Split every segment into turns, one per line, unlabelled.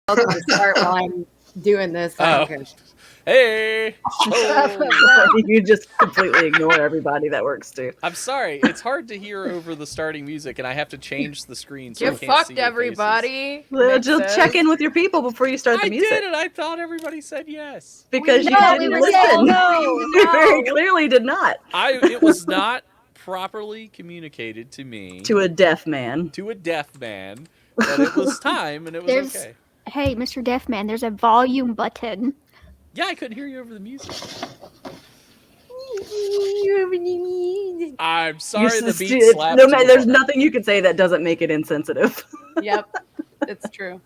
welcome to start while I'm doing this. I don't care.
Hey! Oh.
You just completely ignore everybody that works too.
I'm sorry. It's hard to hear over the starting music, and I have to change the screen so I
You
can't see
fucked
your
everybody.
Well, just check in with your people before you start the
I
music.
did, and I thought everybody said yes.
Because you
know,
didn't
we were
listen.
saying no.
You very clearly did not.
It was not properly communicated to me.
To a deaf man.
To a deaf man. That it was time, and it was okay.
Hey, Mr. Deafman, there's a volume button.
Yeah, I couldn't hear you over the music. I'm sorry the beat slapped.
There's nothing you can say that doesn't make it insensitive.
Yep, it's true.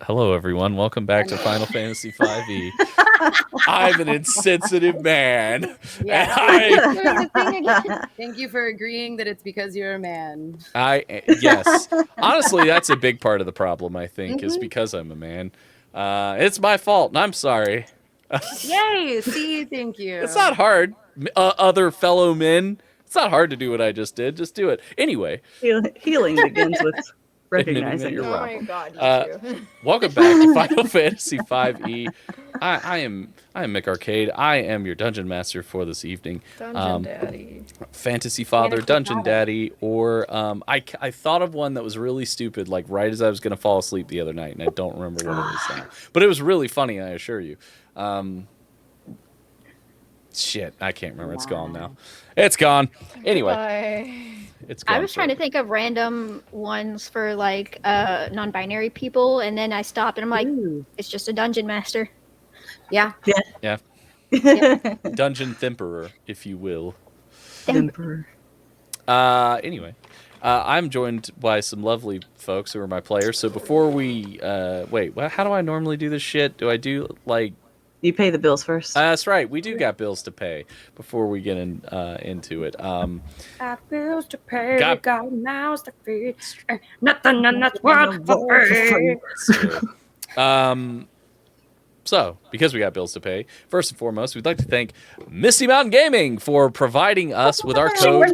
Hello, everyone. Welcome back to Final Fantasy V-E. I'm an insensitive man.
Yeah. Thank you for agreeing that it's because you're a man.
Yes. Honestly, that's a big part of the problem, I think, is because I'm a man. It's my fault, and I'm sorry.
Yay! See, thank you.
It's not hard, other fellow men. It's not hard to do what I just did. Just do it. Anyway.
Healing begins with recognizing
you're
your
wrong.
Oh my god, you two.
Welcome back to Final Fantasy V-E. I am Mick Arcade. I am your dungeon master for this evening.
Dungeon Daddy.
Fantasy Father, Dungeon Daddy, or I thought of one that was really stupid, like right as I was going to fall asleep the other night, and I don't remember what it is now. But it was really funny, I assure you. Shit, I can't remember. It's gone now. It's gone. Anyway.
Bye.
It's gone.
I was trying to think of random ones for like non-binary people, and then I stopped and I'm like, it's just a dungeon master.
Yeah.
Yeah. Dungeon Thimperer, if you will.
Emperor.
Anyway, I'm joined by some lovely folks who are my players. So before we wait, how do I normally do this shit? Do I do like?
You pay the bills first.
That's right. We do got bills to pay before we get into it.
Got bills to pay. Got mouths to feed.
Nothing and that's worth for free.
So, because we got bills to pay, first and foremost, we'd like to thank Misty Mountain Gaming for providing us with our code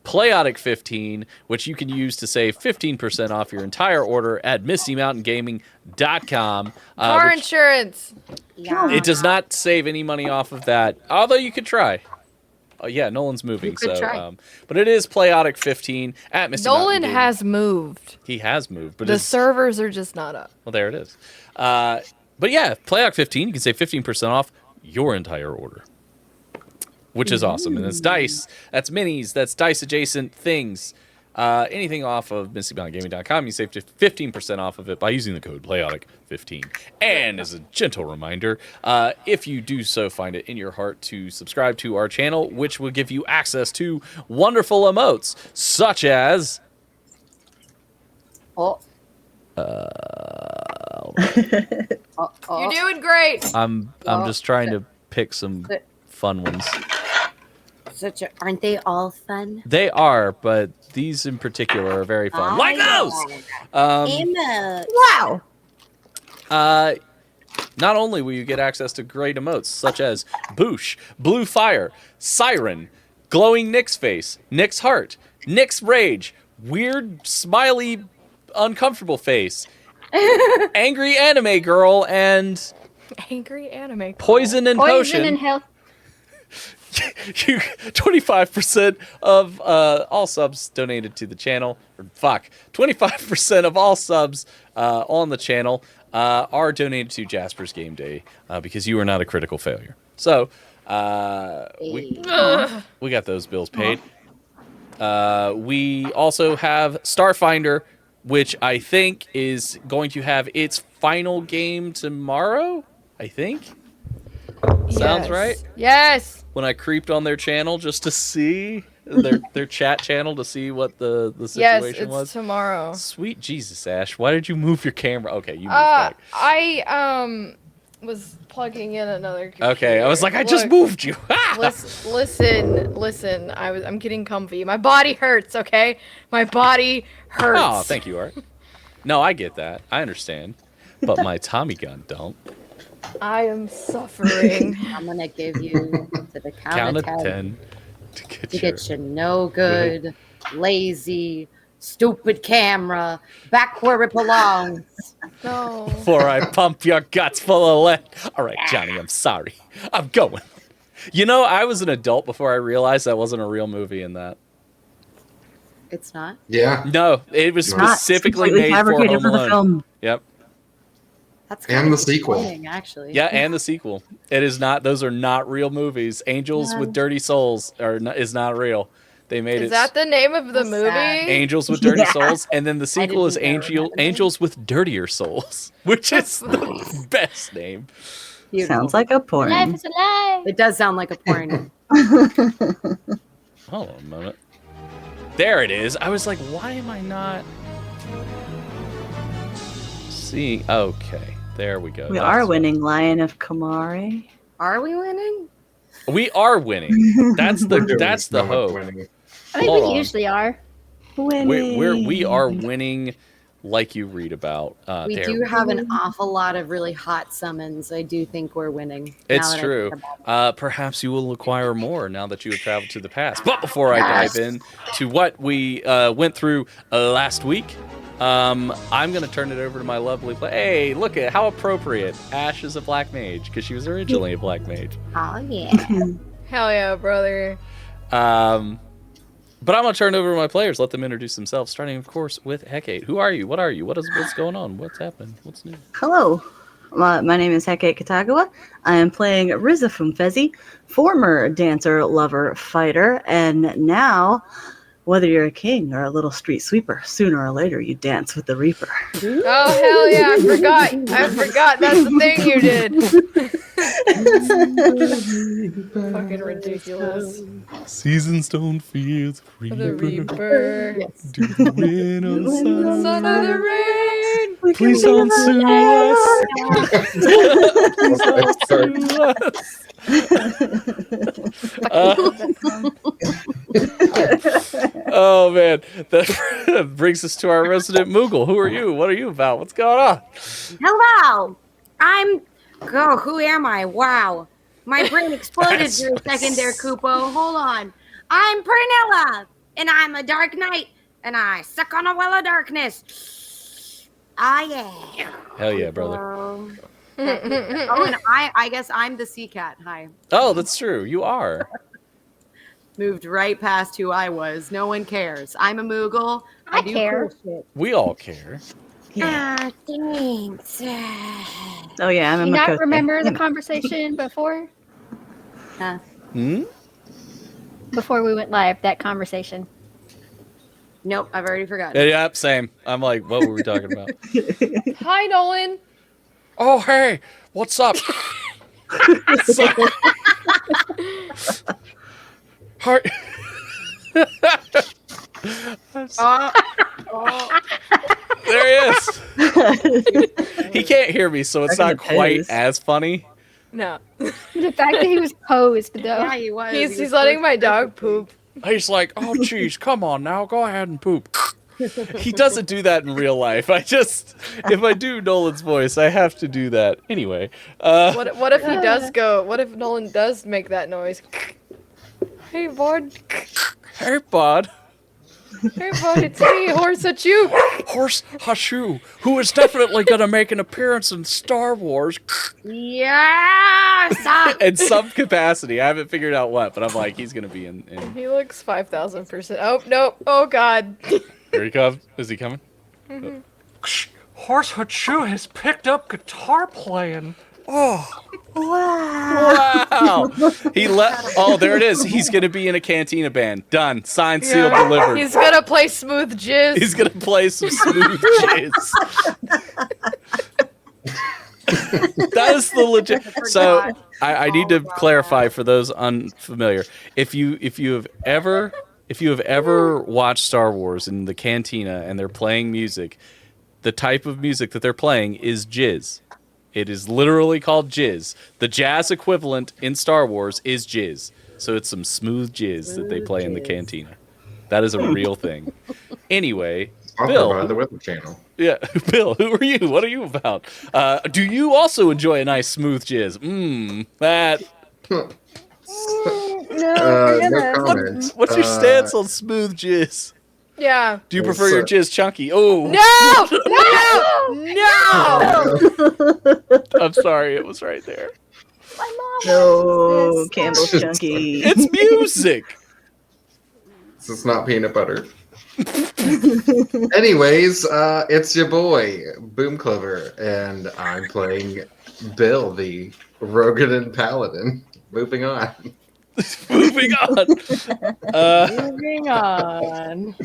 Playotic15, which you can use to save 15% off your entire order at mistymountaingaming.com.
Car insurance.
Yeah.
It does not save any money off of that, although you could try. Yeah, Nolan's moving,
You could
so
try.
but it is Playotic15 at Misty Mountain
Nolan
Gaming.
has moved.
He has moved, but
The servers are just not up.
well, there it is. But yeah, Playotic15, you can save 15% off your entire order, which is awesome. And it's dice, that's minis, that's dice adjacent things. Anything off of mistymountaingaming.com, you save 15% off of it by using the code Playotic15. And as a gentle reminder, if you do so find it in your heart to subscribe to our channel, which will give you access to wonderful emotes, such as...
Oh.
You're doing great.
I'm just trying to pick some fun ones.
Aren't they all fun?
They are, but these in particular are very fun. Like those!
Emotes.
Wow.
Not only will you get access to great emotes, such as Boosh, Blue Fire, Siren, Glowing Nick's Face, Nick's Heart, Nick's Rage, Weird, Smiley, Uncomfortable Face, Angry Anime Girl, and...
Angry anime.
Poison and
Poison
Potion.
and health.
You 25% of all subs donated to the channel, or 25% of all subs on the channel are donated to Jasper's Game Day because you are not a critical failure. So we got those bills paid. We also have Starfinder, which I think is going to have its final game tomorrow. I think. Sounds right?
Yes.
When I creeped on their channel just to see their chat channel to see what the situation
Yes, it's
was.
tomorrow.
Sweet Jesus, Ash, why did you move your camera? Okay, you moved back.
I was plugging in another computer.
Okay, I was like, I just
Look,
moved you.
listen. I'm getting comfy. My body hurts. Okay, my body hurts.
Oh, thank you, Art. No, I get that. I understand, but my Tommy gun don't.
I am suffering.
I'm gonna give you to the
Count of 10 to
to get you no good, lazy, Stupid camera, back where it belongs.
No.
Before I pump your guts full of lead. All right, Johnny, I'm sorry. I'm going. You know, I was an adult before I realized that wasn't a real movie in that.
It's not.
Yeah.
No, it was
Not
specifically
completely
made for
fabricated
Home
for the
Alone.
film.
Yep.
That's
And
kinda
the sequel.
disappointing, actually.
Yeah, and the sequel. It is not. Those are not real movies. Angels with Dirty Souls is not real. They made
Is
it.
that the name of the
That's
movie?
sad.
Angels with Dirty
Yeah.
Souls, and then the sequel is
didn't know that.
Angels with Dirtier Souls, which is the best name.
Beautiful.
Sounds like a porn.
Life is a lie.
It does sound like a porn.
Hold on a moment. There it is. I was like, why am I not seeing? Okay, there we go.
We
That's
are
right.
winning, Lion of Kamari.
Are we winning?
We are winning. That's
We're
the
doing
that's the
so much
hope.
winning.
I think
Hold
we
on.
usually are.
We are winning, like you read about.
We
there.
do have an awful lot of really hot summons. I do think we're winning. now
It's
that I
true.
think about it.
Perhaps you will acquire more now that you have traveled to the past. But before I dive in to what we went through last week, I'm going to turn it over to my lovely play. Hey, look at how appropriate. Ash is a black mage because she was originally a black mage.
Oh, yeah.
Hell yeah, brother.
But I'm going to turn it over to my players. Let them introduce themselves, starting, of course, with Hecate. Who are you? What are you? What's going on? What's happening? What's new?
Hello, my name is Hecate Katagawa. I am playing Riza Fumfezi, former dancer, lover, fighter, and now, whether you're a king or a little street sweeper, sooner or later you dance with the Reaper.
Oh hell yeah! I forgot. That's the thing you did. Fucking ridiculous.
Seasons don't fear the
The Reaper.
Do the wind of the
Son of the rain.
Please don't sue us. Please don't sue us. Oh man, that brings us to our resident Moogle. Who are you? What are you about? What's going on?
Hello. Who am I? Wow. My brain exploded for a second there, Kupo. Hold on. I'm Pernilla, and I'm a dark knight, and I suck on a well of darkness. Ah, yeah.
Hell yeah, brother.
Oh, and I guess I'm the sea cat. Hi.
Oh, that's true. You are.
Moved right past who I was. No one cares. I'm a Moogle.
I
do
care.
cool shit.
We all care.
Ah, thanks.
Oh yeah, I'm
Do
a
you not
Makote.
remember the conversation before?
Hmm?
Before we went live, that conversation.
Nope, I've already forgotten.
Yeah, same. I'm like, what were we talking about?
Hi, Nolan.
Oh, hey, what's up? Hi. There he is. He can't hear me, so it's
I'm
not
gonna
quite
pose.
as funny.
No.
The fact that he was posed, though.
Yeah, he was.
He's letting my dog poop.
He's like, oh, geez, come on now, go ahead and poop. He doesn't do that in real life. If I do Nolan's voice, I have to do that. Anyway.
What if he does go? What if Nolan does make that noise? Hey, bud.
Hey, bud.
Hey, bud, it's me, Horse at you.
Horse Hashu, who is definitely going to make an appearance in Star Wars.
Yes!
In some capacity. I haven't figured out what, but I'm like, he's going to be in.
He looks 5,000%. Oh, no. Oh, God.
Here he comes. Is he coming?
Horse Hachu has picked up guitar playing.
Wow. He Oh, there it is. He's going to be in a cantina band. Done. Signed, sealed, delivered.
He's gonna play smooth jizz.
He's going to play some smooth jizz. That is the legit. So I need to clarify for those unfamiliar. If you have ever watched Star Wars in the cantina and they're playing music, the type of music that they're playing is jizz. It is literally called jizz. The jazz equivalent in Star Wars is jizz. So it's some smooth jizz that they play in the cantina. That is a real thing. Anyway,
Offered
Bill.
by the Weather Channel.
Yeah, Bill, who are you? What are you about? Do you also enjoy a nice smooth jizz? That.
No comment.
What's your stance on smooth jizz?
Yeah.
Do you prefer your jizz chunky? Oh,
No!
I'm sorry. It was right there.
My mom.
No,
wants this.
Campbell's chunky.
It's music.
This is not peanut butter. Anyways, it's your boy, Boom Clover, and I'm playing Bill, the Rogan Paladin. Moving on.
Moving on.
Moving on.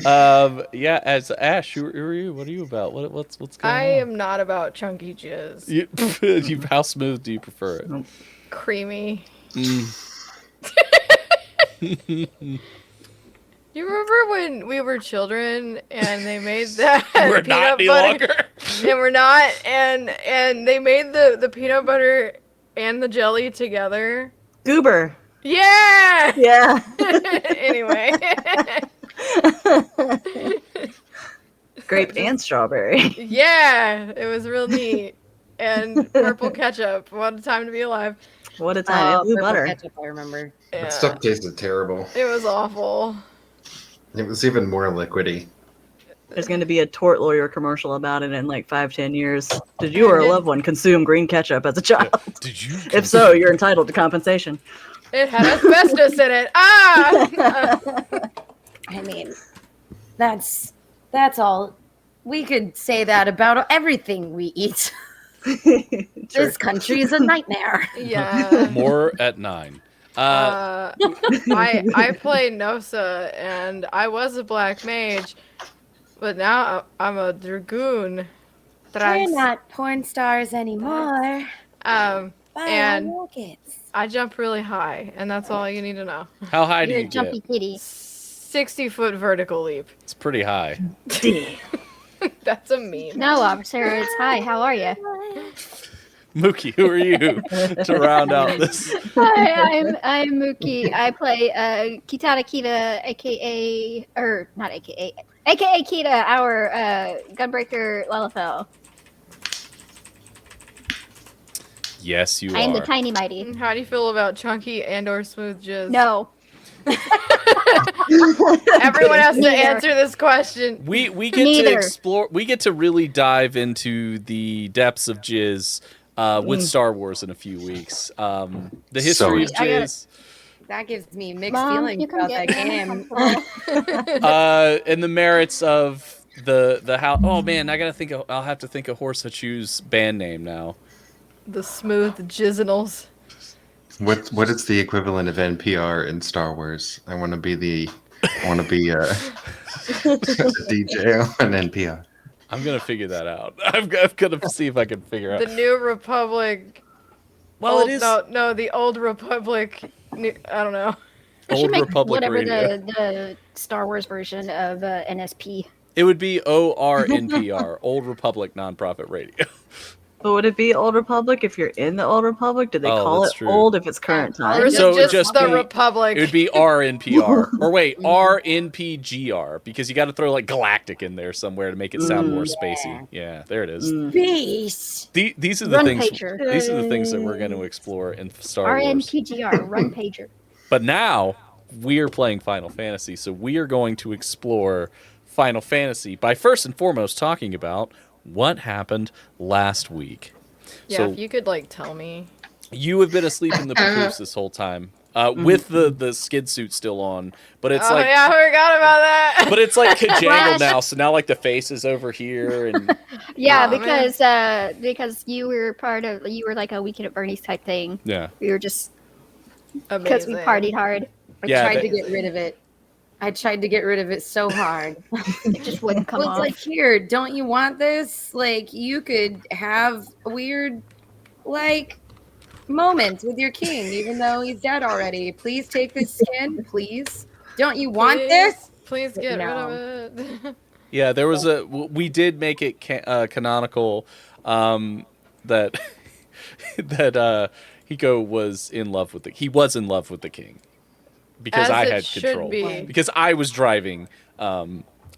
Yeah, as Ash, who are you? What are you about? What's going
I
on?
am not about chunky jizz.
How smooth do you prefer it?
Creamy.
Mm.
You remember when we were children and they made that
We're
peanut
not any
butter?
longer.
And we're not, and they made the peanut butter and the jelly together.
Goober.
Yeah.
Yeah.
Anyway.
Grape and strawberry.
Yeah, it was real neat. And purple ketchup. What a time to be alive.
What a time. And blue
Purple
butter.
ketchup, I remember.
Yeah.
That stuff tasted terrible.
It was awful.
It was even more liquidy.
There's going to be a tort lawyer commercial about it in like 5-10 years. Did you or a loved one consume green ketchup as a child?
Did you?
If so, you're entitled to compensation.
It had asbestos in it. Ah!
I mean, that's all. We could say that about everything we eat. This country is a nightmare.
Yeah.
More at 9.
I play Nosa, and I was a black mage, but now I'm a dragoon.
We're not porn stars anymore.
And
and
I jump really high, and that's all you need to know.
How high do
You're
you
a jumpy
get?
kitty.
60-foot vertical leap.
It's pretty high.
That's a meme.
No, officer, it's hi. How are you?
Mookie, who are you to round out this?
Hi, I'm Mookie. I play Kitana Kita, aka not aka Kita, our gunbreaker Lalafell.
Yes, you
I am
are.
the tiny mighty.
How do you feel about chunky and/or smooth jizz?
No.
Everyone has to
Neither.
answer this question.
We get to
Neither.
explore. We get to really dive into the depths of jizz with Star Wars in a few weeks. The history of
I gotta-
jizz,
That gives me mixed
Mom,
feelings
you come
about that
get me.
game.
and the merits of the how. Oh man, I gotta think. I'll have to think of Horse Hachu's band name now.
The smooth jizzles.
What is the equivalent of NPR in Star Wars? I want to be a DJ on NPR.
I'm gonna figure that out. I'm gonna see if I can figure out.
The New Republic.
Well, it is
No, the Old Republic. I don't know.
We should
Old
make
Republic
whatever
Radio.
the Star Wars version of NSP.
It would be ORNPR, Old Republic Nonprofit Radio.
But would it be Old Republic if you're in the Old Republic? Do they
Oh,
call
that's
it
true.
old if it's current
Or
time?
is
So
it
it'd
just
just
the
be-
Republic?
It would be RNPR. Or wait, RNPGR, because you got to throw like galactic in there somewhere to make it sound more spacey. Yeah, there it is.
Beast.
These are the
Run
things.
pager.
These are the things that we're going to explore in Star Wars.
RNPGR, run pager.
But now we are playing Final Fantasy, so we are going to explore Final Fantasy by first and foremost talking about what happened last week.
Yeah,
So
if you could like tell me.
you have been asleep in the papoose this whole time, with the skid suit still on, but it's
Oh
like,
yeah, I forgot about that.
but it's like conjangled now. So now like the face is over here, and
Yeah,
Aw, man.
because you were like a Weekend at Bernie's type thing.
yeah,
We were just because we
Amazing.
partied hard.
I
Yeah,
tried
that-
to get rid of it. I tried to get rid of it so hard.
It just wouldn't come
Well, it's
off.
like, here, don't you want this? Like, you could have weird, like, moments with your king, even though he's dead already. Please take this skin, please. Don't you want this?
Please get
No.
rid of it.
yeah. There was we did make it canonical that that Hiko was in love with he was in love with the king. Because
As
I
it
had
should
control.
be.
Because I was driving.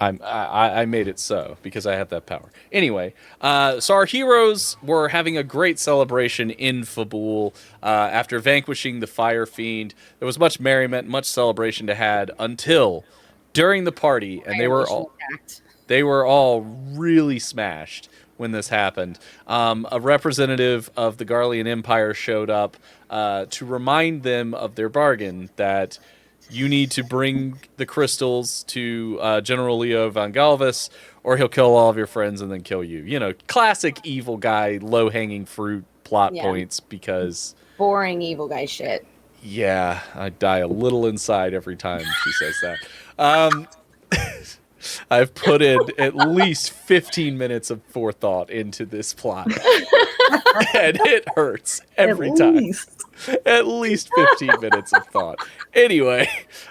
I made it so because I had that power. Anyway, so our heroes were having a great celebration in Fabul after vanquishing the Fire Fiend. There was much merriment, much celebration to had until during the party, and they were all really smashed when this happened. A representative of the Garlean Empire showed up to remind them of their bargain that you need to bring the crystals to General Leo von Galvus, or he'll kill all of your friends and then kill you. You know, classic evil guy, low-hanging fruit plot points, because...
Boring evil guy shit.
Yeah, I die a little inside every time she says that. I've put in at least 15 minutes of forethought into this plot. And it hurts every time. At least 15 minutes of thought. Anyway,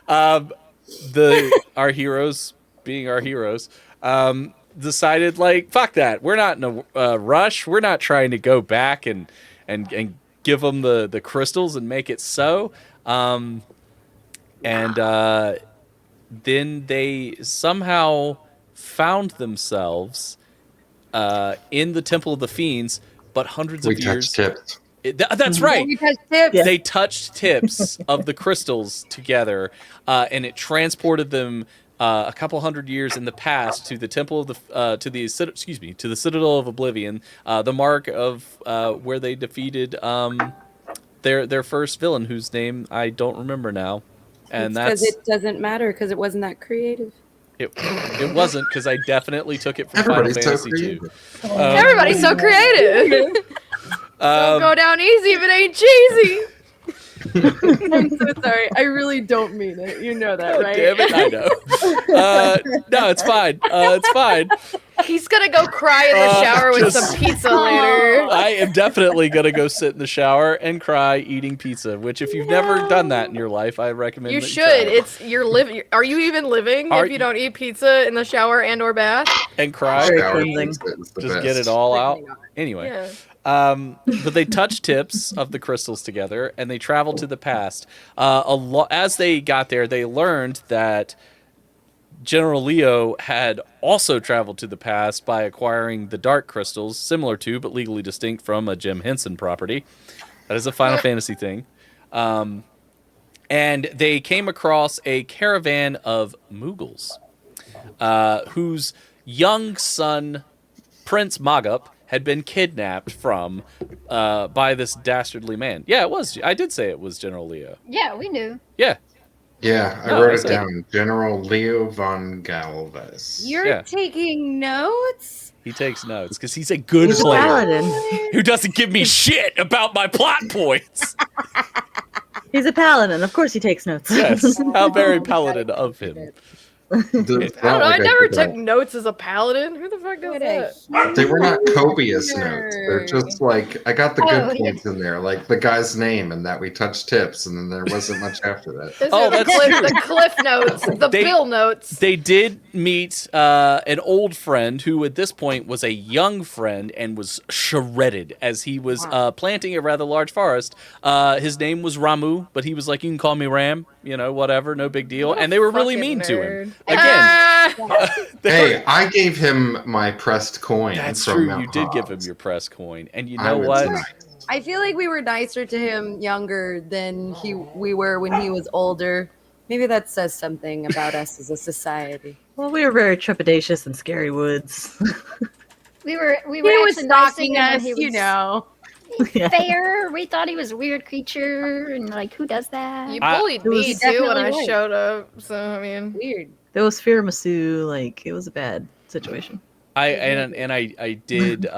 our heroes, being our heroes, decided, like, fuck that. We're not in a rush. We're not trying to go back and give them the crystals and make it so. Then they somehow found themselves in the Temple of the Fiends, but hundreds of years...
tips.
That's right.
We touched tips.
They touched tips of the crystals together, and it transported them a couple hundred years in the past to the Temple of the to the Citadel of Oblivion, the mark of where they defeated their first villain, whose name I don't remember now. And that's
because it doesn't matter because it wasn't that creative.
It wasn't, because I definitely took it from Final Fantasy 2.
Everybody's so creative. Don't go down easy if it ain't cheesy.
I'm so sorry. I really don't mean it. You know that, right?
Damn it, I know. No, it's fine. It's fine.
He's gonna go cry in the shower with some pizza later.
I am definitely gonna go sit in the shower and cry eating pizza. Which, if you've never done that in your life, I recommend.
You
that
should.
You try it.
It's you're living. Are you even living if you don't eat pizza in the shower and/or bath?
And cry.
Just
get it all out. Anyway.
Yeah.
But they touched tips of the crystals together, and they traveled to the past. As they got there, they learned that General Leo had also traveled to the past by acquiring the dark crystals, similar to, but legally distinct from, a Jim Henson property. That is a Final Fantasy thing. And they came across a caravan of Moogles, whose young son, Prince Magup, had been kidnapped from by this dastardly man. Yeah, it was. I did say it was General Leo.
Yeah, we knew.
Yeah.
Yeah, I wrote it down. General Leo von Galvus.
You're taking notes?
He takes notes because he's a good player
paladin.
who doesn't give me shit about my plot points.
He's a paladin. Of course he takes notes.
Yes, how very paladin of him.
I don't know. I never took notes as a paladin. Who the fuck does that?
They were not copious notes. They're just like, I got the good points in there, like the guy's name and that we touched tips, and then there wasn't much after that.
The cliff notes, the bill notes.
They did meet an old friend who at this point was a young friend and was shredded as he was planting a rather large forest. His name was Ramu, but he was like, you can call me Ram, whatever, no big deal. And they were really mean to him. Again,
hey, I gave him my pressed coin.
That's
from
true.
Mount
You did
Hobbs.
give him your press coin, and you know what?
I feel like we were nicer to him younger than we were when he was older. Maybe that says something about us as a society.
Well, we were very trepidatious in scary woods.
We were
He was
actually nice to
stalking
him when
us,
he was
Yeah.
fair. We thought he was a weird creature, and like, who does that?
You bullied me
was
too when I
definitely right.
showed up. So I mean,
Weird.
There was tiramisu. Like, it was a bad situation.
I did.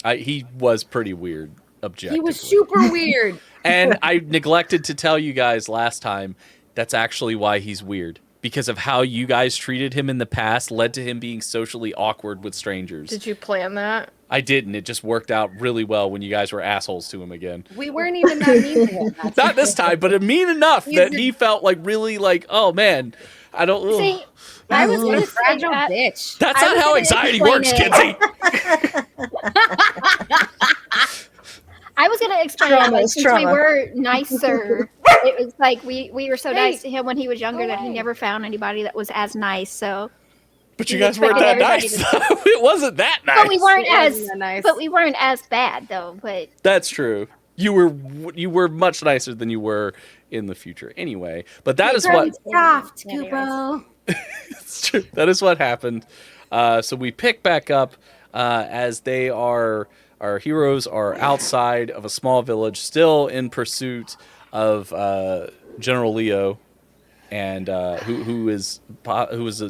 He was pretty weird. Objectively,
He was super weird.
And I neglected to tell you guys last time. That's actually why he's weird. Because of how you guys treated him in the past led to him being socially awkward with strangers.
did you plan that?
I didn't. It just worked out really well when you guys were assholes to him again.
We weren't even that mean to him.
Not this time, but mean enough that he felt like really like, oh man, I don't.
See, I was going to say
Fragile
that.
bitch.
That's
I
not
was
how
gonna
anxiety
explain
works,
it.
Kinsey.
I was going to explain
Trauma
that, like,
is
since
trauma.
we were nicer. It was like we were so nice to him when he was younger that he never found anybody that was as nice. So,
But you
You
guys weren't that
expected
nice.
everybody
It wasn't that nice.
but we weren't as
nice.
but we weren't as bad though. But
That's true. You were much nicer than you were in the future. Anyway, but that is what
Soft,
Anyways.
Kubo.
It's true. That is what happened. So we pick back up as our heroes are outside of a small village, still in pursuit of General Leo, and who is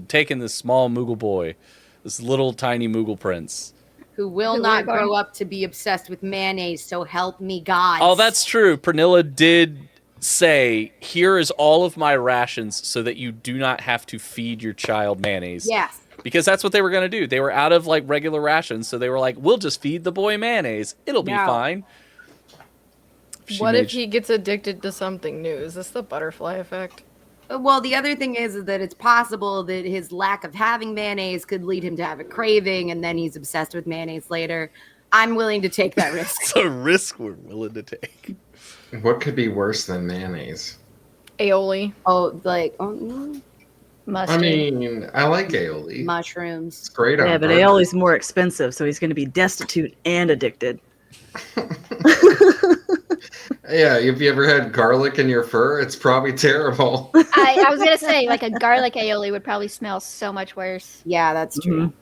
taking this small Moogle boy, this little tiny Moogle prince.
Who will
Who
not
we're going-
grow up to be obsessed with mayonnaise, so help me God.
Oh, that's true. Pernilla did say, "Here is all of my rations so that you do not have to feed your child mayonnaise."
Yes.
Because that's what they were going to do. They were out of like regular rations, so they were like, "We'll just feed the boy mayonnaise. It'll be
No.
fine."
What if he gets addicted to something new? Is this the butterfly effect?
Well, the other thing is that it's possible that his lack of having mayonnaise could lead him to have a craving, and then he's obsessed with mayonnaise later. I'm willing to take that risk.
It's a risk we're willing to take.
What could be worse than mayonnaise?
Aioli.
Mustard.
I mean, I like aioli.
Mushrooms.
It's great on
Yeah, but
burgers.
aioli's more expensive, so he's going to be destitute and addicted.
Yeah, if you ever had garlic in your fur, it's probably terrible.
I was gonna say like a garlic aioli would probably smell so much worse.
Yeah, that's true.
Mhm.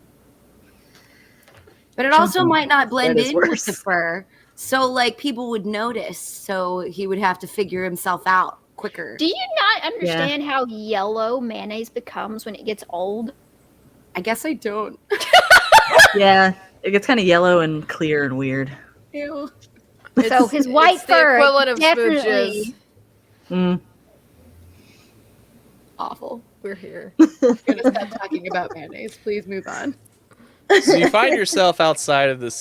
But it also
Chunky
might not blend
bread is
in with
worse.
the fur. So, like, people would notice. So he would have to figure himself out quicker.
Do you not understand how yellow mayonnaise becomes when it gets old?
I guess I don't.
Yeah, it gets kind of yellow and clear and weird.
Ew.
So his white
it's the
fur
equivalent of
definitely.
Mm.
Awful.
We're here.
I'm gonna stop talking about mayonnaise. Please move on.
So you find yourself outside of this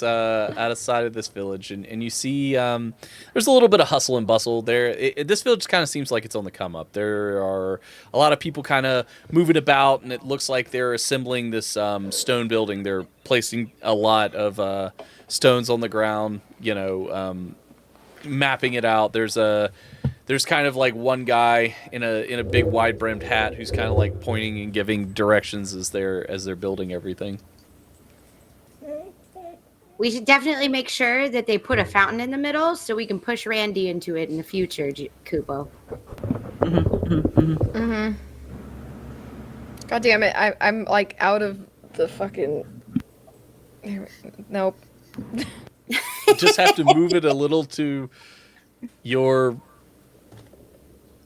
village, and you see there's a little bit of hustle and bustle there. This village kind of seems like it's on the come up. There are a lot of people kind of moving about, and it looks like they're assembling this stone building. They're placing a lot of stones on the ground, mapping it out. There's kind of like one guy in a big wide brimmed hat who's kind of like pointing and giving directions as they're building everything.
We should definitely make sure that they put a fountain in the middle so we can push Randy into it in the future, Kupo.
Mm-hmm. God damn it! I'm like out of the fucking. Nope.
You just have to move it a little to your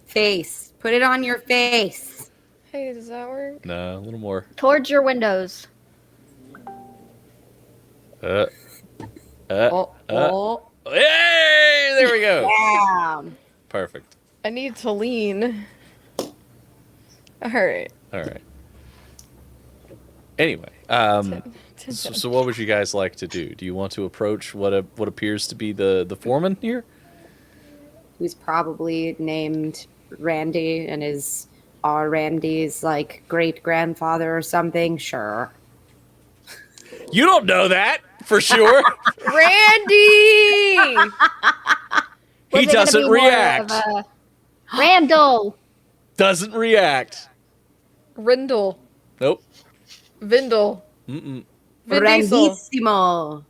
Face. Put it on your face.
Hey, does that work?
no, a little more.
Towards your windows.
Oh.
Hey, there we go.
Down.
Perfect.
I need to lean. All right.
All right. Anyway, so what would you guys like to do? Do you want to approach what appears to be the foreman here?
Who's probably named Randy and is Randy's like great grandfather or something? Sure.
You don't know that for sure.
Randy.
He
Was it gonna
doesn't
be more
react.
of a- Randall.
Doesn't react.
Rindle.
Nope.
Vindle.
Mm-mm.
Vin Diesel.
Randissimo.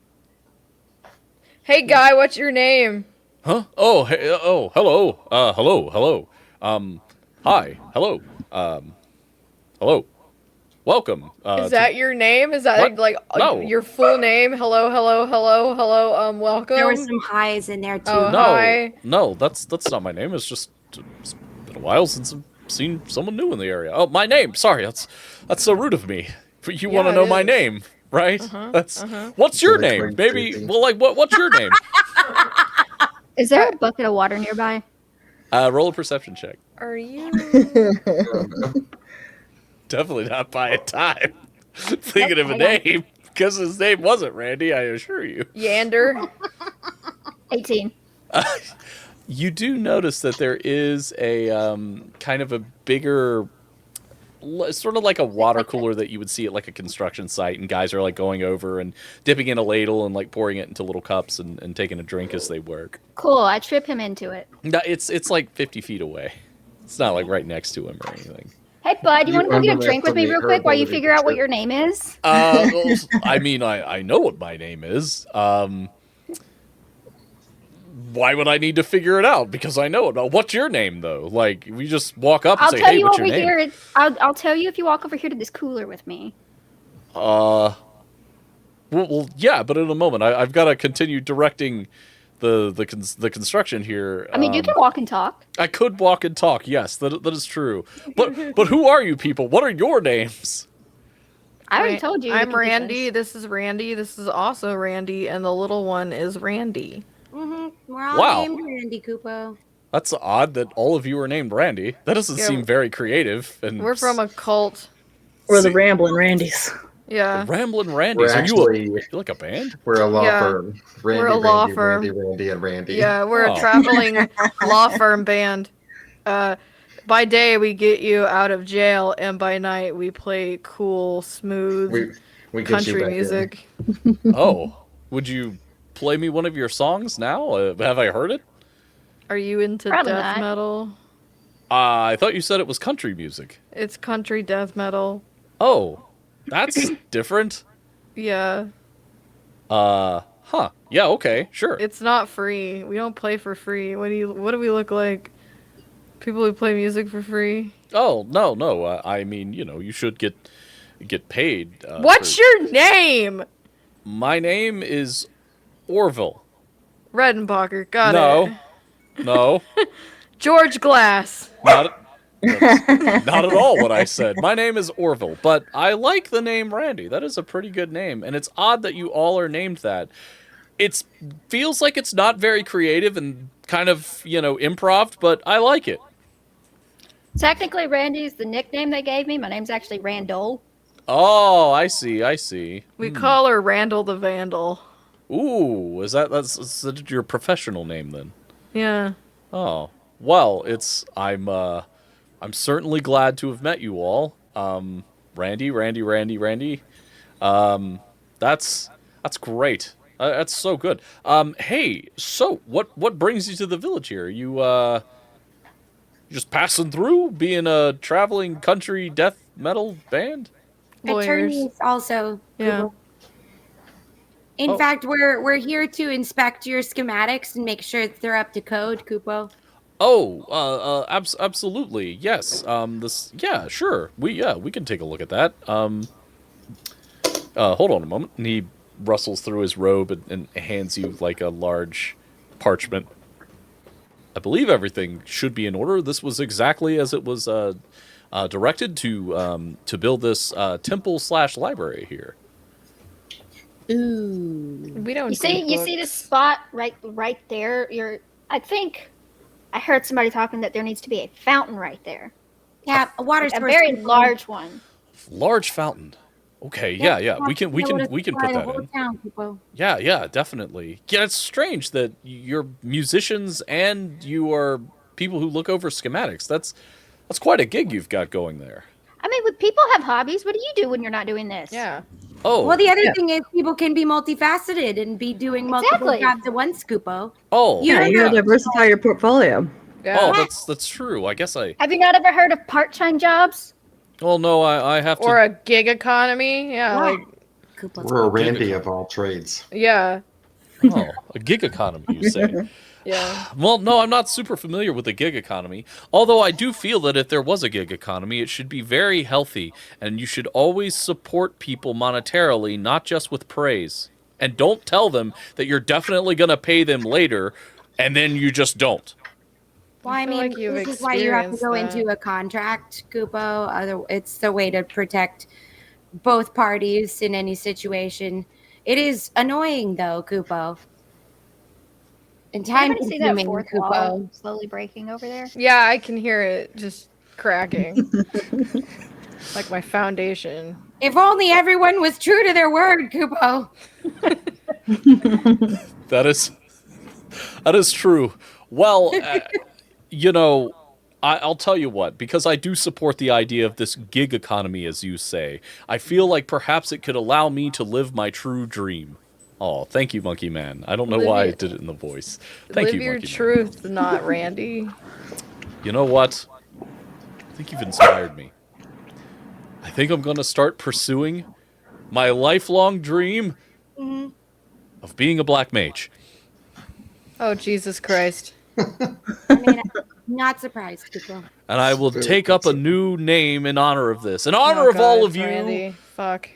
Hey guy, what's your name?
Huh? Oh, hey, oh, hello. Hello. Hi. Hello. Hello. Welcome.
Is that your name? Is that
What?
like
No.
your full name? Hello. Welcome.
There were some highs in there too.
Oh,
No,
hi.
no, that's not my name. It's been a while since I've seen someone new in the area. Oh, my name. Sorry, that's so rude of me. But you want to
Yeah,
know
it
my
is.
name, right?
Uh-huh.
What's your
Really
name?
quite
Maybe.
creepy.
Well, like what's your name?
Is there a bucket of water nearby?
Roll a perception check.
Are you?
Definitely not by a time. Thinking of a name because his name wasn't Randy. I assure you.
Yander.
18.
You do notice that there is a kind of a bigger, sort of like a water cooler that you would see at like a construction site, and guys are like going over and dipping in a ladle and like pouring it into little cups and taking a drink as they work.
Cool. I trip him into it.
No, it's like 50 feet away. It's not like right next to him or anything.
Hey, bud, you
You
want to go get a drink with me real
underestimate her
quick while you
ability
figure
to
out what
trip.
your name is?
I mean, I know what my name is. why would I need to figure it out? Because I know it. What's your name, though? Like, we just walk up and
I'll
say,
tell
hey,
you
what's
over
your name?
here. I'll tell you if you walk over here to this cooler with me.
Well, yeah, but in a moment. I've got to continue directing the construction here.
I mean, you can walk and talk.
I could walk and talk, yes, that is true. But who are you people? What are your names?
I already told you. the
I'm
complete
Randy.
list.
This is Randy. This is also Randy, and the little one is Randy.
We're all
Wow.
named Randy Kupo.
That's odd that all of you are named Randy. That doesn't
Yeah.
seem very creative. And
We're from a cult.
We're the Ramblin' Randys.
Yeah.
Ramblin' Randys.
We're
Are
actually
you like a band?
we're a law
Yeah.
firm. Randy,
We're a law
Randy,
firm.
Randy, and Randy.
Yeah, we're
Oh.
a traveling law firm band. By day we get you out of jail, and by night we play cool, smooth
We get you
country
back in.
music.
Oh, would you play me one of your songs now? Have I heard it?
Are you into
Probably
death
not.
metal?
I thought you said it was country music.
It's country death metal.
Oh, that's different.
Yeah,
Huh. Yeah, okay, sure.
it's not free. We don't play for free. What do we look like? People who play music for free?
Oh, no. I mean, you should get paid.
What's your name?
My name is Orville.
Redenbacher. Got
No.
it.
No.
George Glass.
That's not at all what I said. My name is Orville, but I like the name Randy. That is a pretty good name, and it's odd that you all are named that. It feels like it's not very creative and kind of, improv, but I like it.
Technically, Randy's the nickname they gave me. My name's actually Randall.
Oh, I see.
We call her Randall the Vandal.
Ooh, that's your professional name then?
Yeah.
Oh, well, I'm certainly glad to have met you all. Randy. That's great. That's so good. Hey, so what brings you to the village here? You just passing through, being a traveling country death metal band?
Lawyers.
Attorneys also.
Yeah.
Kupo. In
Oh.
fact, we're here to inspect your schematics and make sure that they're up to code, Kupo.
Oh, absolutely. Yes. Yeah, sure. We can take a look at that. Hold on a moment. And he rustles through his robe and hands you like a large parchment. I believe everything should be in order. This was exactly as it was directed to build this temple/library here.
Ooh.
We don't.
You see this spot right there. I think I heard somebody talking that there needs to be a fountain right there.
Yeah, a water
A
source.
very
Kupo.
large one.
Large fountain. Okay, yeah. We can put that in.
Town, Kupo.
Yeah, definitely. Yeah, it's strange that you're musicians and you are people who look over schematics. That's quite a gig you've got going there.
I mean, when people have hobbies, what do you do when you're not doing this?
Yeah.
Oh,
Well, the other thing is people can be multifaceted and be doing multiple
Exactly.
jobs at once, Kupo.
oh,
Yeah, you gotta diversify your portfolio.
Yeah.
Oh, that's true. I guess
Have you not ever heard of part-time jobs?
Well, no, I have to.
Or a gig economy. Yeah. Like.
Kupo's
We're a Randy of all trades.
Yeah.
Oh, a gig economy, you say?
Yeah.
Well, no, I'm not super familiar with the gig economy. Although I do feel that if there was a gig economy, it should be very healthy, and you should always support people monetarily, not just with praise. And don't tell them that you're definitely going to pay them later, and then you just don't.
Well, I
feel
mean,
like you've
this is why you have to go
experienced
into a contract, Kupo. It's the way to protect both parties in any situation. It is annoying, though, Kupo. And time
Anybody see that
consuming,
fourth wall
Kupo.
slowly breaking over there?
Yeah, I can hear it just cracking. Like my foundation.
If only everyone was true to their word, Kupo.
That is true. Well, I'll tell you what, because I do support the idea of this gig economy, as you say. I feel like perhaps it could allow me to live my true dream. Oh, thank you, Monkey Man. I don't know
Live
why I
your-
did it in the voice. Thank
Live
you,
your
Monkey Man.
truth, not Randy.
You know what? I think you've inspired me. I think I'm going to start pursuing my lifelong dream of being a black mage.
Oh, Jesus Christ.
I mean, I'm not surprised, people.
And I will take up a new name in honor of this. In honor
Oh,
of all
God,
of you,
Randy. Fuck.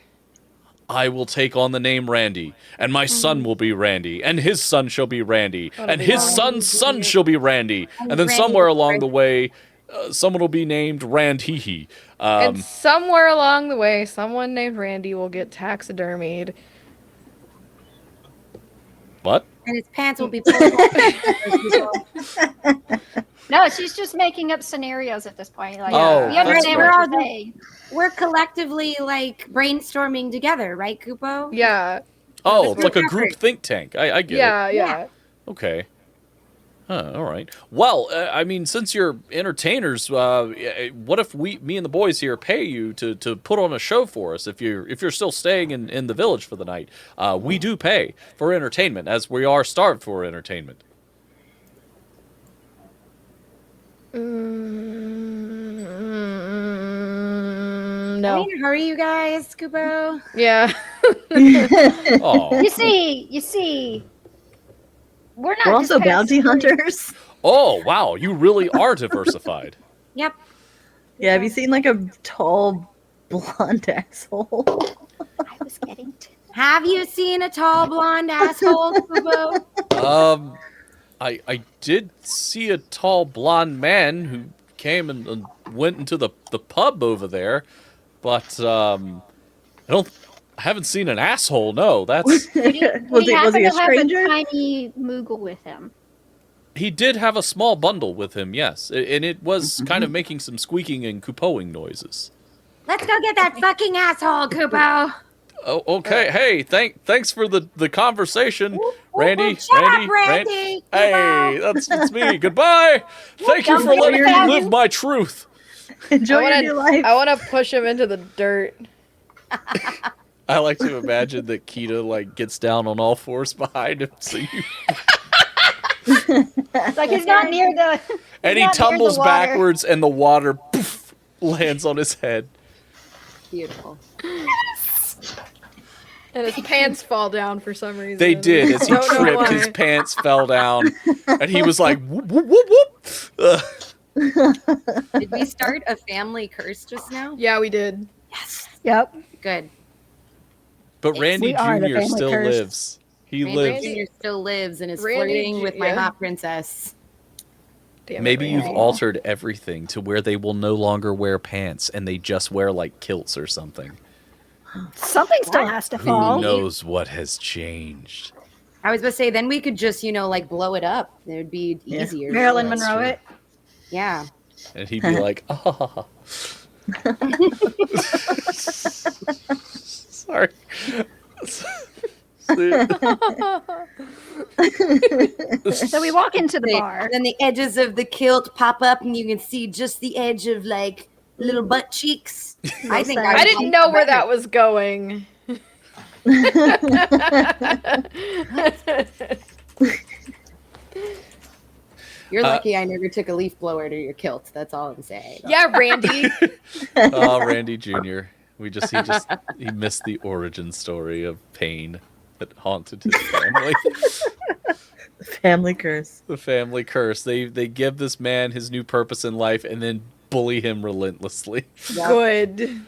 I will take on the name Randy. And my son will be Randy. And his son shall be Randy.
That'll
And
be
his
awesome.
son's son shall be Randy. And then
Randy
somewhere
the
along
Great.
the way, someone will be named Rand Hee.
And somewhere along the way, someone named Randy will get taxidermied.
What?
And his pants will be pulled off.
No, she's just making up scenarios at this point. Like,
Oh,
we
that's
understand
right.
what you're saying.
We're collectively like brainstorming together, right, Kupo?
Yeah.
Oh, it's like a
Effort.
group think tank. I get it.
Yeah.
Okay. Huh, all right. Well, I mean, since you're entertainers, what if me and the boys here pay you to put on a show for us? If you're still staying in the village for the night, we do pay for entertainment, as we are starved for entertainment.
Are
No.
we in a hurry, you guys, Kupo?
Yeah.
Oh,
You see, we're not
We're
just
also bounty
passively-
hunters.
oh, wow! You really are diversified.
Yep.
Yeah, have you seen like a tall blonde asshole?
I was getting to.
Have you seen a tall blonde asshole, Kupo?
I did see a tall blonde man who came and went into the pub over there, but I haven't seen an asshole. No, that's
Did he
Was he a
happen to have
stranger?
a tiny Moogle with him?
he did have a small bundle with him, yes, and it was kind of making some squeaking and kupoing noises.
Let's go get that fucking asshole, Kupo.
Oh, okay. Hey, thanks for the conversation, Randy.
Shut
Randy,
up, Randy.
Hey, that's me. Goodbye. Thank you for letting me live my truth.
Enjoy your new life.
I want to push him into the dirt.
I like to imagine that Kita like gets down on all fours behind him, so you,
It's like he's not near the.
and he
not near the
tumbles
water.
backwards, and the water poof, lands on his head.
Beautiful.
And his pants fall down for some reason.
They did. As he
Don't know
tripped, his
why.
pants fell down, and he was like, whoop, whoop, whoop, whoop.
Did we start a family curse just now?
Yeah, we did.
Yep.
Good.
But Randy
We are the
Jr.
family
still
curse.
lives. He
Randy
lives.
Jr. still lives and is
Randy
flirting
Ju-
with my
yeah.
hot princess.
Damn it,
Maybe you've
Randy.
altered everything to where they will no longer wear pants and they just wear like kilts or something.
Something still has to
Who
fall.
knows what has changed?
I was about to say, then we could just, like blow it up. It would be
Yeah.
easier.
Marilyn
That's
Monroe
true.
it.
Yeah.
And he'd be like, oh. Sorry.
So we walk into the bar.
And then the edges of the kilt pop up, and you can see just the edge of like little butt cheeks.
I think
I didn't know where that was going.
You're lucky I never took a leaf blower to your kilt. That's all I'm saying.
Yeah, Randy.
Oh, Randy Jr. He missed the origin story of pain that haunted his family.
Family curse.
The family curse. They give this man his new purpose in life and then bully him relentlessly.
Good.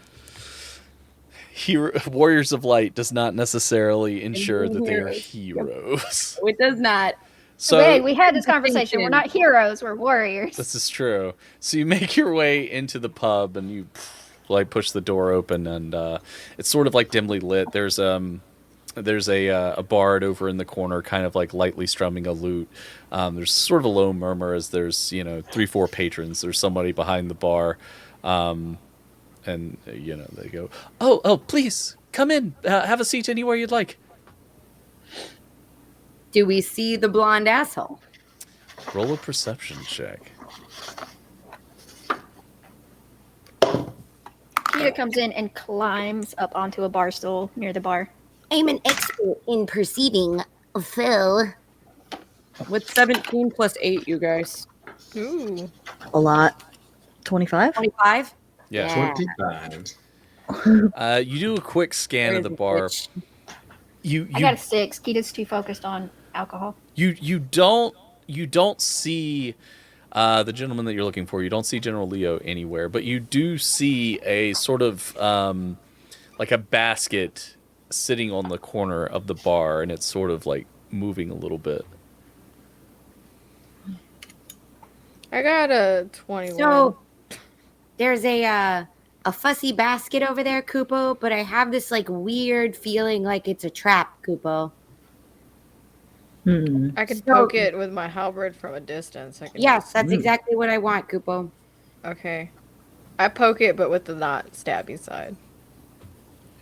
Warriors of Light does not necessarily ensure that they are heroes.
It does not.
So
Wait, we had this conversation. We're not heroes. We're warriors.
this is true. So you make your way into the pub and you like push the door open and it's sort of like dimly lit. There's a bard over in the corner, kind of like lightly strumming a lute. There's sort of a low murmur as there's 3-4 patrons. There's somebody behind the bar, and they go, "Oh, please come in. Have a seat anywhere you'd like."
Do we see the blonde asshole?
Roll a perception check.
Kita comes in and climbs up onto a bar stool near the bar.
I'm an expert in perceiving, Phil.
With 17 plus 8, you guys.
Ooh.
A lot. 25?
25?
Yeah.
25.
You do a quick scan of the bar.
I got a 6. Kita's too focused on alcohol.
You don't see the gentleman that you're looking for. You don't see General Leo anywhere, but you do see a sort of like a basket sitting on the corner of the bar, and it's sort of like moving a little bit.
I got a 21.
So there's a fussy basket over there, Kupo, but I have this like weird feeling like it's a trap, Kupo.
I can poke it with my halberd from a distance.
Yes, that's exactly what I want, Kupo.
Okay. I poke it, but with the not stabby side.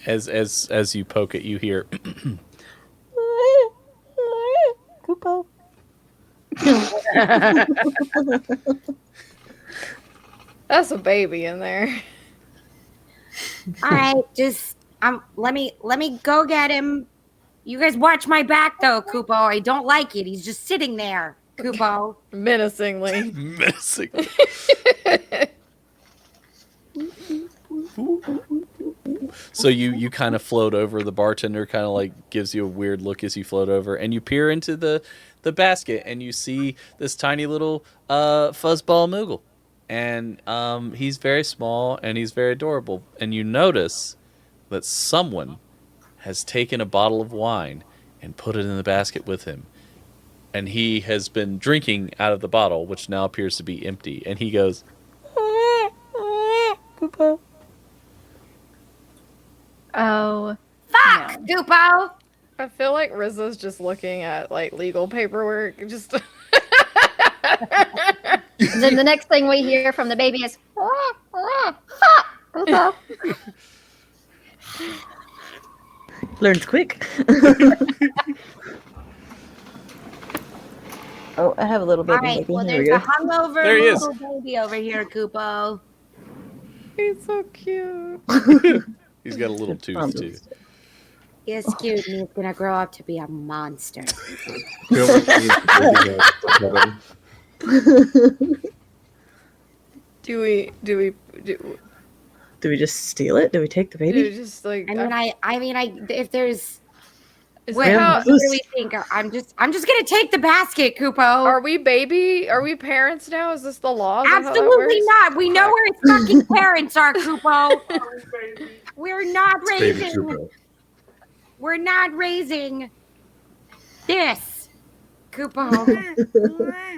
As you poke it, you hear
Kupo.
That's a baby in there.
All right, just let me go get him. You guys watch my back though, Kupo. I don't like it. He's just sitting there, Kupo.
Menacingly.
menacing. So you kind of float over. The bartender kind of like gives you a weird look as you float over, and you peer into the basket, and you see this tiny little fuzzball Moogle, and he's very small and he's very adorable. And you notice that someone has taken a bottle of wine and put it in the basket with him, and he has been drinking out of the bottle, which now appears to be empty. And he goes, Kupo.
Oh,
Fuck,
no.
Kupo.
I feel like Rizzo's just looking at like legal paperwork. Just
Then the next thing we hear from the baby is, fuck, Kupo.
Learns quick. Oh, I have a little baby.
All right, well,
Here we
there's
go.
a hungover
There he is.
little baby over here, Kupo.
he's so cute.
He's got a little tooth too.
He's cute and he's gonna grow up to be a monster.
Feel like you need to pet him.
Do we
Do we just steal it? Do we take the baby?
just like
I mean, if there's,
is
what,
that how,
what do we think? I'm just gonna take the basket, Kupo.
are we parents now? Is this the law? Is that how that
Absolutely
works?
not. We know where his fucking parents are, Kupo. We're not
Baby
raising.
Trooper.
We're not raising this, Kupo.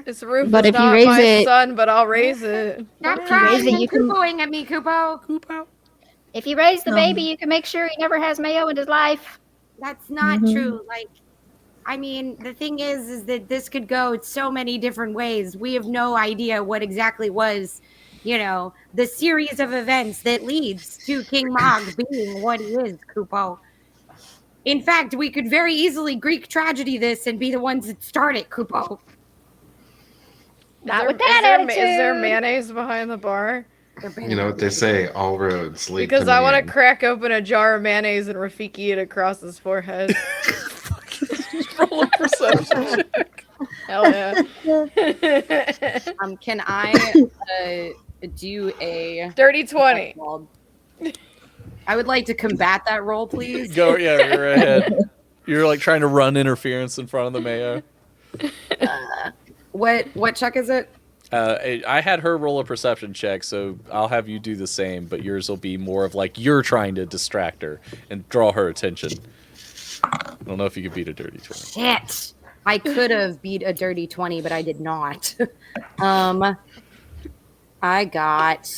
It's Rufus,
But if you
not
raise
my
it-
son, but I'll raise it.
Stop
raise
crying
it,
and
you can-
Kupoing at me, Kupo.
If you raise the
No.
baby, you can make sure he never has mayo in his life.
That's not
Mhm.
true. Like, I mean, the thing is that this could go so many different ways. We have no idea what exactly was, the series of events that leads to King Mog being what he is, Kupo. In fact, we could very easily Greek tragedy this and be the ones that start it, Kupo.
Not with that
Is there
attitude.
mayonnaise behind the bar?
You know what they say, all roads lead
Because
to
I want to
Maine.
crack open a jar of mayonnaise and Rafiki it across his forehead.
Roll a perception check.
Hell yeah.
Can I do a
Dirty 20.
I would like to combat that roll, please.
Go, yeah, you're ahead. You're like trying to run interference in front of the mayo.
What check is it?
I had her roll a perception check, so I'll have you do the same, but yours will be more of like you're trying to distract her and draw her attention. I don't know if you could beat a dirty 20.
Shit.
I could have beat a dirty 20, but I did not. I got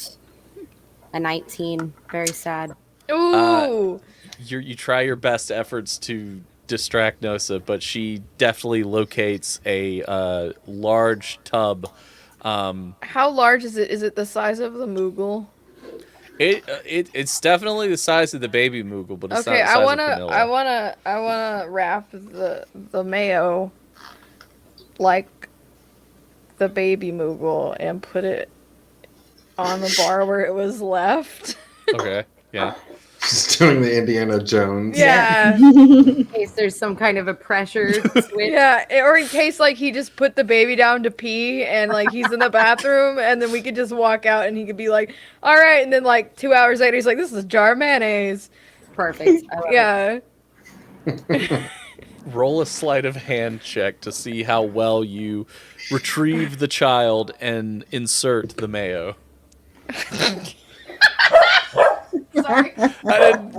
a 19. Very sad.
Ooh.
You try your best efforts to distract Nosa, but she definitely locates a large tub.
How large is it? Is it the size of the Moogle?
It's definitely the size of the baby Moogle, but it's
Okay,
not the size of Vanilla.
I wanna wrap the mayo like the baby Moogle and put it on the bar where it was left.
Okay, yeah.
Just doing the Indiana Jones.
Yeah.
In case there's some kind of a pressure switch.
Yeah, or in case like he just put the baby down to pee and like he's in the bathroom and then we could just walk out and he could be like, all right, and then like 2 hours later he's like, this is a jar of mayonnaise.
Perfect. I love it.
Yeah.
roll a sleight of hand check to see how well you retrieve the child and insert the mayo.
Sorry.
I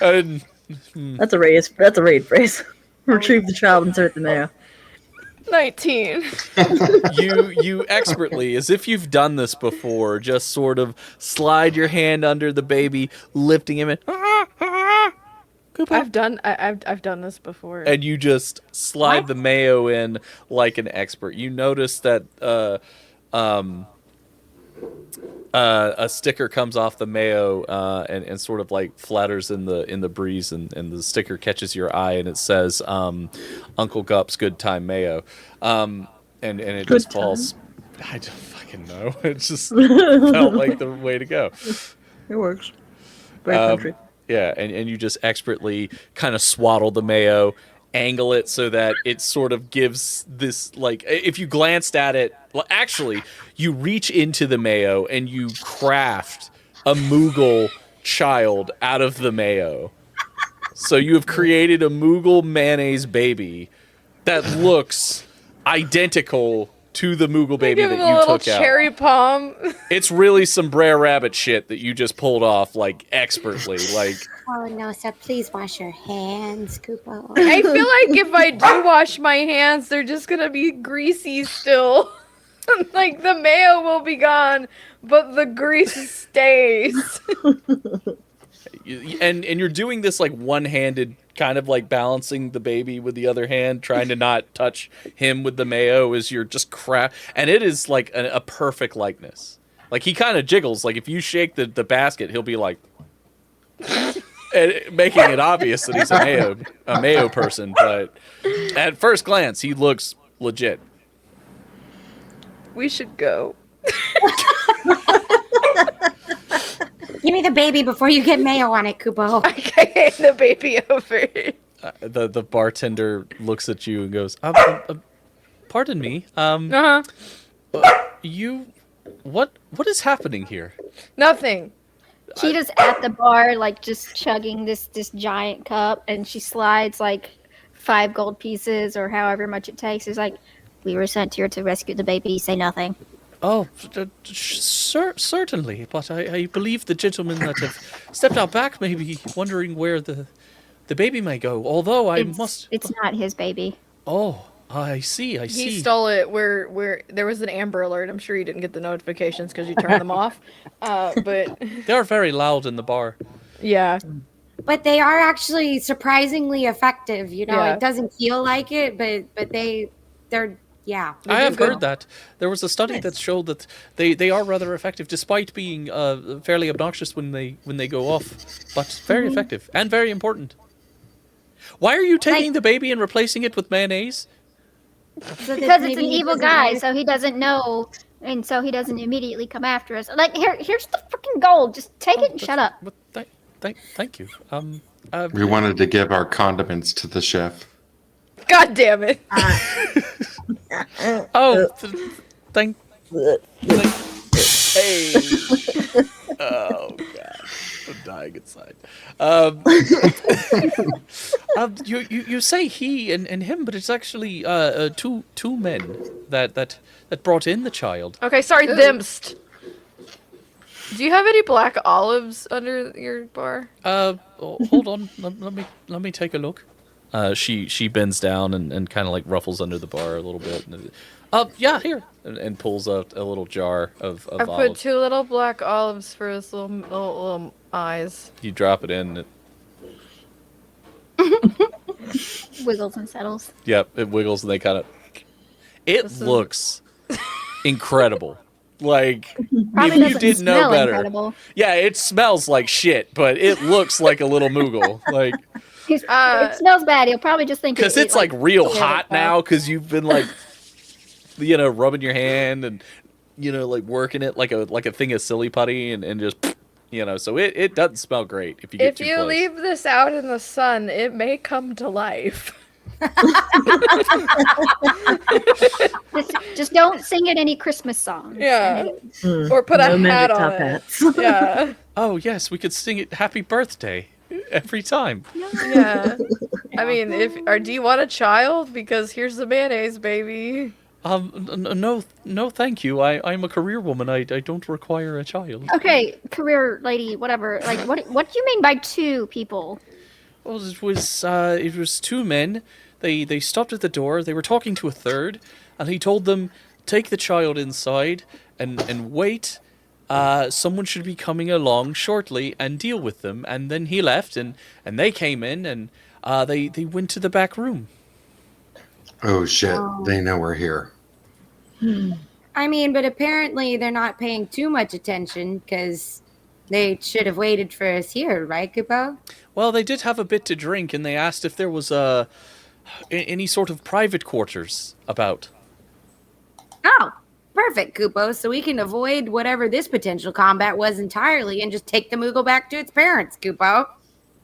didn't.
That's a raid phrase. Retrieve the child, insert the mayo.
19.
You expertly, as if you've done this before, just sort of slide your hand under the baby, lifting him in.
I've done this before.
And you just slide the mayo in like an expert. You notice that a sticker comes off the mayo and sort of like flatters in the breeze, and the sticker catches your eye, and it says Uncle Gup's Good Time Mayo, and it
Good
just falls. I don't fucking know. It just felt like the way to go.
It works. Great country.
Yeah, and you just expertly kind of swaddle the mayo, angle it so that it sort of gives this, like, if you glanced at it, well, actually, you reach into the mayo and you craft a Moogle child out of the mayo. So you have created a Moogle mayonnaise baby that looks identical to the Moogle baby
Give
that
him a
you
little
took out.
cherry palm.
It's really some Brer Rabbit shit that you just pulled off, like, expertly. Like,
Oh no, so please wash your hands, Kupo.
I feel like if I do wash my hands, they're just gonna be greasy still. Like the mayo will be gone, but the grease stays.
and you're doing this like one-handed, kind of like balancing the baby with the other hand, trying to not touch him with the mayo as you're just and it is like a perfect likeness. Like he kind of jiggles. Like if you shake the basket, he'll be like, and making it obvious that he's a mayo person. But at first glance, he looks legit.
We should go.
Give me the baby before you get mayo on it, Kupo.
I hand the baby over.
The bartender looks at you and goes, "Pardon me.
Uh-huh.
What is happening here?"
Nothing.
Cheetah's at the bar, like just chugging this giant cup, and she slides like 5 gold pieces or however much it takes. It's like, we were sent here to rescue the baby. Say nothing.
Oh, certainly. But I believe the gentlemen that have stepped out back may be wondering where the baby may go. Although
It's not his baby.
Oh, I see.
He stole it where there was an Amber Alert. I'm sure you didn't get the notifications because you turned them off. But
They are very loud in the bar.
yeah.
But they are actually surprisingly effective. You know,
Yeah.
it doesn't feel like it, but they're yeah.
I have heard that. There was a study that showed that they are rather effective, despite being fairly obnoxious when they go off, but very effective and very important. Why are you taking the baby and replacing it with mayonnaise?
So that
Because it's
maybe
an
he
evil
doesn't
guy,
know.
so he doesn't know, and so he doesn't immediately come after us. Like, here's the freaking gold. Just take it and shut up.
But thank you.
We wanted to give our condiments to the chef.
God damn it.
Oh, thank. Hey. Oh god, I'm dying inside. You say he and him, but it's actually two men that brought in the child.
Okay, sorry, themst. Do you have any black olives under your bar?
Hold on, let me take a look. She bends down and kind of like ruffles under the bar a little bit. Yeah, here, and pulls out a little jar of
I put
olives.
2 little black olives for his little eyes.
You drop it in.
Wiggles and settles.
Yep, it wiggles and they kind of. It
This is-
looks incredible. Like
Probably
if you
doesn't
didn't know
smell
better.
incredible.
Yeah, it smells like shit, but it looks like a little Moogle. Like
It smells bad. He'll probably just think
because
it-
it's like real
yeah,
hot
it's
now because you've been like, rubbing your hand and like working it like a thing of silly putty and just so it doesn't smell great if you get
If
too
you
close.
leave this out in the sun, it may come to life.
just don't sing it any Christmas songs.
Yeah. Or put a
No
hat
magic
on
top
it.
hats.
Yeah.
Oh yes, we could sing it "Happy Birthday" every time.
Yeah. I mean, do you want a child? Because here's the mayonnaise, baby.
No, thank you. I'm a career woman. I don't require a child.
Okay, career lady, whatever. Like, what do you mean by 2 people?
Well, it was 2 men. They stopped at the door. They were talking to a third, and he told them, take the child inside and wait. Someone should be coming along shortly and deal with them. And then he left, and they came in, and they went to the back room.
Oh shit! They know we're here.
I mean, but apparently they're not paying too much attention because they should have waited for us here, right, Kupo?
Well, they did have a bit to drink, and they asked if there was any sort of private quarters about.
Oh, perfect, Kupo. So we can avoid whatever this potential combat was entirely and just take the Moogle back to its parents, Kupo.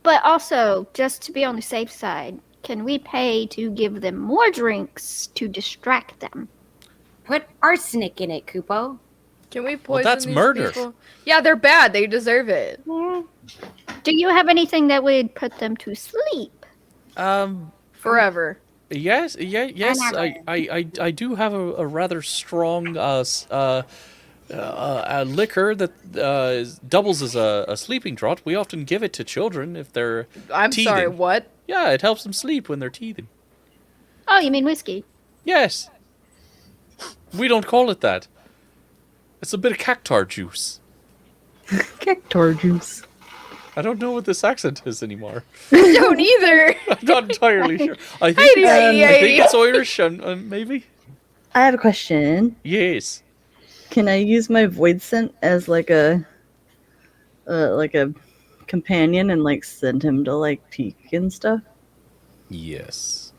But also, just to be on the safe side, can we pay to give them more drinks to distract them?
Put arsenic in it, Kupo.
Can we poison
that's
these
murder.
people? Yeah, they're bad. They deserve it.
Do you have anything that would put them to sleep?
Forever.
Yes. I do have a rather strong liquor that doubles as a sleeping draught. We often give it to children if they're
I'm
teething.
sorry, what?
Yeah, it helps them sleep when they're teething.
Oh, you mean whiskey?
Yes. We don't call it that. It's a bit of cactar juice.
Cactar juice.
I don't know what this accent is anymore.
I don't either.
I'm not entirely sure. I think it's Irish, maybe.
I have a question.
Yes.
Can I use my void scent as like a companion and like send him to like peek and stuff?
Yes.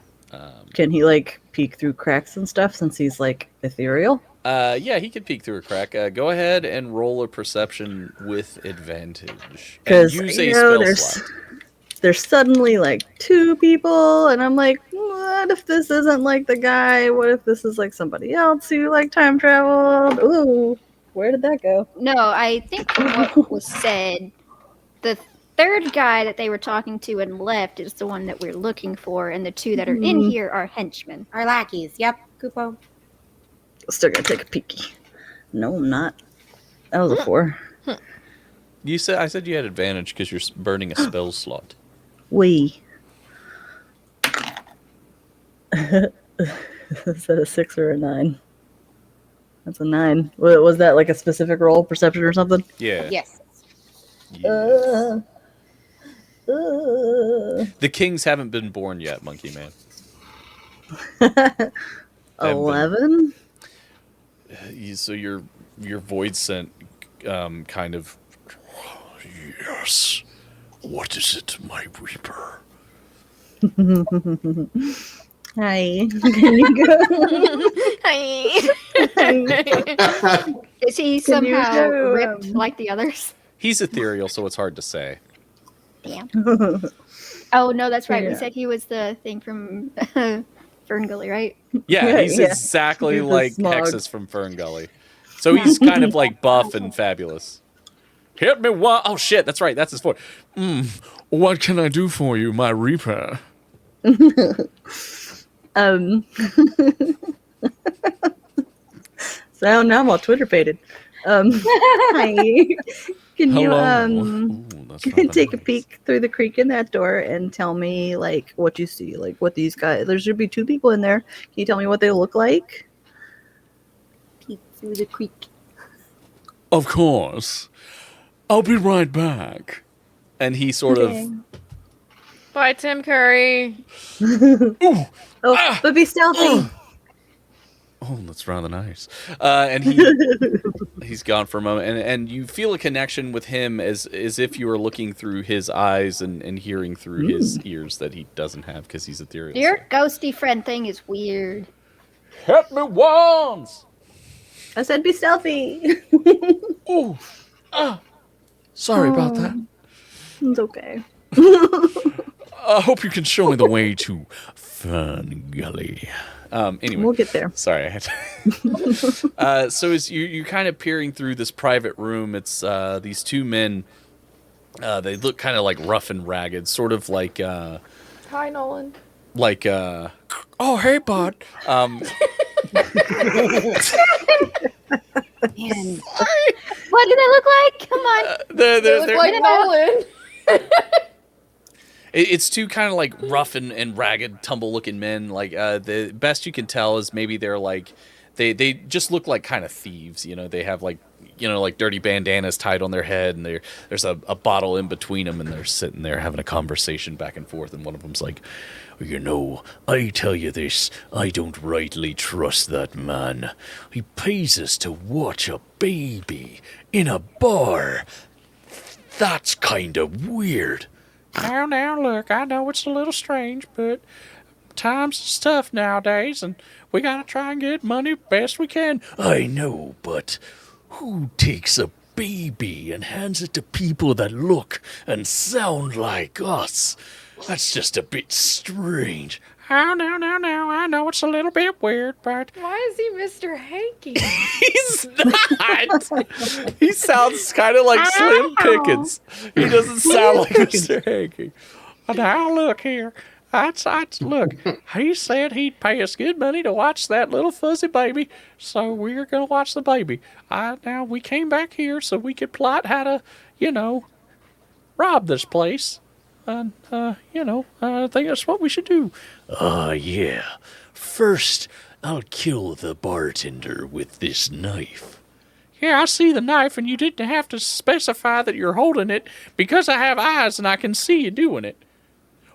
Can he like peek through cracks and stuff since he's like ethereal?
Yeah, he can peek through a crack. Go ahead and roll a perception with advantage.
Because
use a spell slot.
there's suddenly like 2 people, and I'm like, what if this isn't like the guy? What if this is like somebody else who like time traveled? Ooh, where did that go?
No, I think from what was said, the 3rd guy that they were talking to and left is the one that we're looking for, and the 2 that are in here are henchmen.
Our lackeys. Yep, Kupo.
Still gonna take a peeky. No, I'm not. That was a 4.
I said you had advantage because you're burning a spell slot.
Is that a 6 or a 9? That's a 9. Was that like a specific roll, perception or something?
Yeah.
Yes.
The kings haven't been born yet, Monkey Man.
11?
So your void scent kind of... Yes. What is it, my Reaper?
Hi. Can you go?
Is he somehow ripped like the others?
He's ethereal, so it's hard to say.
Damn. Oh, no, that's right. We
Yeah.
said he was the thing from Ferngully, right?
Yeah, he's
Yeah.
exactly
He's the
like
smog.
Hexus from Ferngully. So he's kind of like buff and fabulous. Hit me one. Oh shit, that's right. That's his voice. What can I do for you, my Reaper?
So now I'm all Twitter pated. Hi. Can you
Ooh, that's rather
take a
nice.
peek through the creek in that door and tell me like what you see, like what these guys? There should be 2 people in there. Can you tell me what they look like?
Peek through the creek.
Of course. I'll be right back. And he sort
Okay.
Bye, Tim Curry.
But be stealthy.
Oh, that's rather nice. And he's gone for a moment, and you feel a connection with him as if you were looking through his eyes and hearing through his ears that he doesn't have because he's ethereal.
Your ghosty friend thing is weird.
Hit me once.
I said be stealthy.
Ooh. Sorry about that.
It's okay.
I hope you can show me the way to Fern Gully. Anyway,
We'll get there.
sorry. I had to so as you're kind of peering through this private room, it's these 2 men. They look kind of like rough and ragged, sort of like
How Hi, Nolan.
like oh hey bud.
Man,
What do they look like? Come on.
They're,
They look like Nolan.
It's two kind of like rough and ragged, tumble-looking men. Like the best you can tell is maybe they're like they just look like kind of thieves. You know, they have like like dirty bandanas tied on their head, and there's a bottle in between them, and they're sitting there having a conversation back and forth. And one of them's like, I tell you this, I don't rightly trust that man. He pays us to watch a baby in a bar. That's kind of weird. Now, look, I know it's a little strange, but times is tough nowadays, and we gotta try and get money best we can. I know, but who takes a baby and hands it to people that look and sound like us? That's just a bit strange. Oh, no, I know it's a little bit weird, but...
Why is he Mr. Hanky?
He's not! He sounds kind of like Slim Pickens. He doesn't sound like Mr. Hanky. Now, look here. Look, he said he'd pay us good money to watch that little fuzzy baby, so we're going to watch the baby. Now, we came back here so we could plot how to, rob this place. And, I think that's what we should do. Yeah. First, I'll kill the bartender with this knife. Yeah, I see the knife, and you didn't have to specify that you're holding it because I have eyes and I can see you doing it.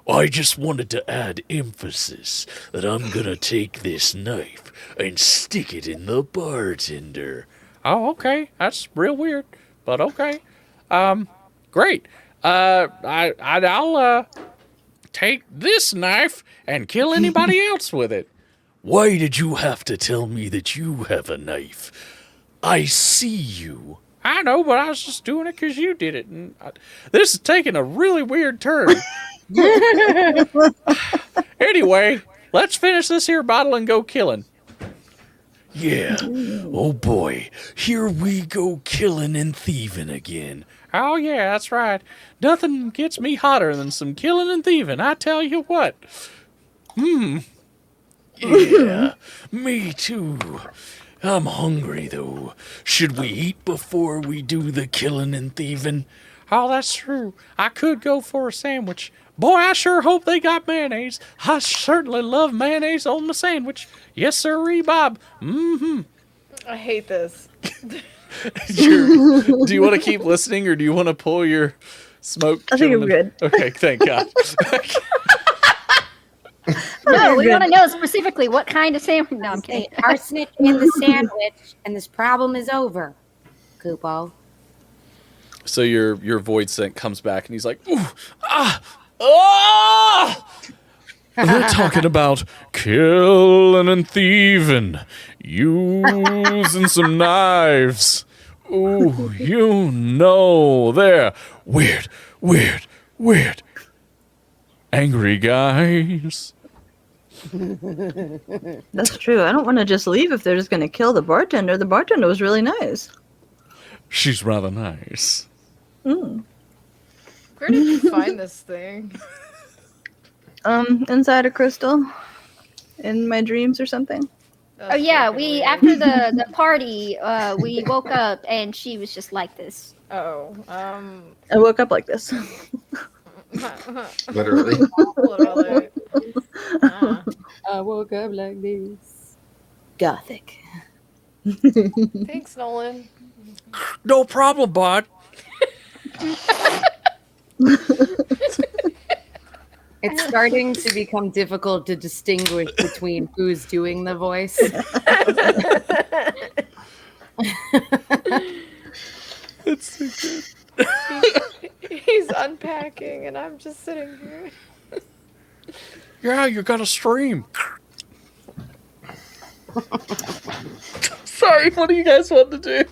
I just wanted to add emphasis that I'm gonna take this knife and stick it in the bartender. Oh, okay. That's real weird, but okay. Great. I'll take this knife and kill anybody else with it. Why did you have to tell me that you have a knife? I see you. I know, but I was just doing it because you did it. And this is taking a really weird turn. Anyway, let's finish this here bottle and go killing. Yeah. Oh boy, here we go killing and thieving again. Oh yeah, that's right. Nothing gets me hotter than some killing and thieving, I tell you what. Yeah, me too. I'm hungry though. Should we eat before we do the killing and thieving? Oh, that's true. I could go for a sandwich. Boy, I sure hope they got mayonnaise. I certainly love mayonnaise on the sandwich. Yes, sirree, Bob. Mm-hmm.
I hate this.
Do you want to keep listening, or do you want to pull your smoke?
I think I'm good.
Okay, thank God.
No, we want to know specifically what kind of sandwich. No, I'm kidding.
arsenic in the sandwich, and this problem is over, Kupo.
So your void scent comes back, and he's like, ooh, ah! We're talking about killing and thieving, using some knives. Ooh, they're weird. Angry guys.
That's true. I don't want to just leave if they're just going to kill the bartender. The bartender was really nice.
She's rather nice.
Mm.
Where did you find this thing?
Inside a crystal. In my dreams or something.
Oh yeah, we after the party, we woke up and she was just like this.
Oh,
I woke up like this.
Literally.
literally.
I woke up like this. Gothic.
Thanks, Nolan.
No problem, bud.
It's starting to become difficult to distinguish between who's doing the voice.
It's so good.
He's unpacking, and I'm just sitting here.
Yeah, you got to stream. Sorry, what do you guys want to do?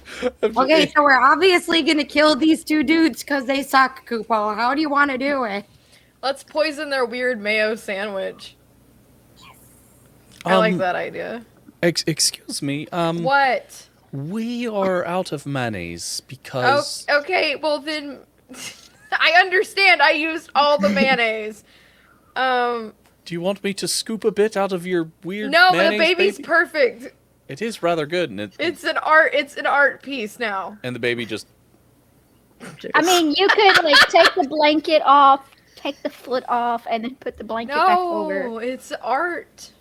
Okay, so we're obviously gonna kill these two dudes because they suck, Kupo. How do you want to do it?
Let's poison their weird mayo sandwich. I like that idea.
Excuse me.
What?
We are out of mayonnaise because.
Okay, well then, I understand. I used all the mayonnaise.
Do you want me to scoop a bit out of your weird
No, the
mayonnaise,
baby's
baby?
perfect.
It is rather good, and
It's an art piece now.
and the baby just
I mean, you could like take the blanket off, take the foot off, and then put the blanket back over.
No, it's art.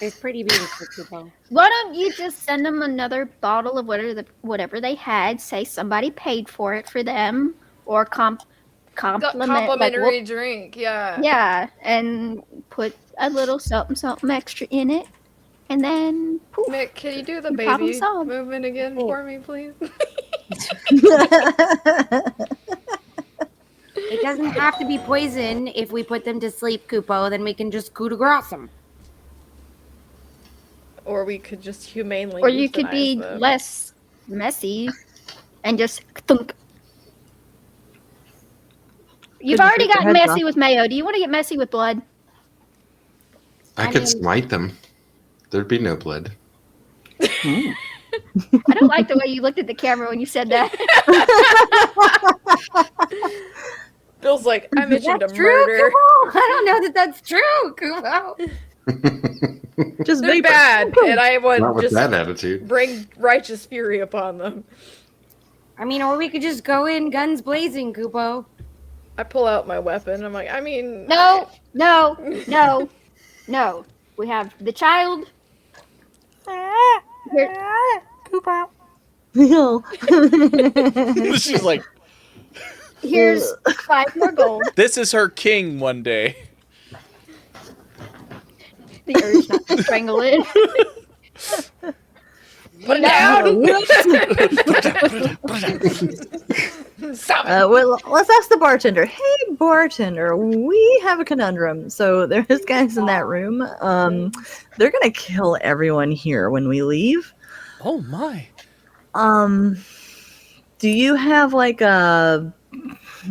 It's pretty beautiful, Kupo.
Why don't you just send them another bottle of whatever they had? Say somebody paid for it for them, or
Complimentary drink, yeah.
yeah, and put a little something extra in it, and then poof.
Mick, can you do the
Problem
baby
solved.
movement again for me, please?
It doesn't have to be poison if we put them to sleep, Kupo. Then we can just coup de grace them.
Or we could just humanely
Or you could be
euthanize them.
less messy and just thunk. You've
Could you
already
take your
gotten
heads
messy
off?
with mayo. Do you want to get messy with blood?
I
I
could
mean-
smite them. There'd be no blood.
I don't like the way you looked at the camera when you said that.
Bill's like, I'm itching to
That's true,
murder.
Kupo? I don't know that that's true, Kupo.
Just
They're
vapor.
bad, and I
Not
would
with
just
that attitude.
bring righteous fury upon them.
I mean, or we could just go in guns blazing, Kupo.
I pull out my weapon. I'm like, I mean,
No. We have the child. Here,
No.
she's like,
here's 5 more gold.
this is her king one day.
The urge not to strangle it.
put it down. Stop it.
Well, let's ask the bartender. Hey, bartender, we have a conundrum. So there's guys in that room. They're gonna kill everyone here when we leave.
Oh my!
Do you have like a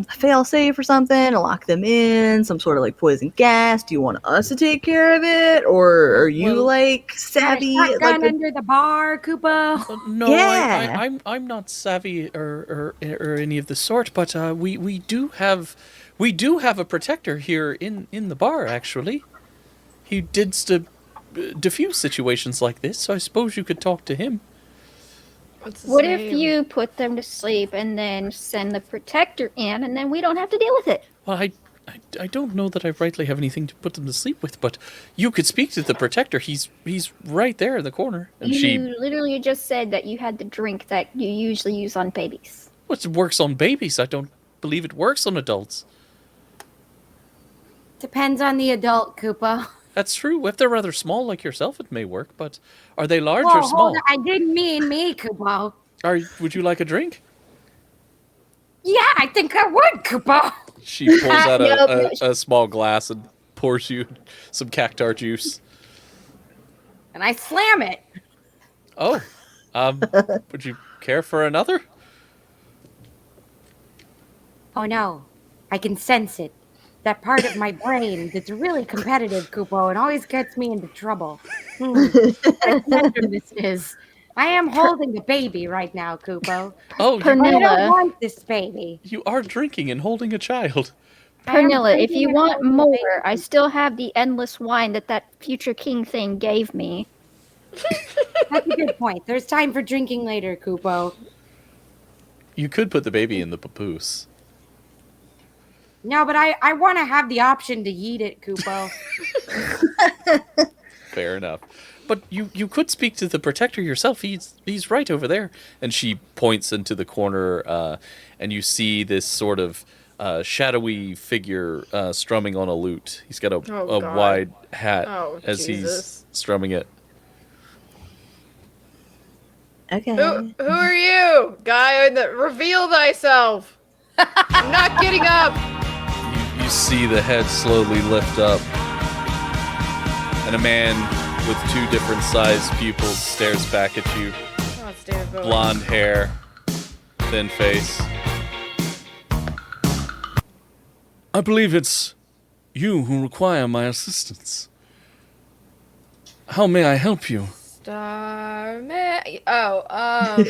fail safe or something to lock them in? Some sort of like poison gas? Do you want us to take care of it, or are you
Well,
like savvy?
Shotgun
Like
under the bar, Kupo.
No,
Yeah.
I'm not savvy or any of the sort. But we do have a protector here in the bar. Actually, he did diffuse situations like this. So I suppose you could talk to him.
What's his
What if
name?
you put them to sleep and then send the protector in, and then we don't have to deal with it?
Well, I don't know that I rightly have anything to put them to sleep with, but you could speak to the protector. He's right there in the corner. And
You literally just said that you had the drink that you usually use on babies.
it works on babies. I don't believe it works on adults.
Depends on the adult, Kupo.
That's true. If they're rather small like yourself, it may work, but are they large
Whoa,
or small?
hold on. I didn't mean me, Kupo.
Would you like a drink?
Yeah, I think I would, Kupo.
She pulls out
Nope.
a small glass and pours you some cactar juice.
And I slam it.
Oh, would you care for another?
Oh no, I can sense it. That part of my brain that's really competitive, Kupo, and always gets me into trouble. What a conundrum this is. I am holding a baby right now, Kupo.
Oh,
But I
Pernilla.
don't want this baby.
you are drinking and holding a child.
I am
Pernilla, if
drinking
you
and
want
holding a
more,
baby.
I still have the endless wine that future king thing gave me.
That's a good point. There's time for drinking later, Kupo.
You could put the baby in the papoose.
No, but I want to have the option to yeet it, Kupo.
Fair enough. But you could speak to the protector yourself. He's right over there. And she points into the corner, and you see this sort of shadowy figure strumming on a lute. He's got a
God.
wide hat
Oh,
as
Jesus.
he's strumming it.
okay.
Who are you, guy? Reveal thyself. I'm not getting up.
You see the head slowly lift up, and a man with 2 different sized pupils stares back at you.
Oh, it's David Bowie.
Blonde hair, thin face. I believe it's you who require my assistance. How may I help you?
Starman. Oh,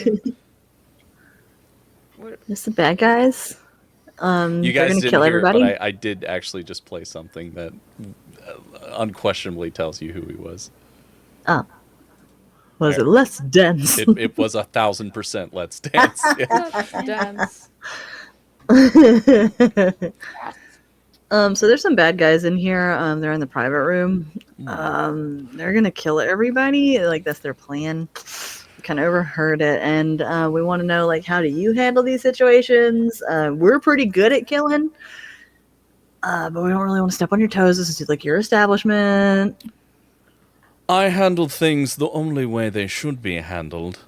It's the bad guys.
You
they're
guys
gonna
didn't
kill
hear
everybody.
it, but I did actually just play something that unquestionably tells you who he was.
Oh. Was
There.
it Let's Dance?
It was 1,000% Let's Dance. Yeah.
Dance.
So there's some bad guys in here. They're in the private room. They're gonna kill everybody. Like that's their plan. Kind of overheard it, and we want to know like how do you handle these situations? We're pretty good at killing, but we don't really want to step on your toes. This is like your establishment.
I handled things the only way they should be handled.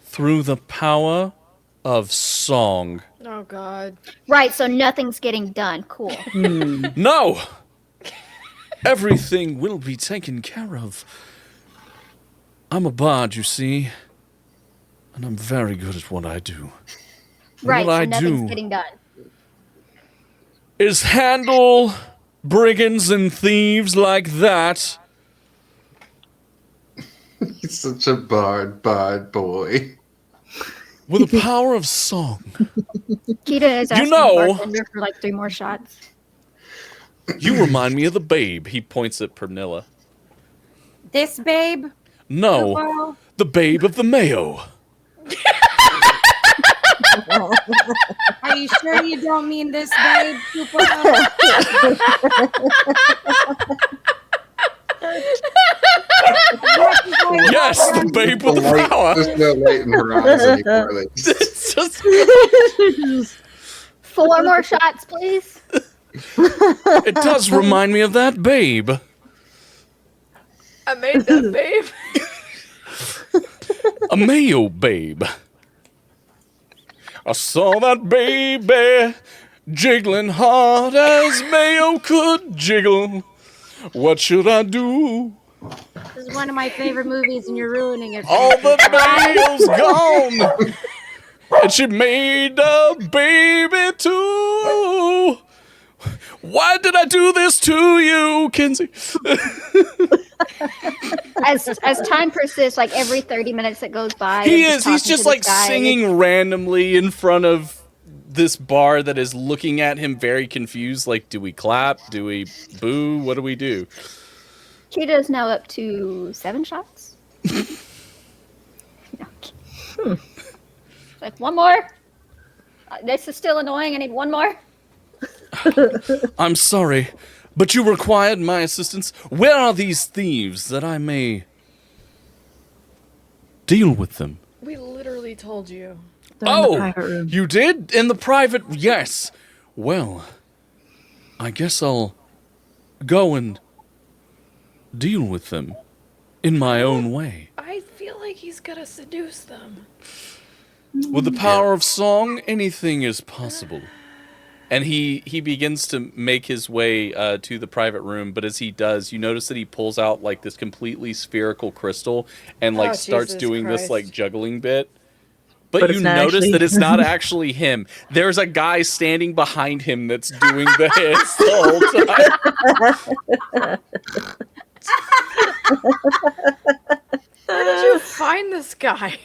Through the power of song.
Oh God.
Right, so nothing's getting done. Cool.
No! Everything will be taken care of. I'm a bard, you see. And I'm very good at what I do.
Right,
what
so
I
nothing's
do
getting done.
is handle brigands and thieves like that.
He's such a bard boy.
With the power of song.
Kita is asking the bartender for like 3 more shots.
You remind me of the babe. He points at Pernilla.
This babe?
No,
Kupo?
the babe of the Mayo.
Are you sure you don't mean this babe, Kupo?
Yes, the babe with the power.
There's no light in her eyes anymore. Like,
It's just,
4 more shots, please.
it does remind me of that babe.
I made that babe.
A Mayo babe. I saw that baby jiggling hard as Mayo could jiggle. What should I do?
This is one of my favorite movies, and you're ruining it.
All the Mayo's gone. And she made a baby too. Why did I do this to you, Kinsey?
As time persists, like every 30 minutes that goes by,
He's just
talking to
like
this guy,
singing randomly in front of this bar that is looking at him very confused. Like, do we clap? Do we boo? What do we do?
Kita is now up to 7 shots. Like, 1 more. This is still annoying. I need 1 more.
I'm sorry, but you required my assistance. Where are these thieves that I may deal with them?
We literally told you.
They're in the private room.
You did? In the private? Yes. Well, I guess I'll go and deal with them in my own way.
I feel like he's gonna seduce them.
With the power of song, anything is possible. And he begins to make his way to the private room, but as he does, you notice that he pulls out like this completely spherical crystal and like starts
Jesus
doing this
Christ.
like juggling bit. But
But
you
it's not
notice
actually-
that it's not actually him. There's a guy standing behind him that's doing the hits the whole time.
Where did you find this guy?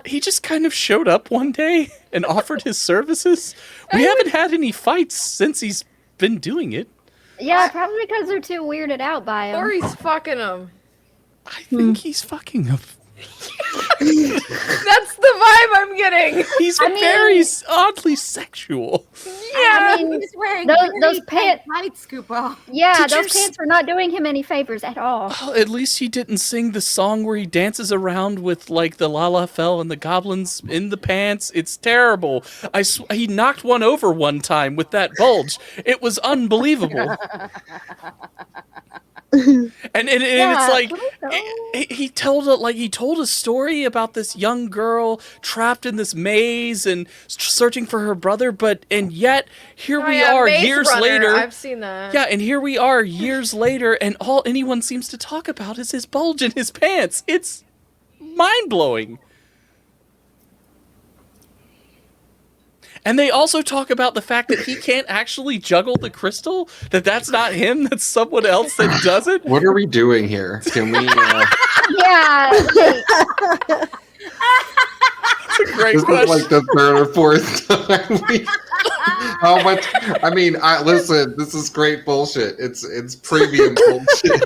He just kind of showed up one day and offered his services. We haven't had any fights since he's been doing it.
Yeah, probably because they're too weirded out by him.
Or he's fucking him.
I think he's fucking him.
That's the vibe I'm getting.
He's
I mean-
very oddly sexual.
I mean,
He's wearing
those
really
pants.
tight tights, Kupo.
Yeah,
Did you
those pants were not doing him any favors at all.
Oh, at least he didn't sing the song where he dances around with like the Lalafell and the goblins in the pants. It's terrible. He knocked one over one time with that bulge. It was unbelievable. and it's like he told a story about this young girl trapped in this maze and searching for her brother, and yet here we are
Maze
years
Runner.
later.
I've seen that.
Yeah, and here we are years later, and all anyone seems to talk about is his bulge in his pants. It's mind-blowing. And they also talk about the fact that he can't actually juggle the crystal, that's not him, that's someone else that does it.
what are we doing here? Can we?
Yeah.
That's a great
This is
question.
like the third or fourth time. How much? I mean, listen. This is great bullshit. It's premium bullshit.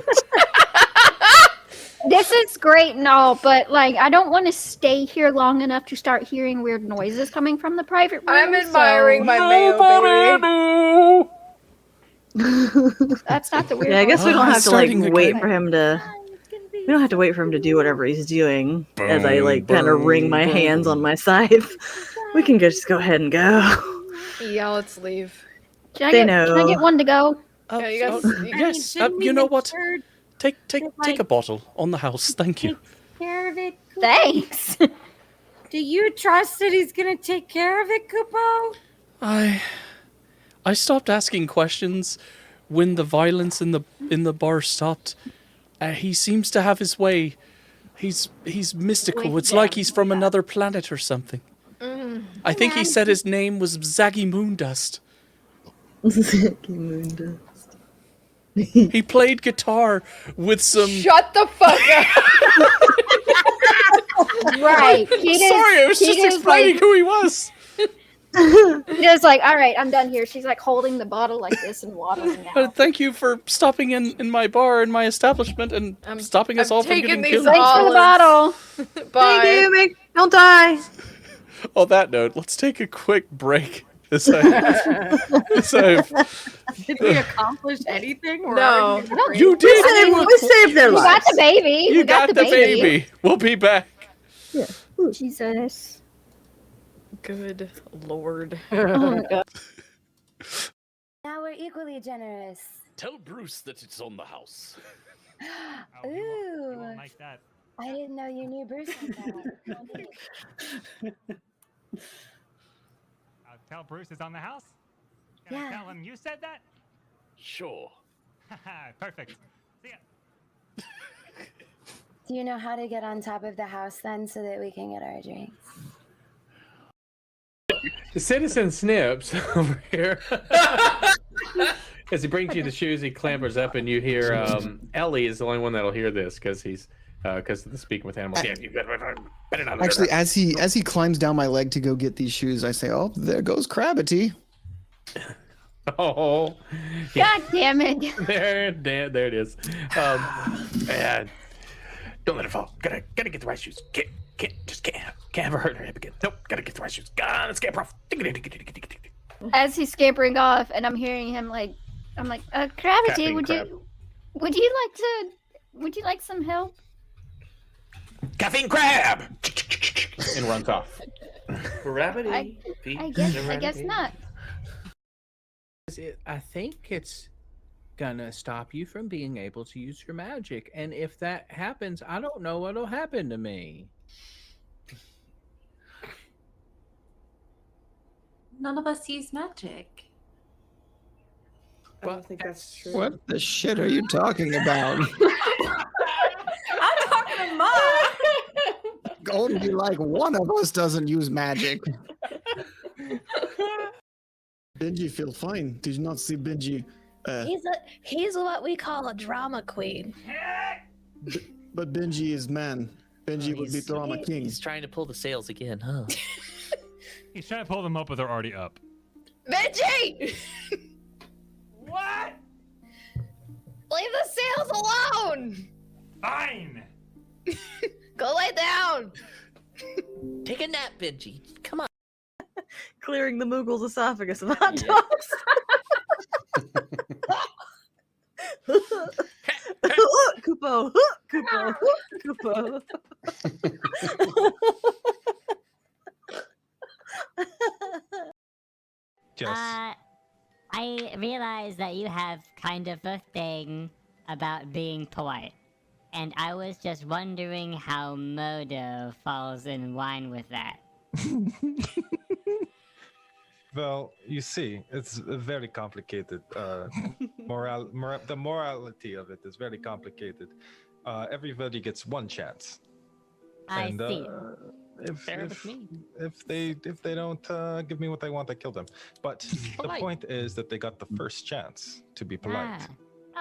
This is great and all, but like I don't want to stay here long enough to start hearing weird noises coming from the private room.
I'm admiring my mayo baby.
That's not the weird.
Yeah, I guess we don't
Oh,
have to like
starting
wait
again.
for him to. We don't have to wait for him to do whatever he's doing. As I like kind of
Boom,
wring my
boom,
hands
boom.
on my scythe, we can just go ahead and go.
Yeah, let's leave.
Can
They
can I
know.
get one to go?
Yeah, you guys.
Yes.
shouldn't we
You know
make
what?
sure
Take
like-
a bottle on the house. Thank you.
take care of it? Kupo?
Thanks.
Do you trust that he's gonna take care of it, Kupo?
I stopped asking questions when the violence in the bar stopped. He seems to have his way. He's mystical.
With
It's like
them,
he's from another planet or something. I think he said his name was Zaggy Moondust. He played guitar with some.
Shut the fuck up.
Right.
Sorry, I was just explaining who he was.
Peter's like, all right, I'm done here. She's like holding the bottle like this and watering
But
out.
thank you for stopping in my bar, in my establishment, and stopping us
I'm
all from
taking
getting
these
killed.
Thanks for the bottle.
Bye.
Thank you, don't die.
On that note, let's take a quick break. As I've
Did we accomplish anything? Or
No.
are we gonna
You
break?
did.
We saved their
We got
lives.
the baby.
You
We got the baby.
We'll be back.
Jesus.
Good lord.
Oh my god.
Now we're equally generous.
Tell Bruce that it's on the house.
Ooh,
You won't like that.
I didn't know you knew Bruce like that.
Tell Bruce is on the house. Can I
Yeah.
tell him you said that?
Sure.
Perfect. See ya.
Do you know how to get on top of the house then so that we can get our drinks?
The citizen snips over here. As he brings you the shoes, he clambers up, and you hear Ellie is the only one that'll hear this because he's because of the speaking with animals. Yeah, you better not.
Actually, as he climbs down my leg to go get these shoes, I say, "Oh, there goes Crabbity."
Oh,
God damn it.
there it is. And don't let it fall. Gotta get the right shoes. Can't ever hurt her hip again. Nope, gotta get the right shoes. Let's get off.
As he's scampering off, and I'm hearing him like, I'm like, Gravity, would you like some help?
Caffeine crab! And runs off.
I guess not.
I think it's gonna stop you from being able to use your magic, and if that happens, I don't know what'll happen to me.
None of us use magic.
I don't think that's true.
What the shit are you talking about?
I'm talking to Mom.
Only like one of us doesn't use magic. Benji feels fine. Did you not see Benji?
He's what we call a drama queen.
But Benji is man. Benji would be drama king.
He's trying to pull the sails again, huh?
He's trying to pull them up, but they're already up.
Benji!
What?
Leave the sails alone!
Fine.
Go lay down!
Take a nap, Benji. Come on.
Clearing the Moogle's esophagus of hot dogs. Kupo, Kupo, Kupo.
I realize that you have kind of a thing about being polite. And I was just wondering how Modo falls in line with that.
Well, you see, it's very complicated. The morality of it is very complicated. Everybody gets one chance.
I see.
If they don't give me what they want, I kill them. But the point is that they got the first chance to be polite.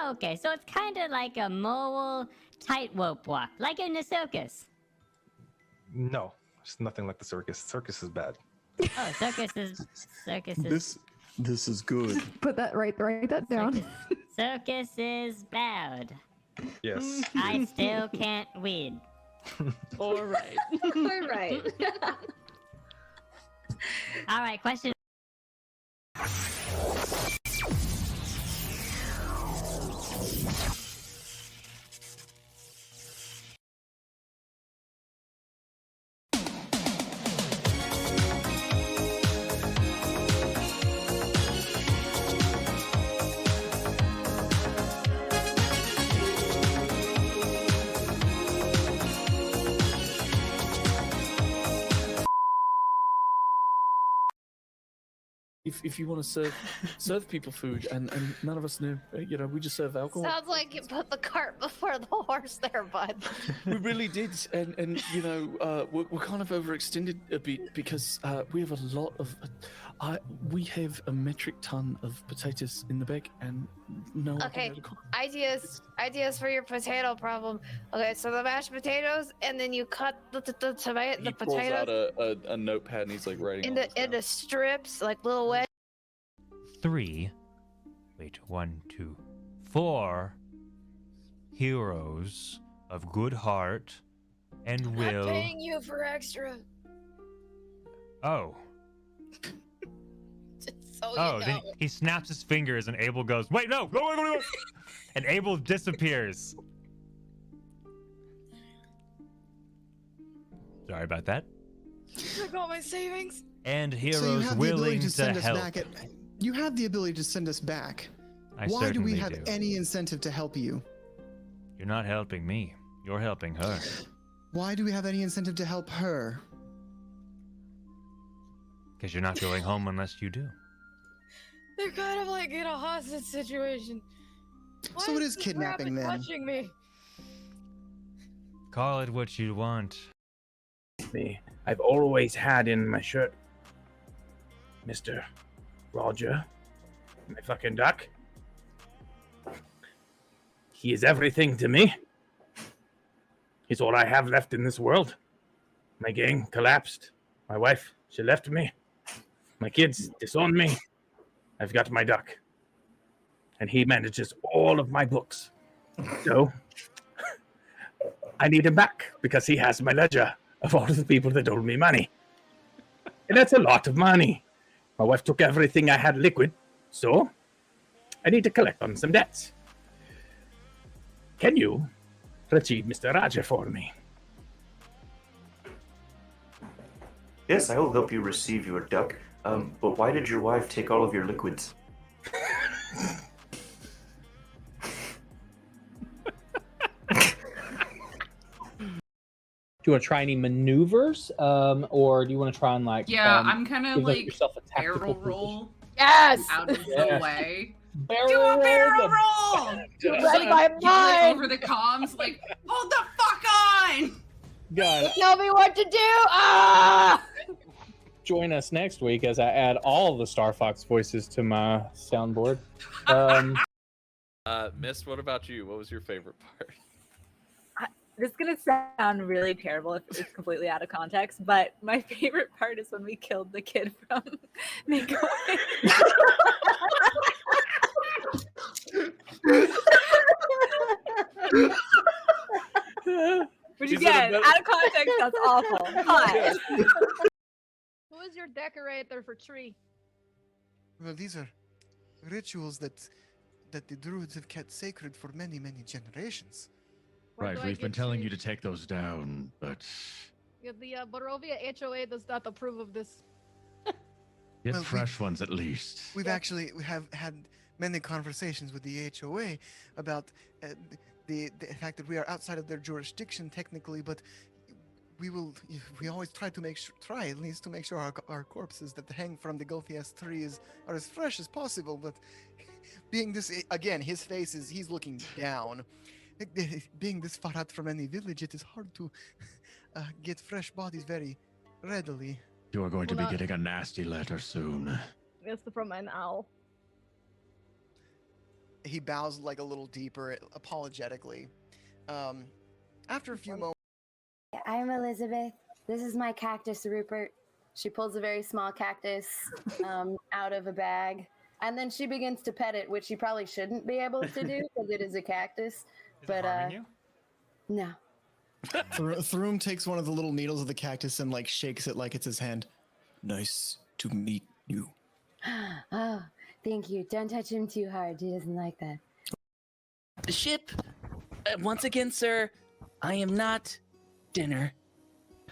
Okay, so it's kind of like a moral tightrope walk, like in a circus.
No, It's nothing like the circus. Circus is bad.
Oh, circus is
This is good.
Put that write that down.
circus is bad.
Yes.
I still can't weed.
All right.
All right.
All right, question.
If you want to serve people food and none of us know, we just serve alcohol.
Sounds like you put the cart before the horse there, bud.
We really did, and we're kind of overextended a bit because we have a lot of, we have a metric ton of potatoes in the bag and no.
Okay, ideas for your potato problem. Okay, so the mashed potatoes, and then you cut the tomato,
He pulls out a notepad and he's like writing.
into strips, like little wedges.
4 heroes of good heart and will.
I'm paying you for extra.
Oh.
Just so
Oh,
you know.
then he snaps his fingers and Abel goes, wait, no, go. And Abel disappears. Sorry about that.
Took all my savings.
And
So you
heroes
have the ability
willing
to
to
send us
help.
back. You have the ability to send us back.
I
Why do we
certainly
have
do.
any incentive to help you?
You're not helping me. You're helping her.
Why do we have any incentive to help her?
Because you're not going home unless you do.
They're kind of like in a hostage situation. Why
So it
is
is kidnapping
this rabbit
then.
touching me?
Call it what you want.
Me, I've always had in my shirt, Mr. Roger, my fucking duck. He is everything to me. He's all I have left in this world. My gang collapsed. My wife, she left me. My kids disowned me. I've got my duck. And he manages all of my books. So, I need him back because he has my ledger of all of the people that owed me money. And that's a lot of money. My wife took everything I had liquid, so I need to collect on some debts. Can you retrieve Mr. Raja for me?
Yes, I will help you receive your duck. But why did your wife take all of your liquids?
Do you want to try any maneuvers, or do you want to try and like?
Yeah, I'm kind of
give
like
yourself a tactical
barrel
position?
roll.
Yes.
Out of
Yeah.
the way.
Barrel
Do a
roll
barrel
the-
roll.
You
Like,
read my
you, like,
mind.
over the comms, like hold the fuck on.
God,
Tell me what to do. Ah!
join us next week as I add all the Star Fox voices to my soundboard.
Mist, what about you? What was your favorite part?
This is gonna sound really terrible if it's completely out of context, but my favorite part is when we killed the kid from Makeaway. Which
She's
again,
in a
out of context, that's awful. But
Who is your decorator for tree?
Well, these are rituals that the druids have kept sacred for many, many generations.
Right,
do I
we've been
get
telling
you?
you to take those down, but
Yeah, the Barovia HOA does not approve of this.
get
Well,
fresh ones at least.
We have had many conversations with the HOA about the fact that we are outside of their jurisdiction technically, but we always try to try at least to make sure our corpses that hang from the Gulfias trees are as fresh as possible. But being this again, his face is he's looking down. Being this far out from any village, it is hard to get fresh bodies very readily.
You are going to
Well,
be
not-
getting a nasty letter soon.
It's from an owl.
He bows like a little deeper, apologetically. After a few moments.
I'm Elizabeth.
This is my cactus, Rupert. She pulls a very small cactus out of a bag, and then she begins to pet it, which she probably shouldn't be able to do because it is a cactus. But no.
Throom takes one of the little needles of the cactus and like shakes it like it's his hand. Nice to meet you.
Oh, thank you. Don't touch him too hard. He doesn't like that.
The ship. Once again, sir, I am not dinner.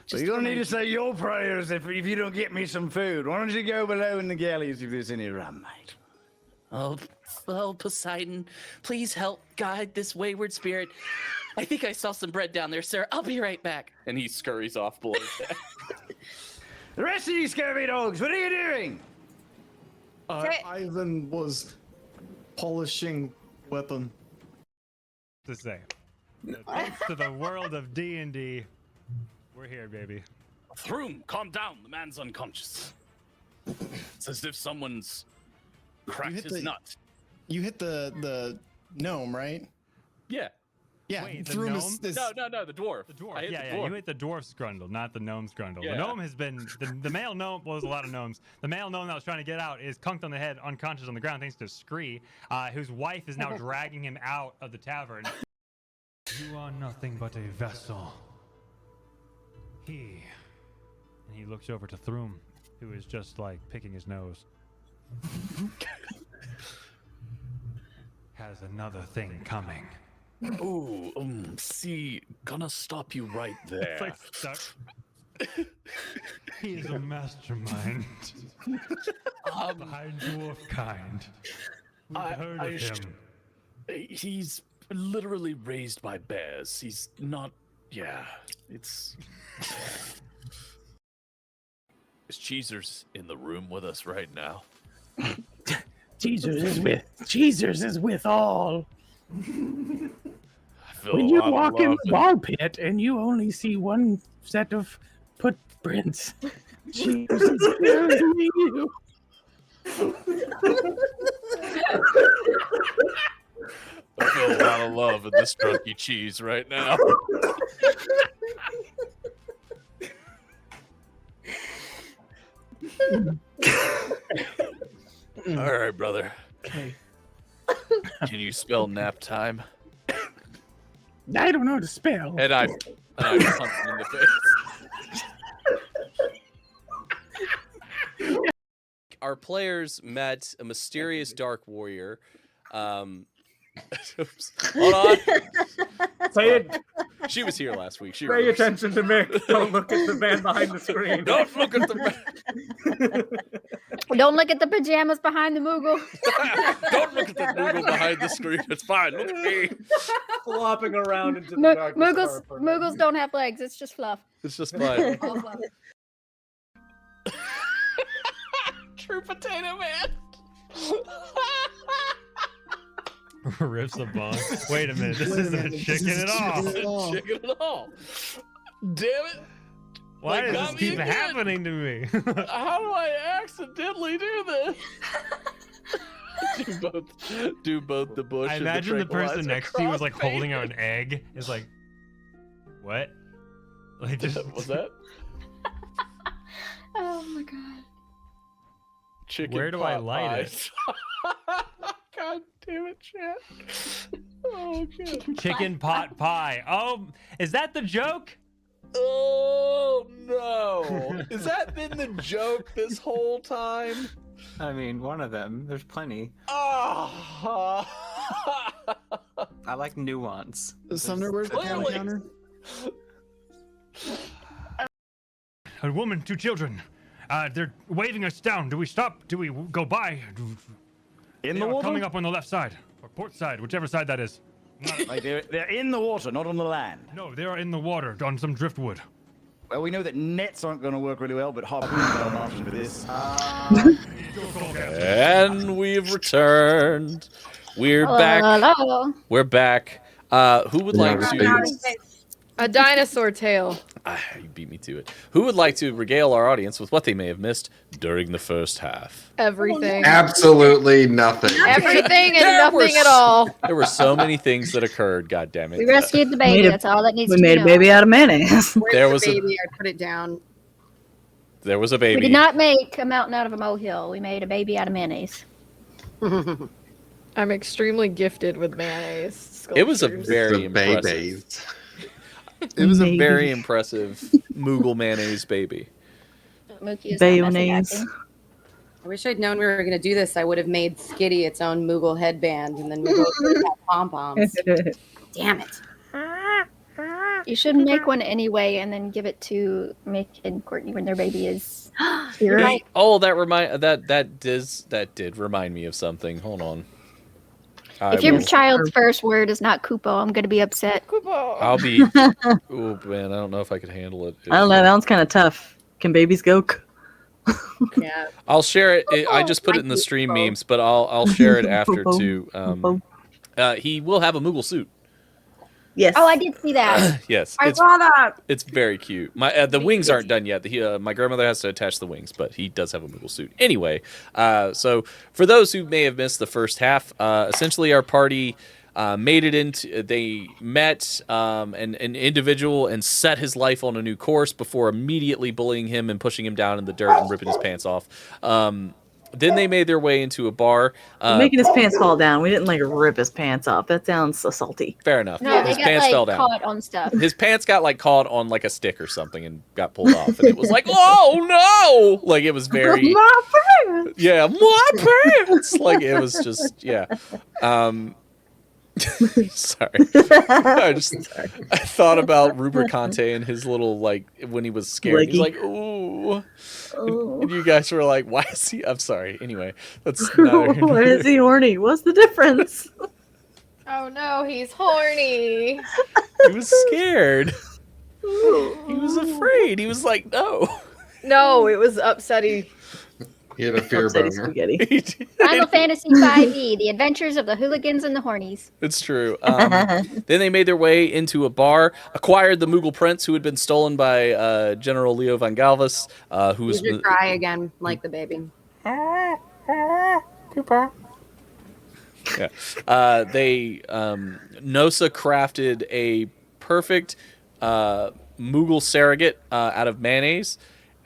So you're gonna need to say your prayers if you don't get me some food. Why don't you go below in the galleys if there's any rum, mate?
Oh, Poseidon, please help guide this wayward spirit. I think I saw some bread down there, sir. I'll be right back.
And he scurries off below deck.
The rest of you scurvy dogs, what are you doing?
Ivan was polishing weapon.
To say, thanks to the world of D&D, we're here, baby.
Throom, calm down. The man's unconscious. It's as if someone's cracked his nut.
You hit the gnome, right?
Yeah.
Yeah.
Wait, the
Throom
gnome?
is
No, the dwarf.
The dwarf.
I hit
Yeah,
the
yeah.
dwarf.
You hit the dwarf's grundle, not the gnome's grundle.
Yeah.
The gnome has been the male gnome. Well, there's a lot of gnomes. The male gnome that was trying to get out is conked on the head, unconscious on the ground, thanks to Scree, whose wife is now dragging him out of the tavern. You are nothing but a vessel. And he looks over to Throom, who is just like picking his nose. Has another thing coming.
Ooh, see, gonna stop you right there.
It's like stuck. He is a mastermind. Behind dwarf kind. We've heard of him.
He's literally raised by bears. He's not. Yeah, it's. Is Cheezers in the room with us right now?
Cheezers is with all. When you
I'm
walk in
loving-
the ball pit and you only see one set of footprints, Cheezers is carrying you.
I feel a lot of love in this drunky cheese right now. All right, brother.
Okay.
Can you spell nap time?
I don't know how to spell.
And I punch him in the face. Our players met a mysterious dark warrior. Oops. Hold on.
Say it.
She was here last week. She
Pay
remembers.
attention to Mick. Don't look at the man behind the screen.
Don't look at the man.
Don't look at the pajamas behind the Moogle.
Don't look at the Moogle behind the screen. It's fine. Look at me.
Flopping around into the darkness.
Moogles don't have legs. It's just fluff.
It's just fine.
All fluff.
True potato man.
Rips the bone. Wait a minute. This isn't chicken at all.
Chicken at all. Damn it.
Why
They
does
got
this
me
keep
again.
happening to me?
How do I accidentally do this? do both the bush.
I
and
imagine the person
tranquilizer
next to you was like
crossfade.
holding out an egg. Is like, what? Like just
What's that?
Oh my god.
Chicken.
Where do I
pot
light
pie.
it?
God damn it, chat. Oh god.
Chicken pot pie. Oh, is that the joke?
Oh no! Has that been the joke this whole time?
I mean, one of them. There's plenty.
Oh.
I like nuance.
Sumner, where's the
Clearly.
counter?
A woman, 2 children. They're waving us down. Do we stop? Do we go by?
In
They
the
are
water?
coming up on the left side or port side, whichever side that is.
Like they're in the water, not on the land.
No, they are in the water on some driftwood.
Well, we know that nets aren't going to work really well, but harpoons are an option for this.
And we've returned. We're back.
Hello.
We're back. Who would like to?
A dinosaur tail.
You beat me to it. Who would like to regale our audience with what they may have missed during the first half?
Everything.
Absolutely nothing.
Everything and
There were
nothing at all.
There were so many things that occurred. God damn it!
We rescued the baby. That's all that needs
We
to be
made a
known.
baby out of mayonnaise.
There
Where's
was
the
a
baby? I put it down.
there was a
We
baby.
did not make a mountain out of a molehill. We made a baby out of mayonnaise.
I'm extremely gifted with mayonnaise.
It was a
sculptures.
very impressive. It was a very impressive Moogle mayonnaise baby.
Mookie is not method
Mayonnaise.
acting.
I wish I'd known we were going to do this. I would have made Skitty its own Moogle headband, and then we both would have pom poms. Damn it!
You should make one anyway, and then give it to Mick and Courtney when their baby is here.
Hey, oh, that did remind me of something. Hold on.
If your child's first word is not Koopo, I'm gonna be upset.
I'll be. Oh man, I don't know if I could handle it.
I don't know. That one's kind of tough. Can babies go?
Yeah.
I'll share it. I just put it in the stream memes, but I'll share it after too. He will have a Moogle suit.
Yes.
Oh, I did see that.
Yes,
I saw that.
It's very cute. The wings aren't done yet. My grandmother has to attach the wings, but he does have a Moogle suit. Anyway, so for those who may have missed the first half, essentially our party made it into. They met an individual and set his life on a new course before immediately bullying him and pushing him down in the dirt and ripping his pants off. Then they made their way into a bar.
Making his pants fall down. We didn't like rip his pants off. That sounds salty.
Fair enough.
No,
His
they got
pants
like
fell down.
caught on stuff.
His pants got like caught on like a stick or something and got pulled off, and it was like, oh no! Like it was very,
My pants!
yeah, my pants. Like it was just, yeah. Sorry, I thought about Rubricante and his little like when he was scared. He's like, ooh. And you guys were like, why is he? I'm sorry. Anyway, that's
Why is he horny? What's the difference?
Oh no, he's horny.
He was scared. He was afraid. He was like, no.
No, it was upsetty.
He had a fear boner.
Final Fantasy V, The Adventures of the Hooligans and the Hornies.
It's true. Then they made their way into a bar, acquired the Moogle Prince, who had been stolen by General Leo Van Galvis, who was.
You should cry again, like the baby.
Yeah. They Nosa crafted a perfect Moogle surrogate out of mayonnaise.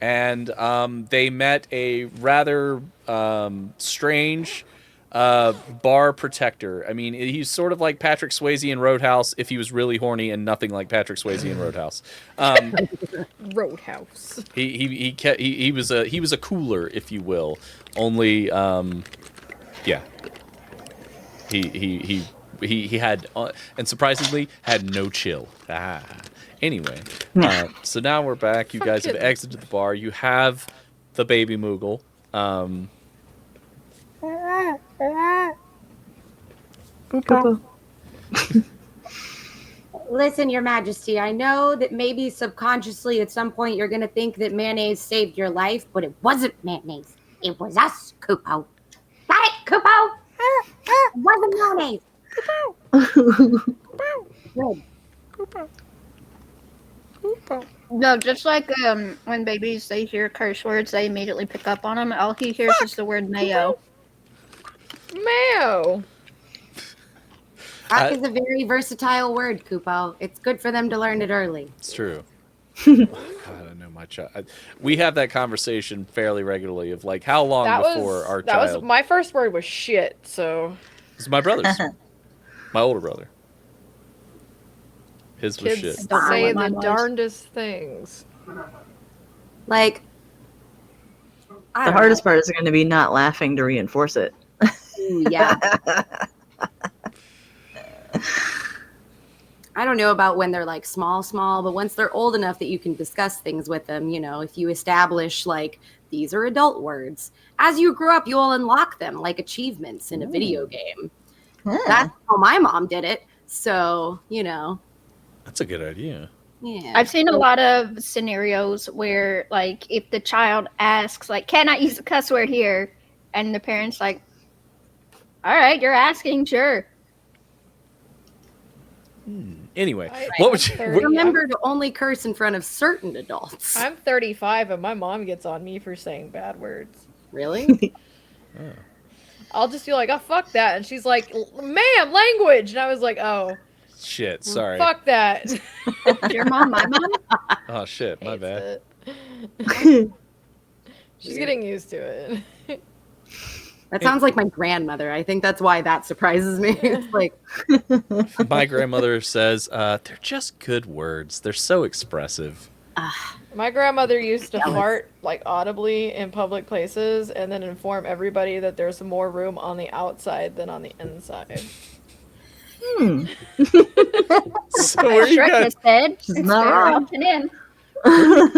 And they met a rather strange bar protector. I mean, he's sort of like Patrick Swayze in Roadhouse if he was really horny, and nothing like Patrick Swayze in Roadhouse.
Roadhouse.
He was a cooler, if you will. Only, yeah. He had, and surprisingly, had no chill. Anyway, so now we're back. You guys have exited the bar. You have the baby Moogle.
Listen, Your Majesty, I know that maybe subconsciously at some point you're going to think that mayonnaise saved your life, but it wasn't mayonnaise. It was us, Koopo. Got it, Koopo? It wasn't mayonnaise. Good.
No, just like when babies they hear curse words, they immediately pick up on them. All he hears is the word mayo.
Mayo.
Fuck is a very versatile word, Koopo. It's good for them to learn it early.
It's true. God, I know my child. We have that conversation fairly regularly of like how long before our
that was
child.
my first word was shit. So.
It's my brother's. My older brother. His was
Kids
shit.
saying the darndest things.
Like.
The hardest part is going to be not laughing to reinforce it.
Ooh, yeah. I don't know about when they're like small, but once they're old enough that you can discuss things with them, you know, if you establish like these are adult words, as you grow up, you'll unlock them like achievements in a video game. That's how my mom did it. So, you know.
That's a good idea.
Yeah.
I've seen a lot of scenarios where, like, if the child asks, like, can I use a cuss word here? And the parent's like, all right, you're asking, sure.
Anyway,
I-
what
I'm
would you?
30.
Remember to only curse in front of certain adults.
I'm 35 and my mom gets on me for saying bad words.
Really?
I'll just be like, oh, fuck that. And she's like, ma'am, language. And I was like, oh,
Shit, sorry.
fuck that.
Your mom, my mom?
Oh shit, my bad.
She's getting used to it.
That sounds like my grandmother. I think that's why that surprises me. It's like
My grandmother says, they're just good words. They're so expressive.
My grandmother used to fart like audibly in public places and then inform everybody that there's more room on the outside than on the inside.
So where are you guys?
It's
not
fair,
wrong.
option in.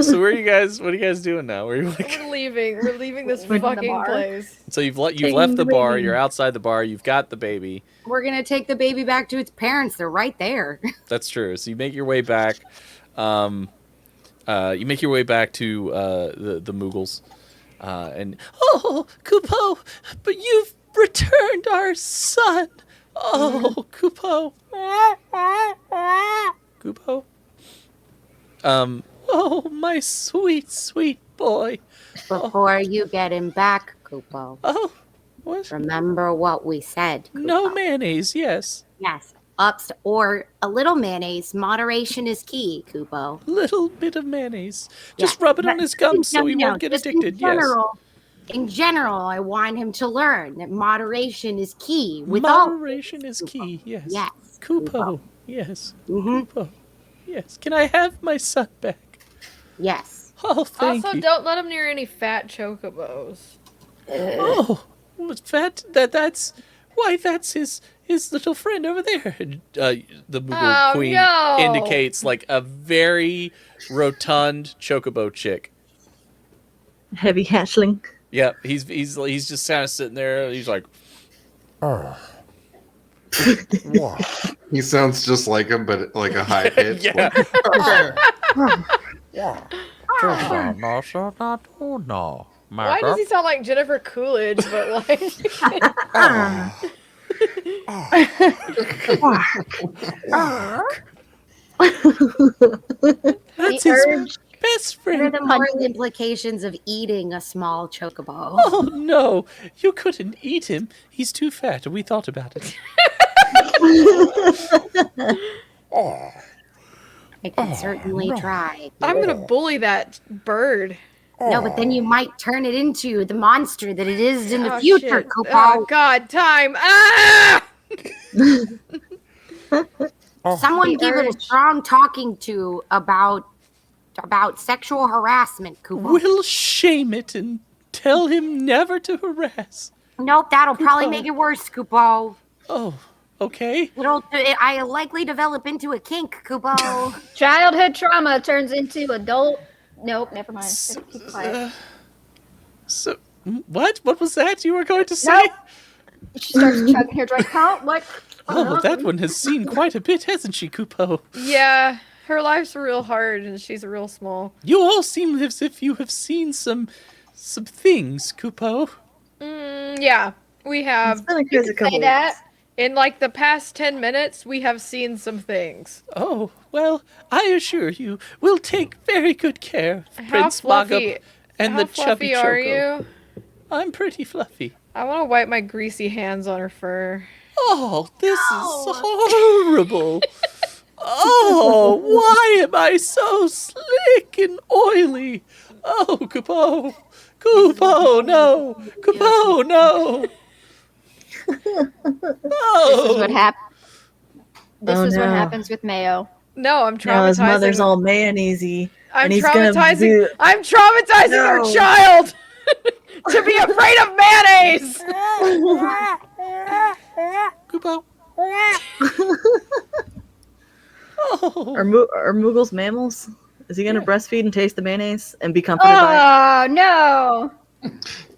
So where are you guys? What are you guys doing now? Where are you like?
We're leaving. We're leaving this
We're in the
fucking
bar.
place.
So you've
Taking
left the
the
bar.
baby.
You're outside the bar. You've got the baby.
we're gonna take the baby back to its parents. They're right there.
That's true. So you make your way back. You make your way back to the Moogles, and
Oh, Kupo, but you've returned our son. Oh, Kupo.
Kupo.
Oh, my sweet, sweet boy.
Before you get him back, Kupo.
Oh, what?
Remember what we said.
No mayonnaise, yes.
Yes. Or a little mayonnaise. Moderation is key, Kupo.
Little bit of mayonnaise. Just rub it on his gums so he won't get
just
addicted, yes.
In general, I want him to learn that moderation is key.
Moderation is key, yes.
Yes.
Kupo, yes.
Mm-hmm.
Kupo, yes. Can I have my son back?
Yes.
Oh, thank
Also,
you.
don't let him near any fat chocobos.
Oh, what's fat? That's his little friend over there. The Moogle
Oh,
Queen
no.
indicates like a very rotund chocobo chick.
Heavy hatchling.
Yeah, he's just kind of sitting there. He's like,
Oh. He sounds just like him, but like a high pitch.
Yeah.
Why does he sound like Jennifer Coolidge, but like...
That's
The
his
urge-
best
What are
friend.
the moral implications of eating a small chocobo?
Oh no, you couldn't eat him. He's too fat. We thought about it.
I can certainly try.
I'm gonna bully that bird.
No, but then you might turn it into the monster that it is in the
Oh,
future,
shit.
Kupo.
Oh, God, time. Ah!
Someone
The
give it a
urge.
strong talking to about sexual harassment, Kupo.
We'll shame it and tell him never to harass.
Nope, that'll probably
Kupo.
make it worse, Kupo.
Oh, okay.
I likely develop into a kink, Kupo.
Childhood trauma turns into adult. Nope, never mind. Just keep quiet.
so
what? What was that you were going to say?
Nope. She starts chugging her drink. Huh? What?
Oh, that one has seen quite a bit, hasn't she, Kupo?
Yeah, her life's real hard and she's real small.
You all seem as if you have seen some things, Kupo.
Yeah, we have.
It's been a crazy couple
Say that. In like the past 10 minutes, we have seen some things.
Oh, well, I assure you, we'll take very good care of
How
Prince
fluffy,
Magup and
how
the chubby
fluffy are
Choco.
you?
I'm pretty fluffy.
I want to wipe my greasy hands on her fur.
Oh, this is horrible. Oh, why am I so slick and oily? Oh, Kupo. Kupo, no. Kupo, no.
This is
Oh.
what happens. This
Oh,
is what
no.
happens with Mayo.
No, I'm
Now his mother's
traumatizing.
all mayonnaise-y.
I'm
and he's gonna
traumatizing.
do-
I'm traumatizing
No.
her child to be afraid of mayonnaise.
Kupo.
Are Moogles mammals? Is he gonna breastfeed and taste the mayonnaise and be comforted by
Oh no!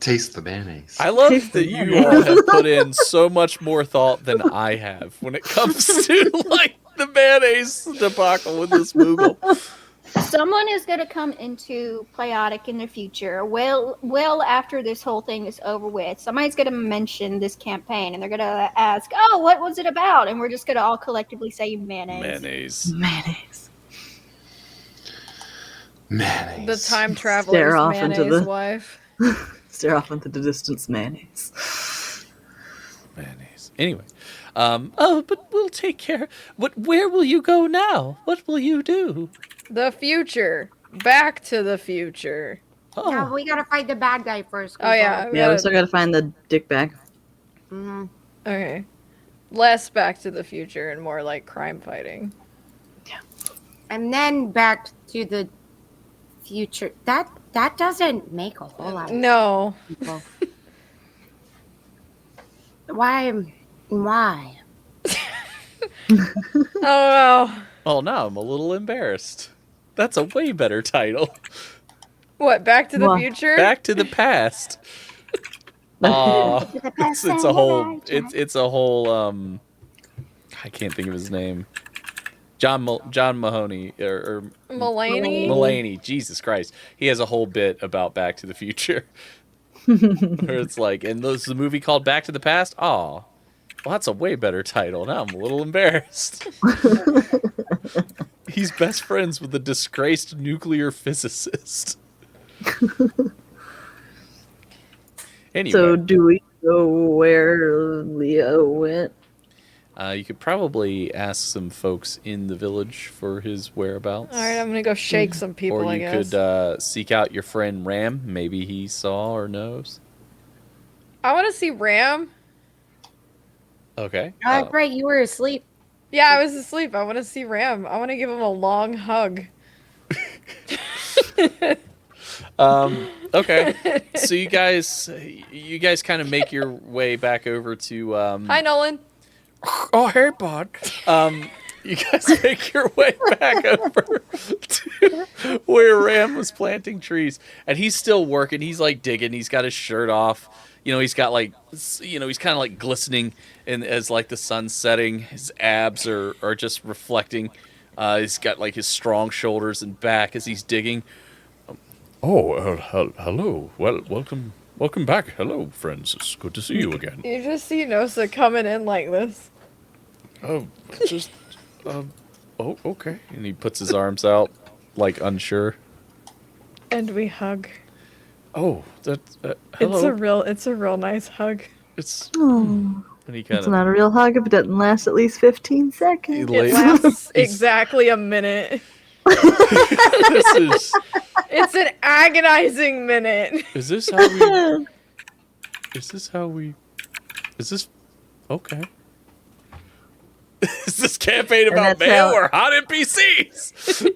Taste the mayonnaise.
I love that you all have put in so much more thought than I have when it comes to like the mayonnaise debacle with this Moogle.
Someone is going to come into Playotic in the future, well after this whole thing is over with. Somebody's going to mention this campaign, and they're going to ask, "Oh, what was it about?" And we're just going to all collectively say mayonnaise.
Mayonnaise.
Mayonnaise.
The time
Stare
traveler's
off into
mayonnaise
the
wife.
stare off into the distance. Mayonnaise.
Mayonnaise. Anyway, but we'll take care. Where will you go now? What will you do?
The future. Back to the future.
No, we gotta fight the bad guy first.
Oh, yeah.
Yeah, we still gotta find the dick bag.
Mm-hmm.
Okay. Less Back to the Future and more like crime fighting.
And then back to the future. That doesn't make a whole lot of
No.
sense. Why?
Oh no.
Oh, now I'm a little embarrassed. That's a way better title.
What, Back to the Future?
Back to the Past. It's a whole. It's a whole. I can't think of his name. John Mahoney or
Mulaney?
Jesus Christ, he has a whole bit about Back to the Future. Where it's like, and there's the movie called Back to the Past. Oh, well, that's a way better title. Now I'm a little embarrassed. He's best friends with a disgraced nuclear physicist. Anyway.
So do we know where Leo went?
You could probably ask some folks in the village for his whereabouts.
All right, I'm gonna go shake some people.
Or
I
you
guess.
could seek out your friend Ram. Maybe he saw or knows.
I want to see Ram.
Okay.
That's right. You were asleep.
Yeah, I was asleep. I want to see Ram. I want to give him a long hug.
Okay. So you guys kind of make your way back over to.
Hi, Nolan.
Oh, hey, bud. You guys make your way back over to where Ram was planting trees, and he's still working. He's like digging. He's got his shirt off. You know, he's got like, he's kind of like glistening, and as like the sun's setting, his abs are just reflecting. He's got like his strong shoulders and back as he's digging. Hello. Well, welcome back. Hello, friends. It's good to see you again.
You just see Nosa coming in like this.
Oh, okay. And he puts his arms out, like unsure.
And we hug.
Oh, hello.
It's a real nice hug.
It's.
Oh,
And he
it's not a real hug if it doesn't last at least 15 seconds.
It lasts exactly a minute. It's an agonizing minute.
Is this okay? Is this campaign about mail or hot NPCs?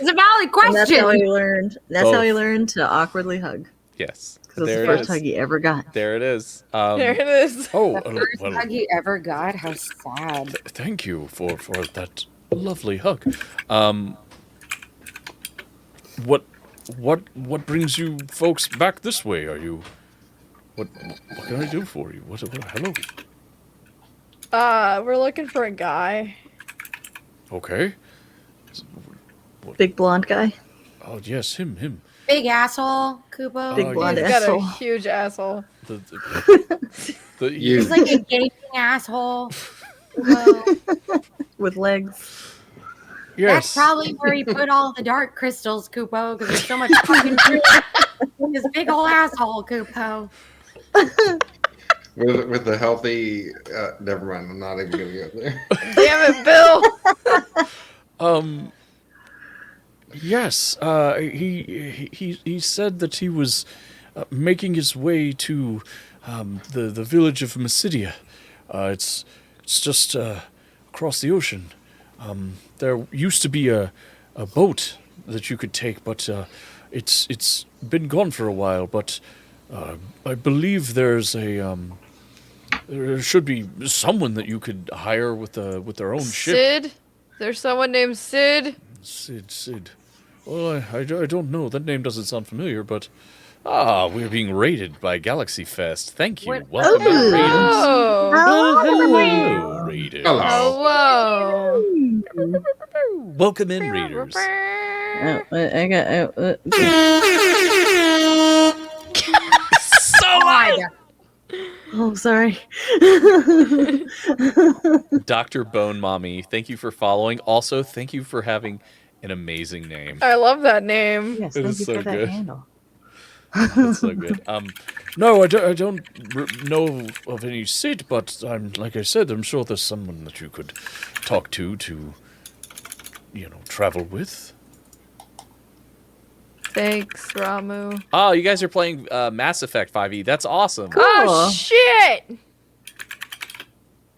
It's a valid question.
And that's how he learned. That's how he learned to awkwardly hug.
Yes.
Because it's the first hug he ever got.
There it is.
There it is.
Oh,
The first hug you ever got? How sad.
Thank you for that lovely hug. What brings you folks back this way? Are you? What can I do for you? Hello.
We're looking for a guy.
Okay.
Big blonde guy.
Oh yes, him.
Big asshole, Kubo.
Big blonde
He's
asshole.
got a huge asshole.
He's like a gaping asshole.
With legs.
That's probably where he put all the dark crystals, Kupo, because there's so much fucking truth in his big old asshole, Kupo.
With the healthy, never mind. I'm not even gonna go there.
Damn it, Bill.
Yes. He said that he was making his way to the village of Massidia. It's just across the ocean. There used to be a boat that you could take, but it's been gone for a while. But I believe there should be someone that you could hire with their own ship.
Sid? There's someone named Sid?
Sid. Well, I don't know. That name doesn't sound familiar, but we're being raided by Galaxy Fest. Thank you.
What-
Welcome in, Raiders.
Oh.
Hello, Raiders.
Hello.
Welcome in, Raiders.
I got.
So loud.
Oh, sorry.
Dr. Bone Mommy, thank you for following. Also, thank you for having an amazing name.
I love that name.
Yes,
It
thank
is
you
so
for that
good.
handle.
That's so good. No, I don't know of any seat, but like I said, I'm sure there's someone that you could talk to, travel with.
Thanks, Ramu.
Oh, you guys are playing Mass Effect 5e. That's awesome.
Oh shit!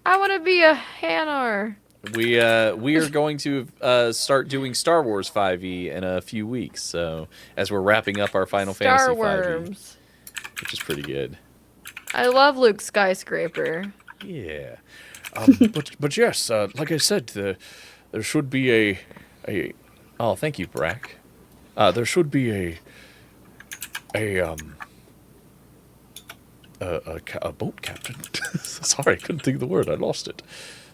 I want to be a Hanar.
We are going to start doing Star Wars 5e in a few weeks. So as we're wrapping up our Final Fantasy 5e,
Worms.
which is pretty good.
I love Luke Skyscraper.
Yeah, but yes, like I said, there should be a. Oh, thank you, Brack. There should be a boat captain. Sorry, I couldn't think of the word. I lost it.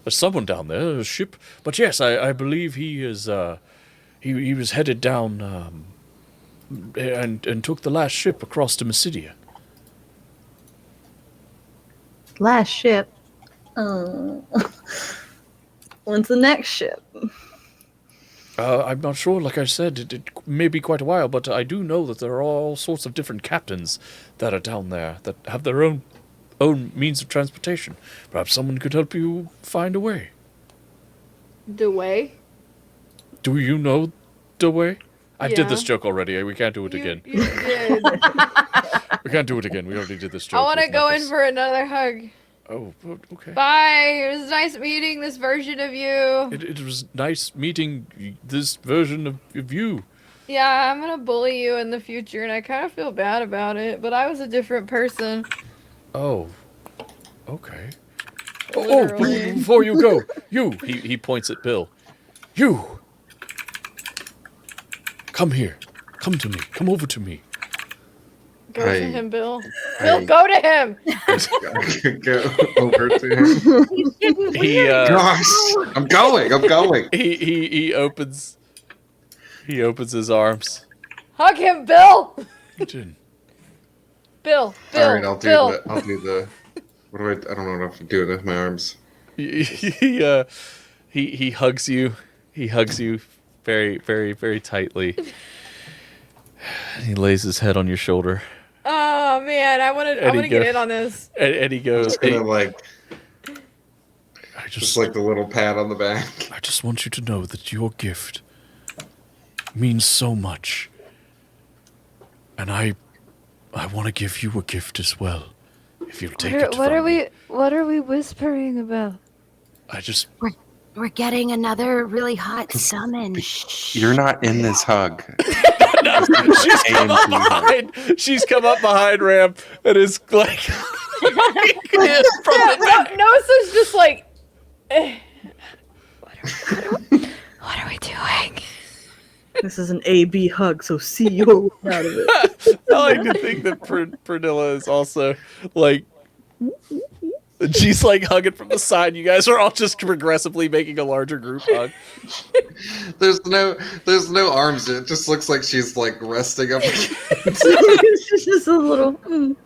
There's someone down there, a ship. But yes, I believe he is. He was headed down and took the last ship across to Mysidia.
Last ship. When's the next ship?
I'm not sure. Like I said, it may be quite a while, but I do know that there are all sorts of different captains that are down there that have their own means of transportation. Perhaps someone could help you find a way.
The way?
Do you know the way? I did
Yeah.
this joke already. We can't do it again.
You did.
We can't do it again. We already did this joke.
I want to
with
go in
Knuckles.
for another hug.
Oh, okay.
Bye. It was nice meeting this version of you.
It was nice meeting this version of you.
Yeah, I'm gonna bully you in the future, and I kind of feel bad about it. But I was a different person.
Oh, okay. Oh,
Literally.
before you go, he points at Bill. You, come here. Come to me. Come over to me.
Go to him, Bill. Bill, go to him.
Go over to him. Gosh, I'm going.
He opens his arms.
Hug him, Bill.
Imogen.
Bill.
All right, I'll
Bill.
do the. What do I don't know what I'm doing with my arms.
He hugs you. He hugs you very, very, very tightly. He lays his head on your shoulder.
Oh man, I want to get in on this.
And he goes,
Just gonna just like the little pat on the back.
I just want you to know that your gift means so much. And I want to give you a gift as well. If you'll take it from me.
What are we whispering about?
I just
We're getting another really hot summon.
You're not in this hug.
She's come up behind Ram and is like from the back.
Nosa's just like what are we doing?
This is an AB hug, so CEO out of it.
I like to think that Pernilla is also like she's like hugging from the side. You guys are all just progressively making a larger group hug.
There's no arms. It just looks like she's like resting up.
It's just a little.
Kita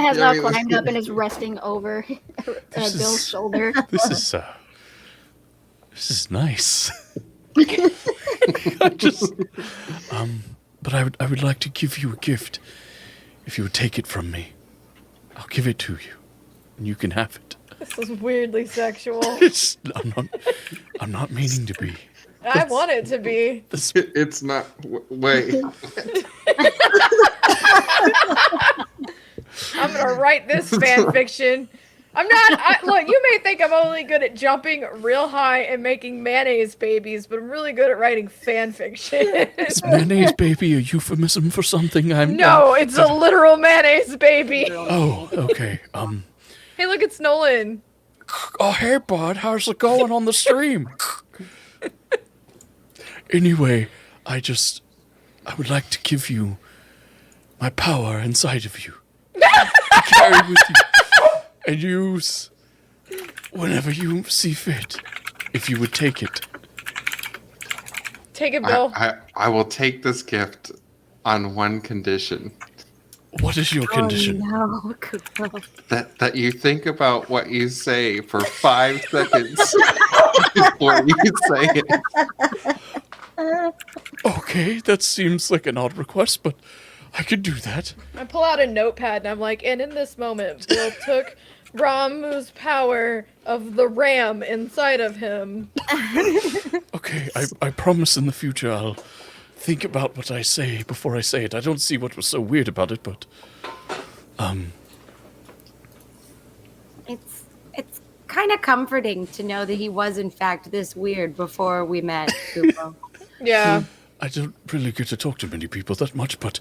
has
Yeah, I
now
mean,
climbed up and is resting over Bill's shoulder.
This is nice. I just but I would like to give you a gift. If you would take it from me, I'll give it to you, and you can have it.
This is weirdly sexual.
I'm not meaning to be.
I want it to be.
It's not. Wait.
I'm gonna write this fan fiction. Look, you may think I'm only good at jumping real high and making mayonnaise babies, but I'm really good at writing fan fiction.
Is mayonnaise baby a euphemism for something?
No, it's a literal mayonnaise baby.
Oh, okay.
Hey, look, it's Nolan.
Oh, hey, bud. How's it going on the stream? Anyway, I would like to give you my power inside of you to carry with you and use whenever you see fit, if you would take it.
Take it, Bill.
I will take this gift on one condition.
What is your condition?
Oh, no, Kupo.
That you think about what you say for 5 seconds before you say it.
Okay, that seems like an odd request, but I could do that.
I pull out a notepad and I'm like, and in this moment, Bill took Ramu's power of the ram inside of him.
Okay, I promise in the future I'll think about what I say before I say it. I don't see what was so weird about it, but
It's kind of comforting to know that he was in fact this weird before we met, Kupo.
Yeah.
I don't really get to talk to many people that much, but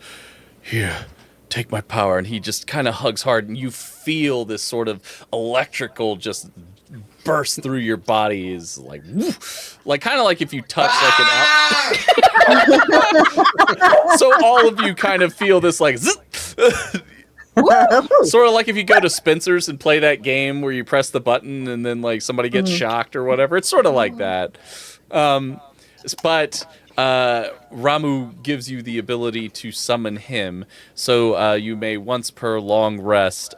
here, take my power. And he just kind of hugs hard, and you feel this sort of electrical just burst through your body. Is like, woo, like kind of like if you touch like an so all of you kind of feel this like sort of like if you go to Spencer's and play that game where you press the button and then like somebody gets shocked or whatever. It's sort of like that. But Ramu gives you the ability to summon him, so you may once per long rest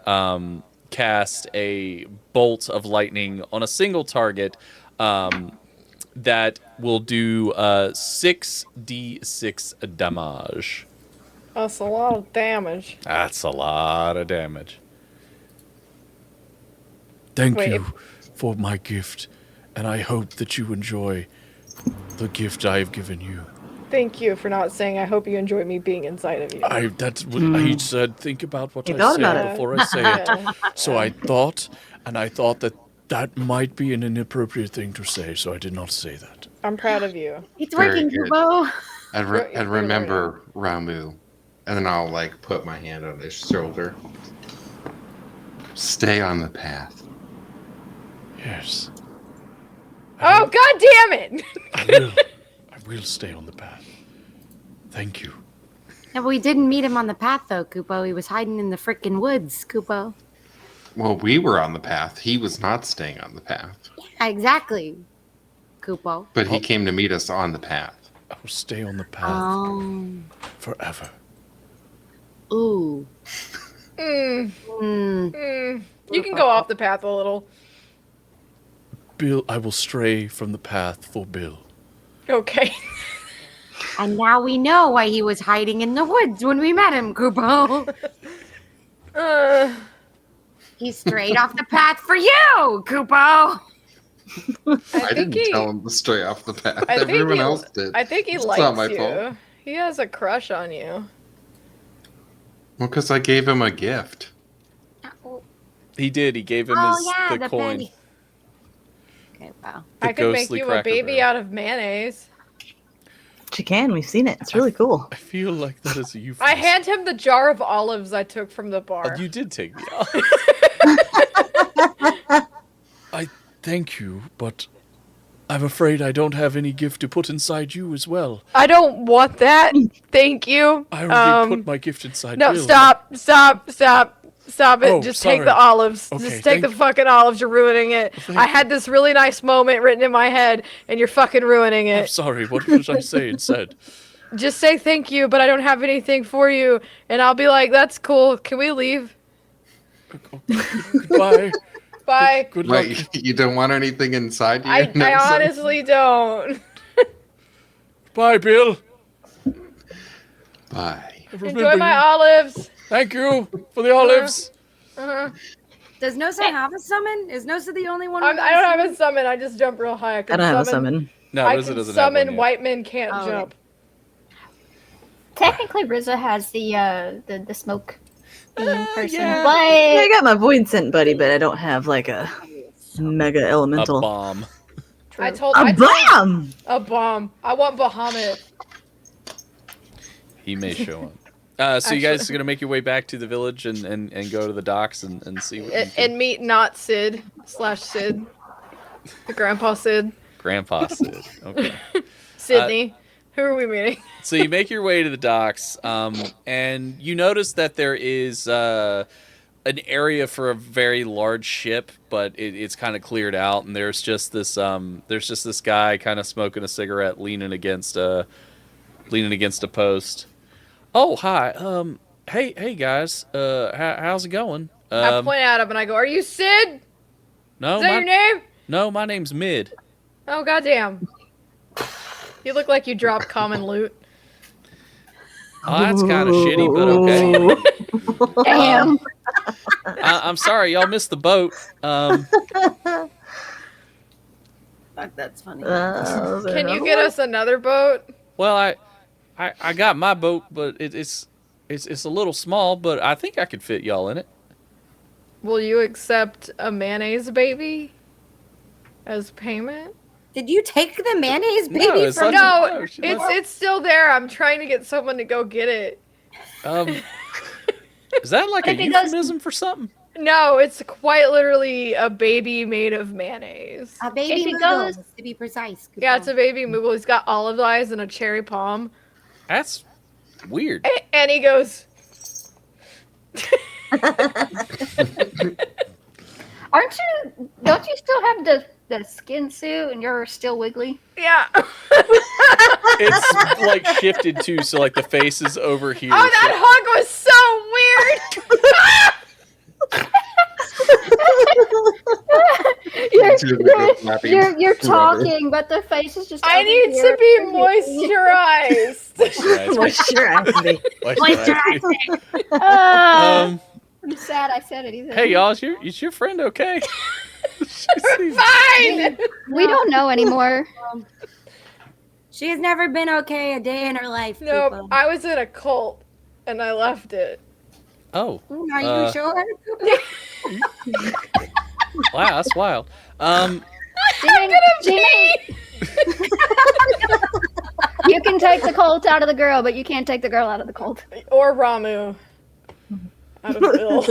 cast a bolt of lightning on a single target that will do 6d6 damage.
That's a lot of damage.
That's a lot of damage. Thank you for my gift, and I hope that you enjoy the gift I have given you.
Thank you for not saying, I hope you enjoy me being inside of you.
That's what I said. Think about what
You
I
thought
say
about it.
before I say it. So I thought that might be an inappropriate thing to say, so I did not say that.
I'm proud of you.
It's
Very
working,
good.
Kupo.
And remember, Ramu, and then I'll like put my hand on his shoulder. Stay on the path.
Yes.
Oh, god damn it!
I will stay on the path. Thank you.
Yeah, but we didn't meet him on the path, though, Kupo. He was hiding in the frickin' woods, Kupo.
Well, we were on the path. He was not staying on the path.
Exactly, Kupo.
But he came to meet us on the path.
I will stay on the path forever.
Ooh.
You can go off the path a little.
Bill, I will stray from the path for Bill.
Okay.
And now we know why he was hiding in the woods when we met him, Kupo. He strayed off the path for you, Kupo.
I didn't tell him to stray off the path.
I think
Everyone
he-
else did.
I think he
It's
likes
not my
you.
fault.
He has a crush on you.
Well, because I gave him a gift.
He did. He gave him the coin.
penny. Okay, wow.
The
I could make
ghostly
you a
Cracker
baby
Barrel.
out of mayonnaise.
She can. We've seen it. It's really cool.
I feel like that is a euphemism.
I hand him the jar of olives I took from the bar.
You did take me out. I thank you, but I'm afraid I don't have any gift to put inside you as well.
I don't want that. Thank you.
I already put my gift inside
No,
Bill.
stop it.
Oh,
Just take
sorry.
the olives.
Okay,
Just take the
thank-
fucking olives. You're ruining it. I had this really nice moment written in my head, and you're fucking ruining
I'm
it.
sorry, what should I say instead?
Just say thank you, but I don't have anything for you. And I'll be like, that's cool. Can we leave?
Bye.
Bye.
Good luck.
Wait, you don't want anything inside you?
I
No, so-
honestly don't.
Bye, Bill.
Bye.
Enjoy my olives.
Thank you for the olives.
Does Nosa have a summon? Is Nosa the only one?
I don't have a summon. I just jump real high.
I don't have a summon.
No,
I
Rizza
can
doesn't have
summon
one yet.
white men can't
Oh,
jump.
Technically, Rizza has the smoke being person.
Yeah,
But
I got my void scent buddy, but I don't have like a mega elemental.
A bomb.
I told
A bomb.
A bomb. I want Bahamut.
He may show up. So you guys are gonna make your way back to the village and go to the docks and see what you can...
And meet not Sid / Sid. The grandpa Sid.
Grandpa Sid. Okay.
Sydney. Who are we meeting?
So you make your way to the docks, and you notice that there is an area for a very large ship, but it's kind of cleared out, and there's just this guy kind of smoking a cigarette, leaning against a post. Oh, hi. Hey guys. How's it going?
I point at him and I go, "Are you Sid?
No,
Is that your name?"
No, my name's Mid.
Oh goddamn! You look like you dropped common loot.
Oh, that's kind of shitty, but okay.
Damn.
I'm sorry, y'all missed the boat.
Fuck, that's funny.
Can you get us another boat?
Well, I got my boat, but it's a little small, but I think I could fit y'all in it.
Will you accept a mayonnaise baby as payment?
Did you take the mayonnaise baby
No,
from?
No, it's still there. I'm trying to get someone to go get it.
Is that like a euphemism for something?
No, it's quite literally a baby made of mayonnaise.
A baby
If it
Moogle,
goes-
to be precise.
Yeah, it's a baby Moogle. He's got olive eyes and a cherry palm.
That's weird.
And he goes,
Don't you still have the skin suit and you're still wiggly?
yeah.
It's like shifted too, so like the face is over here.
Oh, that hug was so weird.
You're talking, but the face is just.
I
over
need
here.
to be moisturized.
I'm sad I said it either.
Hey y'all, is your friend okay?
Fine.
We don't know anymore.
She has never been okay a day in her life.
No,
Koopa.
I was in a cult and I left it.
Oh.
Are you sure?
Wow, that's wild.
Jimmy, you can take the cult out of the girl, but you can't take the girl out of the cult.
Or Ramu. Out of Bill.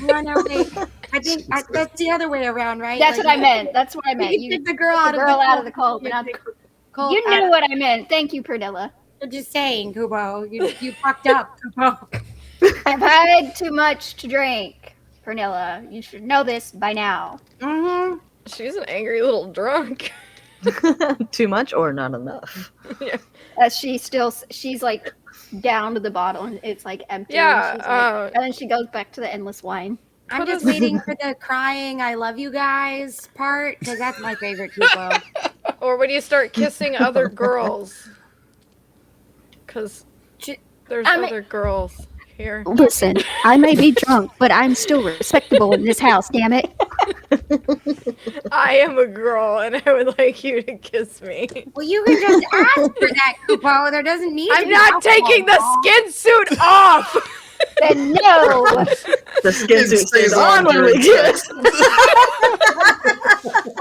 No, wait. I think that's the other way around, right?
That's
Like,
what I meant. That's what I meant.
You take the girl out of the
cult, but not the
cult.
You knew what I meant. Thank you, Pernilla.
I'm just saying, Kubo. You fucked up, Kubo.
I've had too much to drink, Pernilla. You should know this by now.
Mm-hmm.
She's an angry little drunk.
Too much or not enough?
She's like down to the bottle and it's like empty.
Yeah,
And, she's like, and then she goes back to the endless wine.
I'm just waiting for the crying "I love you guys" part because that's my favorite Kubo.
Or when you start kissing other girls. Because there's other girls here.
Listen, I may be drunk, but I'm still respectable in this house, damn it.
I am a girl and I would like you to kiss me.
Well, you can just ask for that, Kubo. There doesn't need to
I'm
be
not
alcohol
taking the
involved.
skin suit off!
Then no!
The skin suit stays
on
on when we
during
kiss.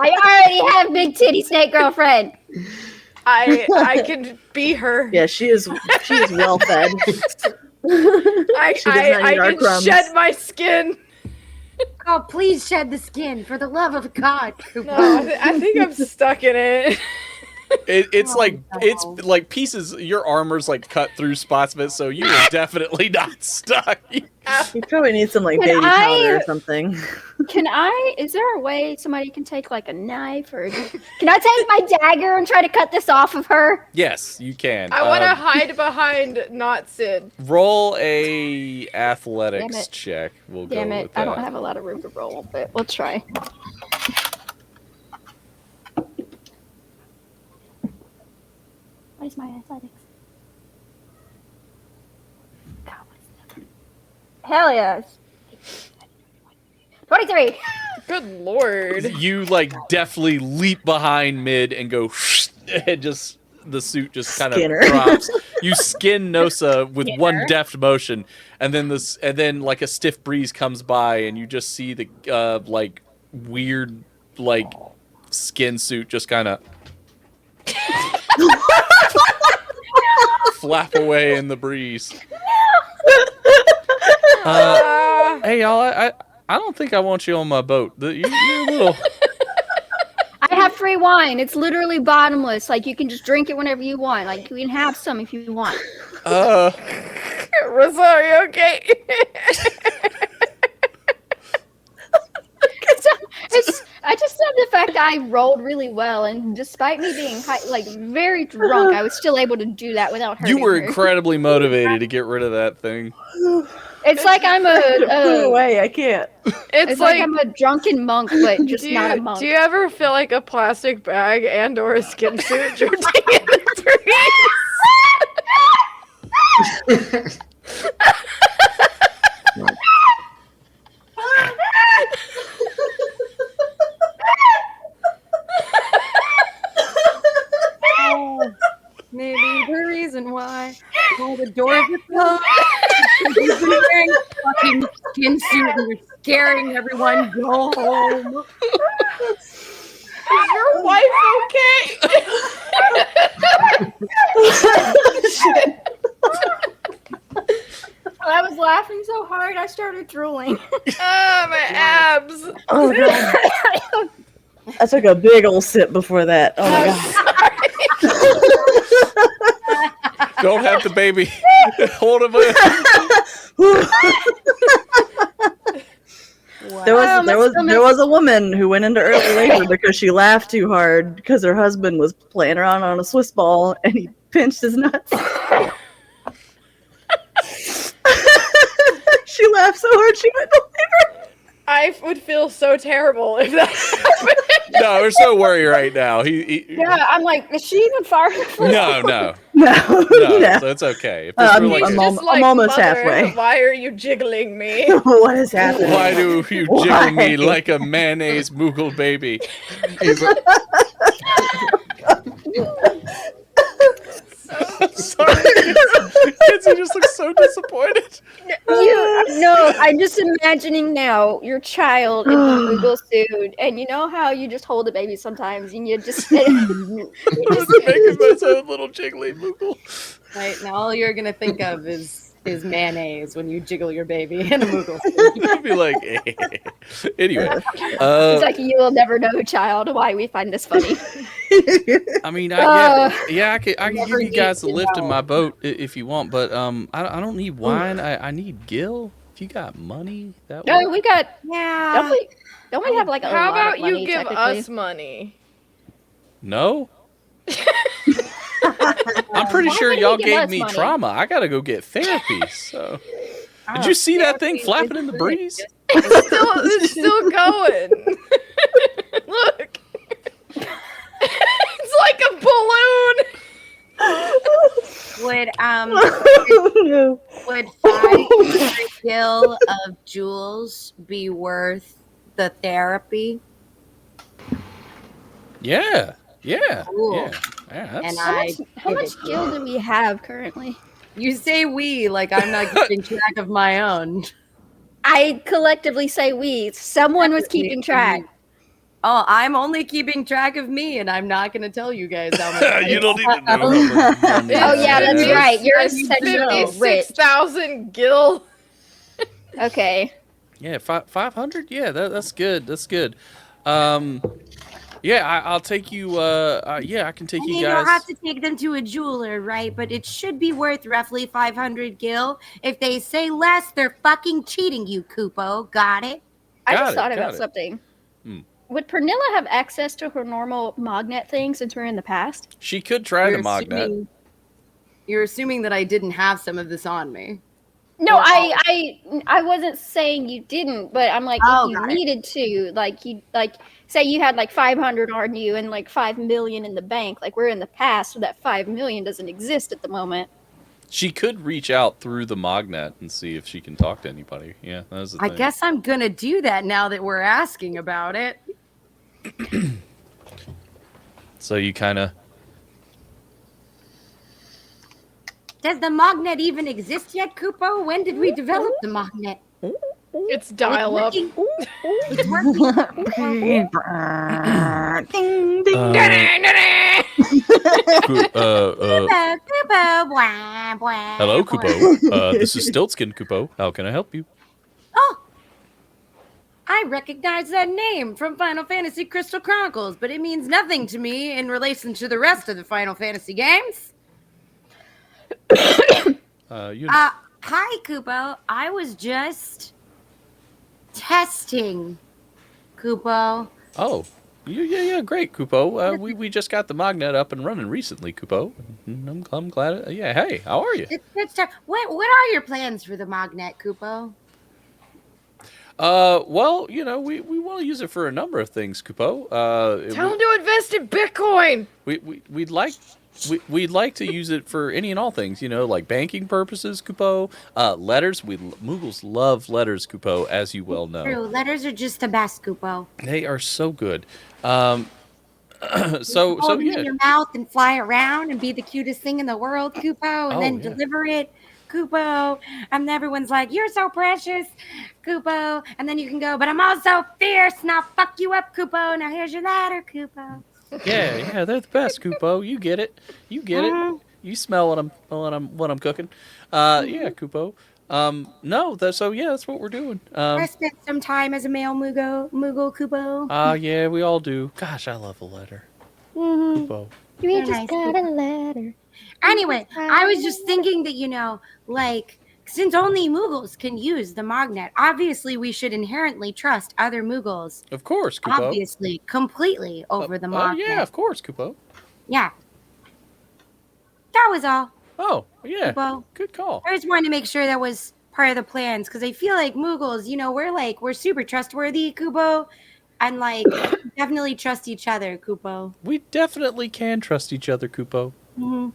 I already have big titty snake girlfriend.
I can be her.
Yeah, she is well fed.
I
She does not eat our
can
crumbs.
shed my skin.
Oh, please shed the skin for the love of God, Kubo.
No, I think I'm stuck in it.
It's like pieces. Your armor's like cut through spots of it, so you are definitely not stuck.
You probably need some like
Can
baby powder or something.
Is there a way somebody can take like a knife or can I take my dagger and try to cut this off of her?
Yes, you can.
I want to hide behind not Sid.
Roll a athletics
Damn it.
check. We'll
Damn
go
it,
with that.
I don't have a lot of room to roll, but we'll try. What is my athletics? Hell yes. 23.
Good lord.
You like definitely leap behind Mid and go, and just the suit just kind of
Skinner.
drops. You skin Nosa with one deft motion, and then like a stiff breeze comes by, and you just see the like weird like skin suit just kind of flap away in the breeze. Hey y'all, I don't think I want you on my boat. You're a little.
I have free wine. It's literally bottomless. Like you can just drink it whenever you want. Like you can have some if you want.
Rosario, okay?
I just love the fact that I rolled really well, and despite me being very drunk, I was still able to do that without hurting
You were
her.
incredibly motivated to get rid of that thing.
It's like I'm
Put it away. I can't.
It's like I'm a drunken monk, but just not a monk.
Do you ever feel like a plastic bag and or a skin suit drifting in the breeze?
Maybe the reason why all the doors are closed is you've been wearing a fucking skin suit and you're scaring everyone. Go home.
Is your wife okay?
I was laughing so hard I started drooling.
Oh, my abs.
Oh god. I took a big old sip before that. Oh my god.
Don't have the baby. Hold him in.
There was a woman who went into early labor because she laughed too hard because her husband was playing around on a Swiss ball and he pinched his nuts. She laughed so hard she went into labor.
I would feel so terrible if that happened.
No, we're so worried right now.
Yeah, I'm like, is she even far?
No.
No.
So it's okay. If this were like
I'm almost
Mother,
halfway.
Why are you jiggling me?
What is happening?
Why do you jiggle me like a mayonnaise Moogle baby? Sorry. Kinsey just looks so disappointed.
No, I'm just imagining now your child in the Moogle suit, and you know how you just hold a baby sometimes, and you just
making my own little jiggly Moogle.
Right now, all you're gonna think of is mayonnaise when you jiggle your baby in a Moogle suit.
You'd be like, anyway.
It's like you will never know, child, why we find this funny.
I mean, I can give you guys a lift in my boat if you want, but I don't need wine. I need Gil. If you got money, that
No,
would.
we got.
Yeah.
Don't we have like a
How
lot of
about you
money,
give
technically?
us money?
No. I'm pretty
Why
sure
would he
y'all
give
gave
us
me
money?
trauma. I gotta go get therapy. So, did you see that thing flapping in the breeze?
It's still going. Look. It's like a balloon.
Would 500 gil of jewels be worth the therapy?
Yeah.
Cool.
Yeah.
And
How much gil do we have currently?
You say we, like I'm not keeping track of my own.
I collectively say we. Someone was keeping track.
Oh, I'm only keeping track of me, and I'm not going to tell you guys how much.
You don't need to know.
Oh yeah, that's right. You're essentially rich.
56,000 gil.
Okay.
Yeah, 500. Yeah, that's good. That's good. Yeah, I'll take you. Yeah, I can take you
You
guys.
don't have to take them to a jeweler, right? But it should be worth roughly 500 gil. If they say less, they're fucking cheating you, Kupo. Got it?
I just thought about something.
Hmm.
Would Pernilla have access to her normal magnet thing since we're in the past?
She could try the magnet.
You're assuming that I didn't have some of this on me.
No,
Well,
I wasn't saying you didn't, but I'm like, if you needed to, like you say you had like 500 on you and like 5 million in the bank, like we're in the past, so that 5 million doesn't exist at the moment.
She could reach out through the magnet and see if she can talk to anybody. Yeah, that's the
I
thing.
guess I'm gonna do that now that we're asking about it.
So you kind of.
Does the magnet even exist yet, Kupo? When did we develop the magnet?
It's dial up.
It's working.
Ding ding.
Hello, Kupo. This is Stiltskin, Kupo. How can I help you?
Oh, I recognize that name from Final Fantasy Crystal Chronicles, but it means nothing to me in relation to the rest of the Final Fantasy games. Hi, Kupo. I was just testing, Kupo.
Oh, yeah, great, Kupo. We just got the magnet up and running recently, Kupo. I'm glad. Yeah, hey, how are you?
It's time. What are your plans for the magnet, Kupo?
Well, we want to use it for a number of things, Kupo.
Tell him to invest in Bitcoin.
We'd like to use it for any and all things, like banking purposes, Kupo. Letters. Moogles love letters, Kupo, as you well know.
True, letters are just the best, Kupo.
They are so good.
Hold
So
it
yeah.
in your mouth and fly around and be the cutest thing in the world, Kupo, and
Oh,
then
yeah.
deliver it, Kupo. And everyone's like, "You're so precious, Kupo." And then you can go, "But I'm also fierce, and I'll fuck you up, Kupo. Now here's your ladder, Kupo."
Yeah, they're the best, Kupo. You get it.
Mhm.
You smell what I'm cooking. Yeah, Kupo. That's what we're doing.
I spent some time as a male Moogle, Kupo.
Yeah, we all do. Gosh, I love a letter.
Mhm.
Kupo.
We just got a letter. Anyway, I was just thinking that, since only Moogles can use the magnet, obviously we should inherently trust other Moogles.
Of course, Kupo.
Obviously, completely over the magnet.
Yeah, of course, Kupo.
Yeah. That was all.
Oh, yeah.
Kupo.
Good call.
I just wanted to make sure that was part of the plans because I feel like Moogles, we're super trustworthy, Kupo. And definitely trust each other, Kupo.
We definitely can trust each other, Kupo.
Mhm.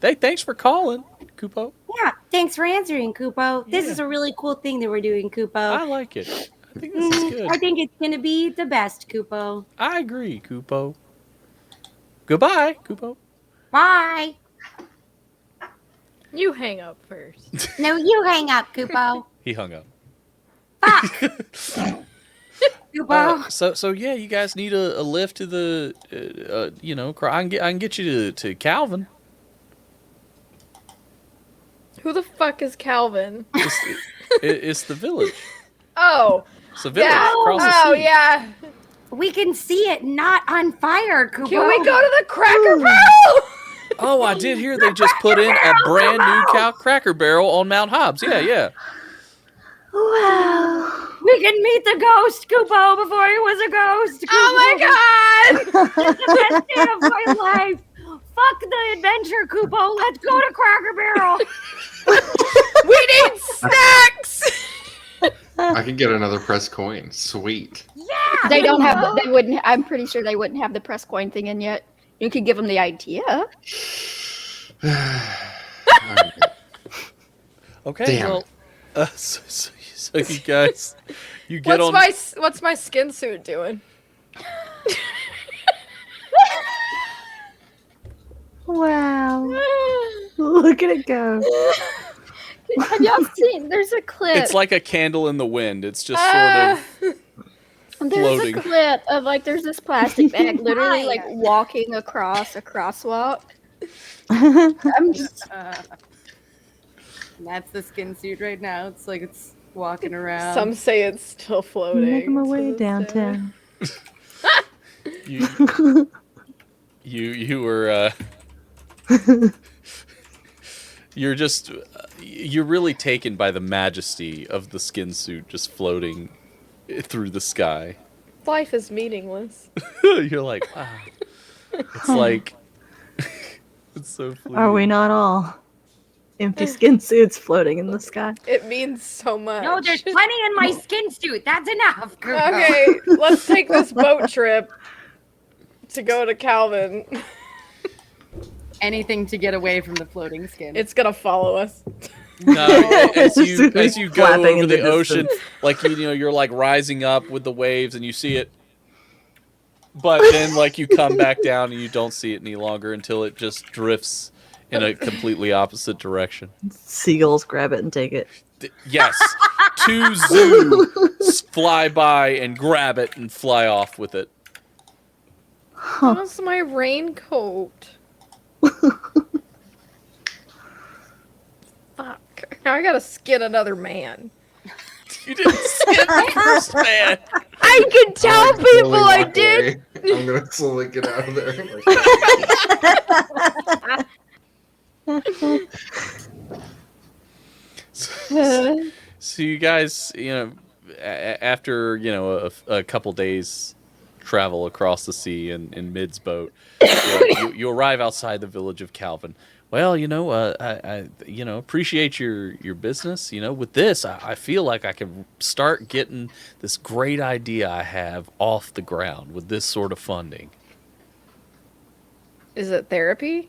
Hey, thanks for calling, Kupo.
Yeah, thanks for answering, Kupo. This is a really cool thing that we're doing, Kupo.
I like it. I think this is good.
I think it's going to be the best, Kupo.
I agree, Kupo. Goodbye, Kupo.
Bye.
You hang up first.
No, you hang up, Kupo.
He hung up.
Kupo.
So yeah, you guys need a lift to the, I can get you to Calvin.
Who the fuck is Calvin?
It's the village.
Oh.
It's the village
Yeah.
across the
Oh,
sea.
yeah.
We can see it not on fire, Kupo.
Can we go to the Cracker Barrel?
Oh, I did hear they just put in a brand new Cracker Barrel on Mount Hobbs. Yeah.
Wow. We can meet the ghost, Kupo, before he was a ghost. Kupo.
Oh my god!
It's the best day of my life. Fuck the adventure, Kupo. Let's go to Cracker Barrel.
We need snacks!
I can get another press coin. Sweet.
Yeah.
They don't have. They wouldn't. I'm pretty sure they wouldn't have the press coin thing in yet. You could give them the idea.
Okay.
Damn.
Well, so you guys, you get on.
What's my skin suit doing?
Wow. Look at it go.
Have y'all seen? There's a clip.
It's like a candle in the wind. It's just sort of
There's
floating.
a clip of there's this plastic bag literally walking across a crosswalk. I'm just.
That's the skin suit right now. It's like it's walking around.
Some say it's still floating.
Making my way downtown.
You were you're really taken by the majesty of the skin suit just floating through the sky.
Life is meaningless.
You're like, wow. It's like it's so fleeting.
Are we not all empty skin suits floating in the sky?
It means so much.
No, there's plenty in my skin suit. That's enough. Kupo.
Okay, let's take this boat trip to go to Calvin.
Anything to get away from the floating skin.
It's gonna follow us.
No, as you go
Flapping
over
in
the
the
ocean,
distance.
like you're like rising up with the waves and you see it, but then you come back down and you don't see it any longer until it just drifts in a completely opposite direction.
Seagulls grab it and take it.
Yes, two zoos fly by and grab it and fly off with it.
Where's my raincoat? Fuck. Now I gotta skin another man.
You didn't say it first, man.
I can tell
I'm gonna
people
slowly
I
walk
did.
away. I'm gonna slowly get out of there.
So you guys, after a couple days travel across the sea in Mid's boat, you arrive outside the village of Calvin. Well, I appreciate your business. With this, I feel like I can start getting this great idea I have off the ground with this sort of funding.
Is it therapy?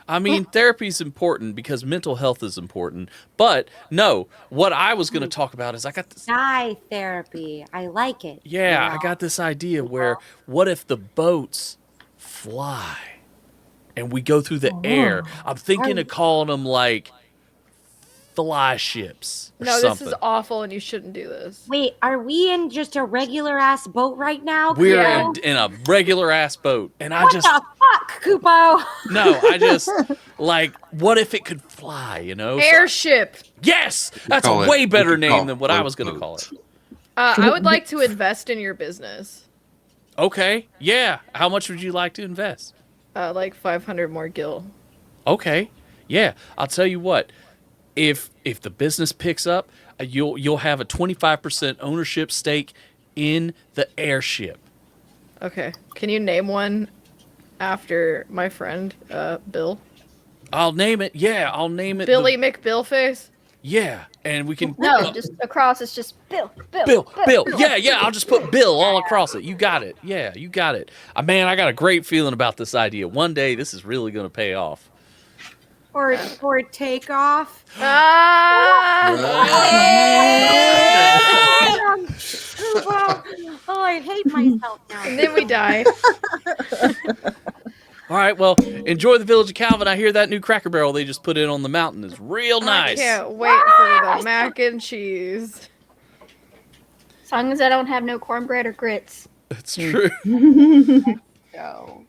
I mean, therapy is important because mental health is important. But no, what I was going to talk about is I got this.
Dye therapy. I like it.
Yeah, I got this idea where what if the boats fly and we go through the air? I'm thinking of calling them like fly ships or
No,
something.
this is awful, and you shouldn't do this.
Wait, are we in just a regular ass boat right now?
We're
Kupo?
in a regular ass boat, and
What the fuck, Kupo?
no, I just like, what if it could fly?
Airship.
Yes, that's a
call it-
way better
we could call
name than what I
float
was going to
boat.
call it.
I would like to invest in your business.
Okay, yeah. How much would you like to invest?
Like 500 more gil.
Okay, yeah. I'll tell you what. If the business picks up, you'll have a 25% ownership stake in the airship.
Okay. Can you name one after my friend, Bill?
I'll name it. Yeah, I'll name it.
Billy McBillface?
Yeah, and we can.
No, just across. It's just Bill.
Bill. Yeah. I'll just put Bill all across it. You got it. Yeah, you got it. Man, I got a great feeling about this idea. One day, this is really going to pay off.
For takeoff. Oh, I hate myself now.
And then we die.
All right, well, enjoy the village of Calvin. I hear that new Cracker Barrel they just put in on the mountain is real nice.
I can't wait for the mac and cheese.
As long as I don't have no cornbread or grits.
That's true.
Go.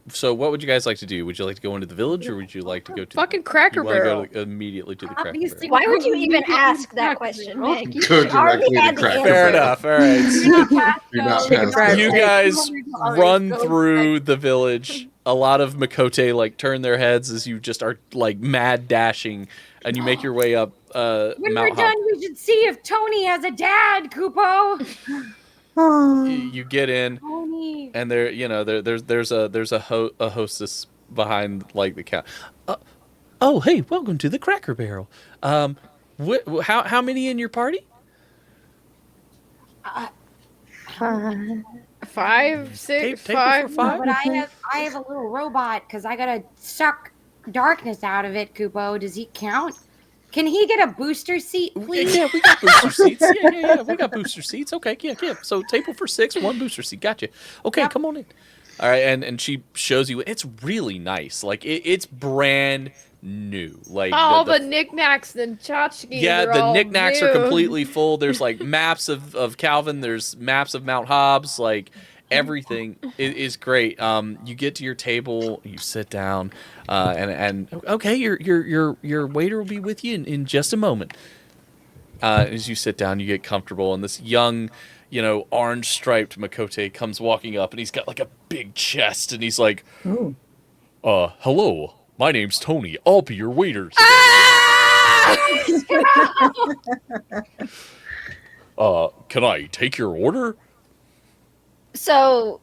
So what would you guys like to do? Would you like to go into the village, or would you like to go to
fucking Cracker
you wanna
Barrel?
Go immediately to the Cracker Barrel.
Why would you even ask that question, Meg? You
Go
already
directly to
had the
Cracker
answer.
Fair enough. All right.
Do not pass
You
go.
guys run through the village. A lot of Makote turn their heads as you just are mad dashing, and you make your way up
When we're
Mount
done,
Hop.
we should see if Tony has a dad, Kupo.
You get in,
Tony.
and there's a hostess behind the counter. Oh, hey, welcome to the Cracker Barrel. How many in your party?
5, 6,
Take it
5.
for 5?
But I have a little robot because I gotta suck darkness out of it, Kupo. Does he count? Can he get a booster seat, please?
Yeah, we got booster seats. Yeah. We got booster seats. Okay, yeah. So table for 6, 1 booster seat. Gotcha. Okay, come on in. All right, and she shows you. It's really nice. It's brand new.
All the knickknacks and tchotchkes.
Yeah,
are
the
all
knickknacks
new.
are completely full. There's maps of Calvin. There's maps of Mount Hobbs. Everything is great. You get to your table, you sit down, and okay, your waiter will be with you in just a moment. As you sit down, you get comfortable, and this young, orange striped Makote comes walking up, and he's got a big chest, and he's like, hello, my name's Tony. I'll be your waiter today. Can I take your order?
So,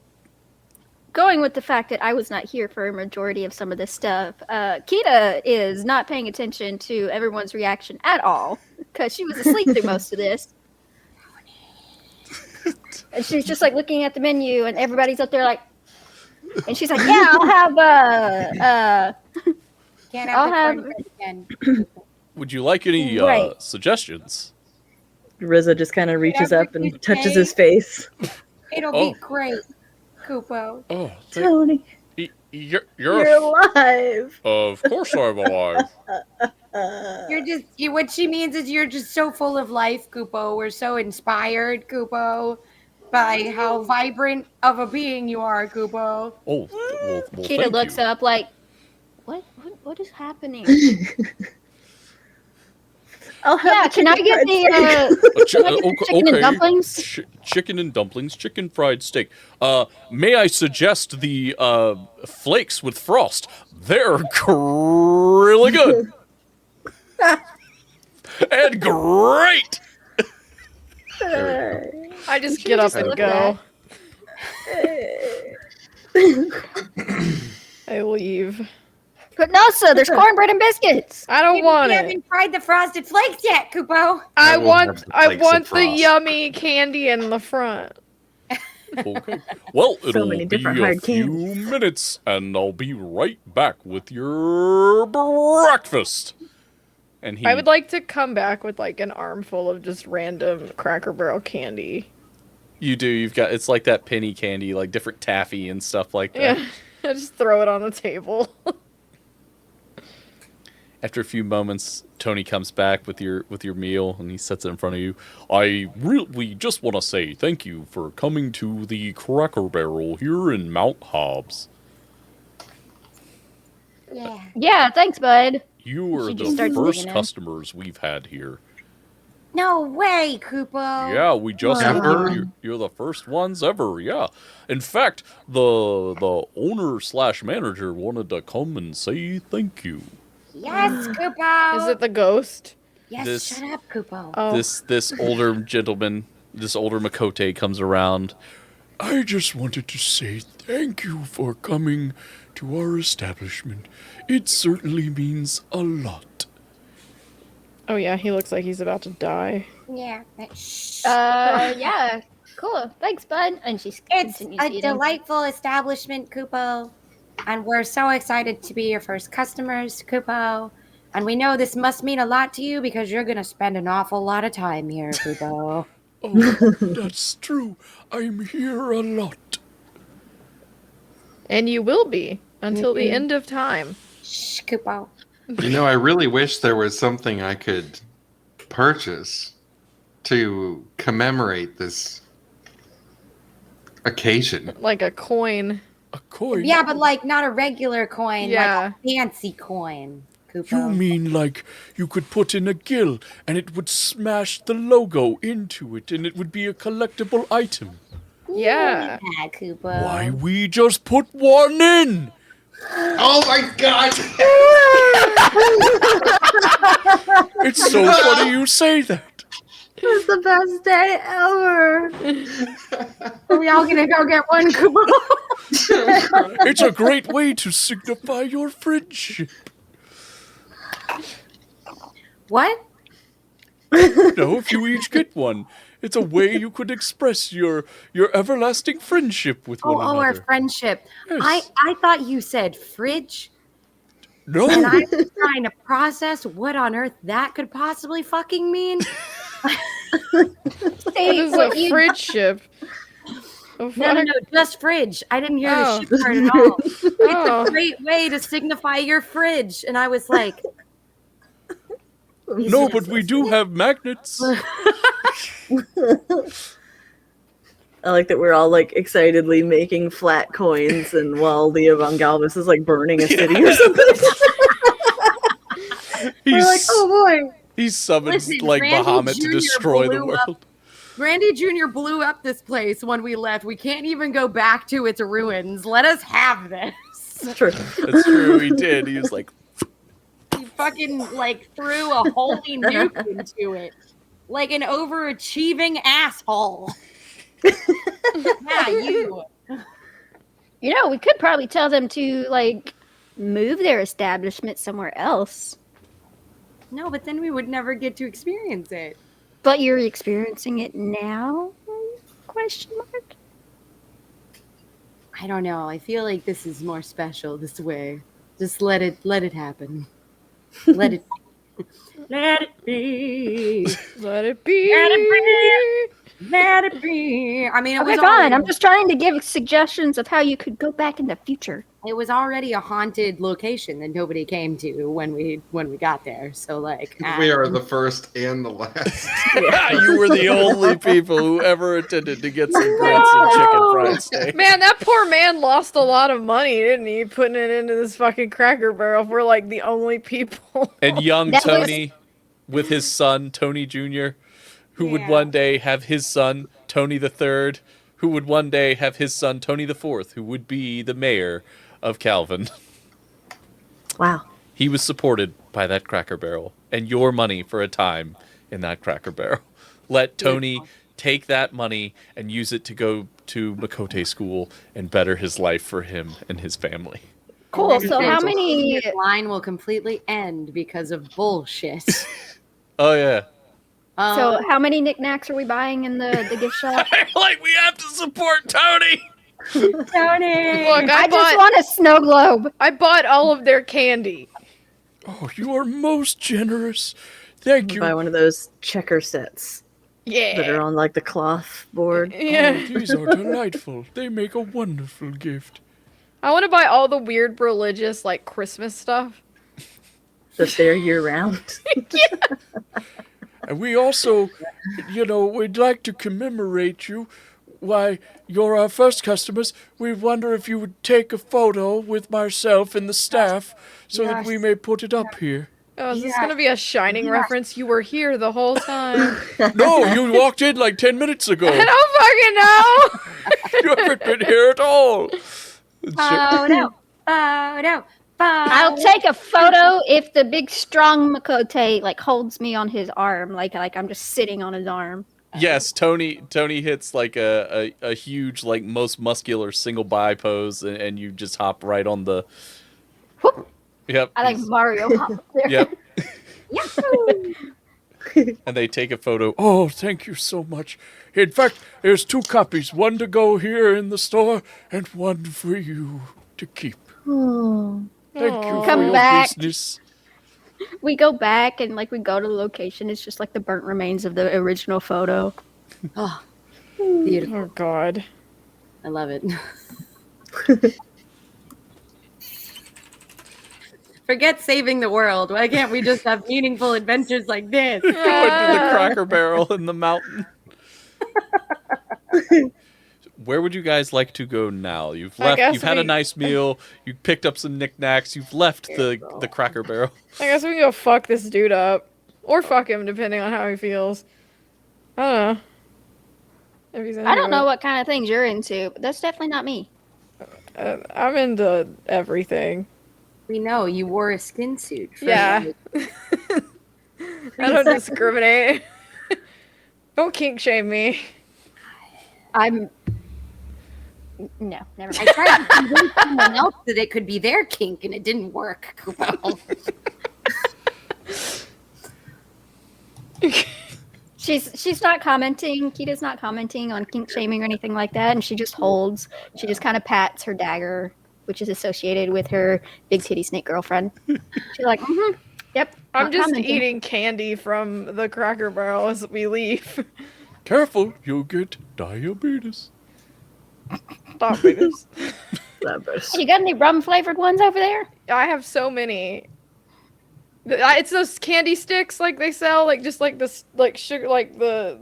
going with the fact that I was not here for a majority of some of this stuff, Kita is not paying attention to everyone's reaction at all because she was asleep through most of this. And she's just looking at the menu, and everybody's up there and she's like, "Yeah, I'll have
Can't
I'll
have
have-
the cornbread again.
Would you like any
Right.
suggestions?
Riza just kind of reaches
Whatever
up and
you
touches
say.
his face.
It'll
Oh.
be great, Kupo.
Oh,
Tony,
you're
alive.
Of course I'm alive.
What she means is you're just so full of life, Kupo. We're so inspired, Kupo, by how vibrant of a being you are, Kupo.
Oh, well,
Kita
thank
looks
you.
up what is happening?
I'll have
Yeah,
the
can I
chicken
get
fried
the
steak.
chicken and dumplings?
Chicken and dumplings, chicken fried steak. May I suggest the flakes with frost? They're really good and great.
I just get up and go. I leave.
But no, sir, there's cornbread and biscuits.
I don't want
You
it.
haven't tried the frosted flakes yet, Kupo.
I
will have
want
the
I
flakes
want
of
the
frost.
yummy candy in the front.
Okay. Well,
So
it'll
many
be
different
a
hard
few minutes, and I'll be right back with your breakfast. And he,
I would like to come back with like an armful of just random Cracker Barrel candy.
you do. You've got it's like that penny candy, like different taffy and stuff like that.
Yeah, I just throw it on the table.
After a few moments, Tony comes back with your meal, and he sets it in front of you. I really just want to say thank you for coming to the Cracker Barrel here in Mount Hobbs.
Yeah.
Yeah, thanks, bud.
You are
She just
the
starts
first
digging in.
customers we've had here.
No way, Kupo.
Yeah, we just
Ever?
you're the first ones ever. Yeah, in fact, the owner / manager wanted to come and say thank you.
Yes, Kupo.
Is it the ghost?
Yes,
This-
shut up, Kupo.
Oh.
This older gentleman, this older Makote comes around. I just wanted to say thank you for coming to our establishment. It certainly means a lot.
Oh yeah, he looks like he's about to die.
Yeah.
Yeah. Cool. Thanks, bud. And she
It's
continues
a
eating.
delightful establishment, Kupo. And we're so excited to be your first customers, Kupo. And we know this must mean a lot to you because you're going to spend an awful lot of time here, Kupo.
Oh, that's true. I'm here a lot.
And you will be until the end of time.
Shh, Kupo.
You know, I really wish there was something I could purchase to commemorate this occasion.
Like a coin.
A coin?
Yeah, but like not a regular coin,
Yeah.
like a fancy coin, Kupo.
You mean like you could put in a gill and it would smash the logo into it and it would be a collectible item?
Yeah.
Yeah, Kupo.
Why, we just put one in!
Oh my god!
It's so funny you say that.
It's the best day ever.
Are we all going to go get one, Kupo?
It's a great way to signify your friendship.
What?
No, if you each get one, it's a way you could express your everlasting friendship with one
Oh, our
another.
friendship.
Yes.
I thought you said fridge.
No.
And I was trying to process what on earth that could possibly fucking mean.
What is a fridge ship?
No, just fridge. I didn't hear
Oh.
the ship part at all. It's
Oh.
a great way to signify your fridge. And I was like,
No, but we do have magnets.
I like that we're all like excitedly making flat coins, and while Leah Von Galvis is like burning a city or something. We're like, oh boy.
He summons
Listen,
like
Randy
Bahamut to
Jr.
destroy the
blew up-
world.
Randy Jr. blew up this place when we left. We can't even go back to its ruins. Let us have this.
True.
That's true, he did. He was like,
He fucking like threw a holy nuke into it. Like an overachieving asshole. Yeah, you.
You know, we could probably tell them to like move their establishment somewhere else.
No, but then we would never get to experience it.
But you're experiencing it now? Question mark.
I don't know. I feel like this is more special this way. Just let it happen. Let it let it be.
Let it be.
Let it be. Let it be. I mean, it
Okay,
was
fine.
already-
I'm just trying to give suggestions of how you could go back in the future.
It was already a haunted location that nobody came to when we got there. So like,
We are the first and the last.
You were the only people who ever attended to get some grits and chicken fried steak.
Man, that poor man lost a lot of money, didn't he? Putting it into this fucking Cracker Barrel. We're like the only people.
And young
That was-
Tony, with his son, Tony Jr., who would one day have his son, Tony the Third, who would one day have his son, Tony the Fourth, who would be the mayor of Calvin.
Wow.
He was supported by that Cracker Barrel and your money for a time in that Cracker Barrel. Let Tony take that money and use it to go to Makote School and better his life for him and his family.
Cool. So how many?
This line will completely end because of bullshit.
Oh, yeah.
So how many knickknacks are we buying in the gift shop?
Like, we have to support Tony!
Tony!
Look,
I just want a snow globe.
I bought all of their candy.
Oh, you are most generous. Thank you.
Buy one of those checker sets.
Yeah.
That are on like the cloth board.
Yeah.
Oh, these are delightful. They make a wonderful gift.
I want to buy all the weird religious, like, Christmas stuff.
That they're year round.
And we also, we'd like to commemorate you. Why, you're our first customers. We wonder if you would take a photo with myself and the staff so that we may put it up here.
Oh, is this going to be a Shining reference? You were here the whole time.
No, you walked in like 10 minutes ago.
I don't fucking know.
You haven't been here at all.
Photo.
I'll take a photo if the big strong Makote like holds me on his arm, like I'm just sitting on his arm.
Yes, Tony hits like a huge, like, most muscular single bi pose, and you just hop right on the.
Whoop.
Yep.
I like Mario hop there.
Yep.
Yahoo!
And they take a photo. Oh, thank you so much. In fact, there's 2 copies. One to go here in the store, and one for you to keep.
Oh.
Thank you for
Come
your
back.
business.
We go back and like we go to the location. It's just like the burnt remains of the original photo.
Oh, beautiful.
Oh, God.
I love it. Forget saving the world. Why can't we just have meaningful adventures like this?
Go into the Cracker Barrel in the mountain. Where would you guys like to go now? You've left. You've had a nice meal. You picked up some knickknacks. You've left the Cracker Barrel.
I guess we can go fuck this dude up. Or fuck him, depending on how he feels. I don't know. If he's into
I don't know
it.
what kind of things you're into, but that's definitely not me.
I'm into everything.
We know you wore a skin suit.
Yeah. I don't discriminate. Don't kink shame me.
No, never
I
mind.
tried to convince someone else that it could be their kink, and it didn't work. Kupo.
She's not commenting. Kita's not commenting on kink shaming or anything like that, and she just holds. She just kind of pats her dagger, which is associated with her big titty snake girlfriend. She's like, yep.
I'm
not
just
commenting.
eating candy from the Cracker Barrel as we leave.
Careful, you'll get diabetes.
Diabetes.
You got any rum flavored ones over there?
I have so many. It's those candy sticks like they sell, like just like this, like sugar, like the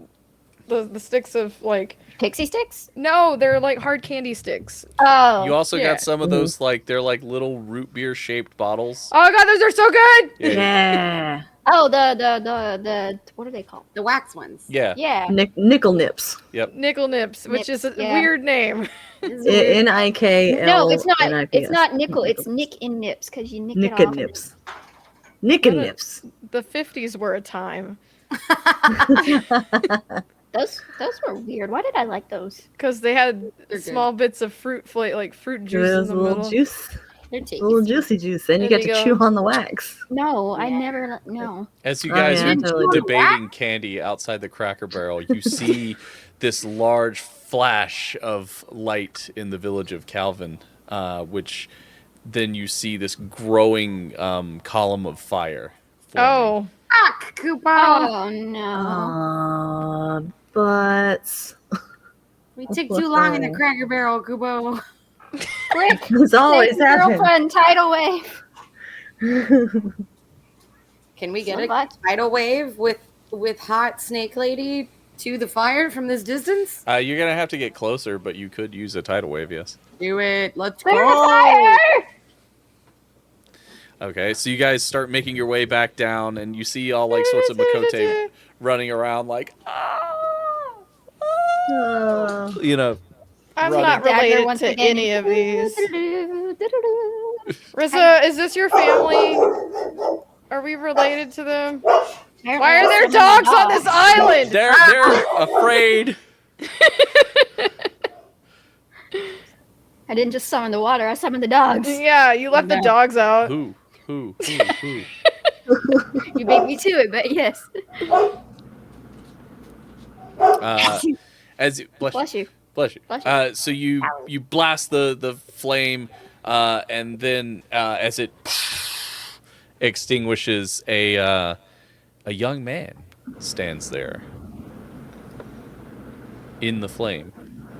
sticks of like
pixie sticks.
No, they're like hard candy sticks.
Oh.
You also got some of those, like, they're like little root beer shaped bottles.
Oh god, those are so good.
Yeah.
Oh, the what are they called?
The wax ones.
Yeah.
Yeah.
Nickel nips.
Yep.
Nickel Nips, which is a
yeah.
weird name.
N-I-K-L.
No, it's not.
N-I-P-S.
It's not nickel. It's nick in nips because you nick
Nick
it
and
off.
nips. Nick and nips.
The 50s were a time.
Those were weird. Why did I like those?
Because they had
They're
small bits of fruit like fruit juice
There's
in
a
the
little
middle.
juice.
They're tasty.
A little juicy juice. Then you
There
get
you
to
go.
chew on the wax.
No, I never. No.
As you
Oh,
guys
yeah, I
are
totally do.
debating candy outside the Cracker Barrel, you see this large flash of light in the village of Calvin, which then you see this growing column of fire.
Oh.
Fuck, Kupo.
Oh no.
But
We took too long in the Cracker Barrel, Kupo.
Quick.
It's always
save your
happening.
girlfriend tidal wave.
Can we get
Somebody-
a tidal wave with hot snake lady to the fire from this distance?
You're gonna have to get closer, but you could use a tidal wave. Yes.
Do it. Let's
Clear the
go.
fire.
Okay, so you guys start making your way back down, and you see all like sorts of Makote running around, like you know.
I'm
running.
not
Dagger
related
once
to
again.
any of these. Rissa, is this your family? Are we related to them? Why are there dogs on this island?
They're afraid.
I didn't just summon the water, I summoned the dogs.
Yeah, you left the dogs out.
Who?
You beat me to it, but yes.
As you,
Bless you.
Bless you.
Bless you.
So you blast the flame, and then as it extinguishes, a young man stands there in the flame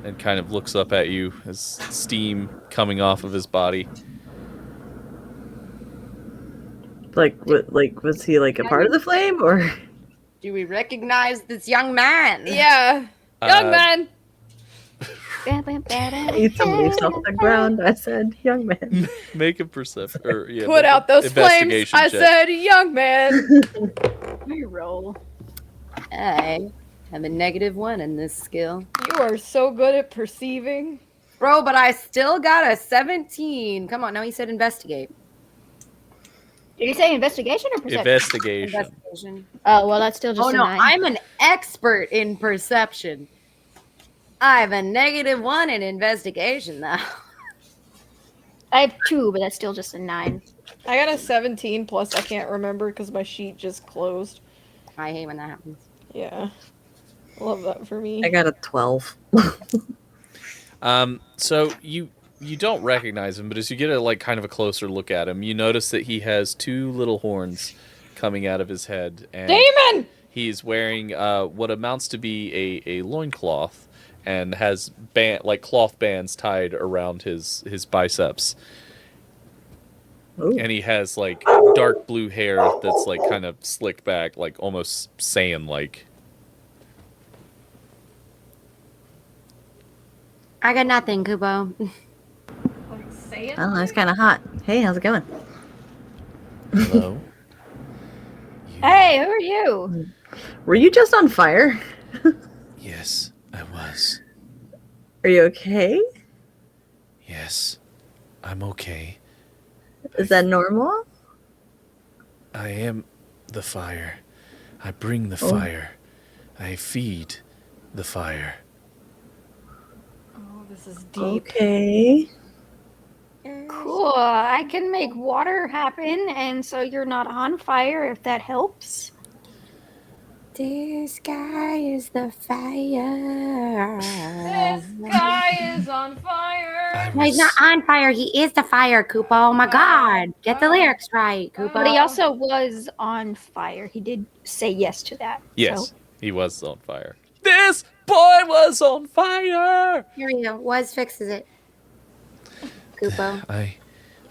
and kind of looks up at you as steam coming off of his body.
Like, was he like a part of the flame, or?
Do we recognize this young man?
Yeah. Young man.
Eat some leaves off the ground. I said, young man.
Make a perception.
Put out those flames.
Investigation
I
check.
said, young man.
Reroll. I have a -1 in this skill.
You are so good at perceiving.
Bro, but I still got a 17. Come on, now he said investigate.
Did you say investigation or perception?
Investigation.
Oh, well, that's still just
Oh,
a
no,
9.
I'm an expert in perception. I have a -1 in investigation, though.
I have 2, but that's still just a 9.
I got a 17 plus I can't remember because my sheet just closed.
I hate when that happens.
Yeah. Love that for me.
I got a 12.
So you don't recognize him, but as you get a like kind of a closer look at him, you notice that he has 2 little horns coming out of his head, and
Demon!
he's wearing what amounts to be a loincloth, and has like cloth bands tied around his biceps.
Ooh.
And he has like dark blue hair that's like kind of slicked back, like almost Saiyan like.
I got nothing, Kubo.
I don't know, it's kind of hot. Hey, how's it going?
Hello.
Hey, who are you?
Were you just on fire?
Yes, I was.
Are you okay?
Yes, I'm okay.
Is that normal?
I am the fire. I bring the
Oh.
fire. I feed the fire.
Oh, this is deep.
Okay.
Cool. I can make water happen, and so you're not on fire if that helps.
This guy is the fire.
This guy is on fire.
No, he's not on fire. He is the fire, Koopa. Oh my god. Get the lyrics right, Koopa.
But he also was on fire. He did say yes to that.
Yes,
So.
he was on fire. This boy was on fire.
Here we go. Was fixes it. Koopa.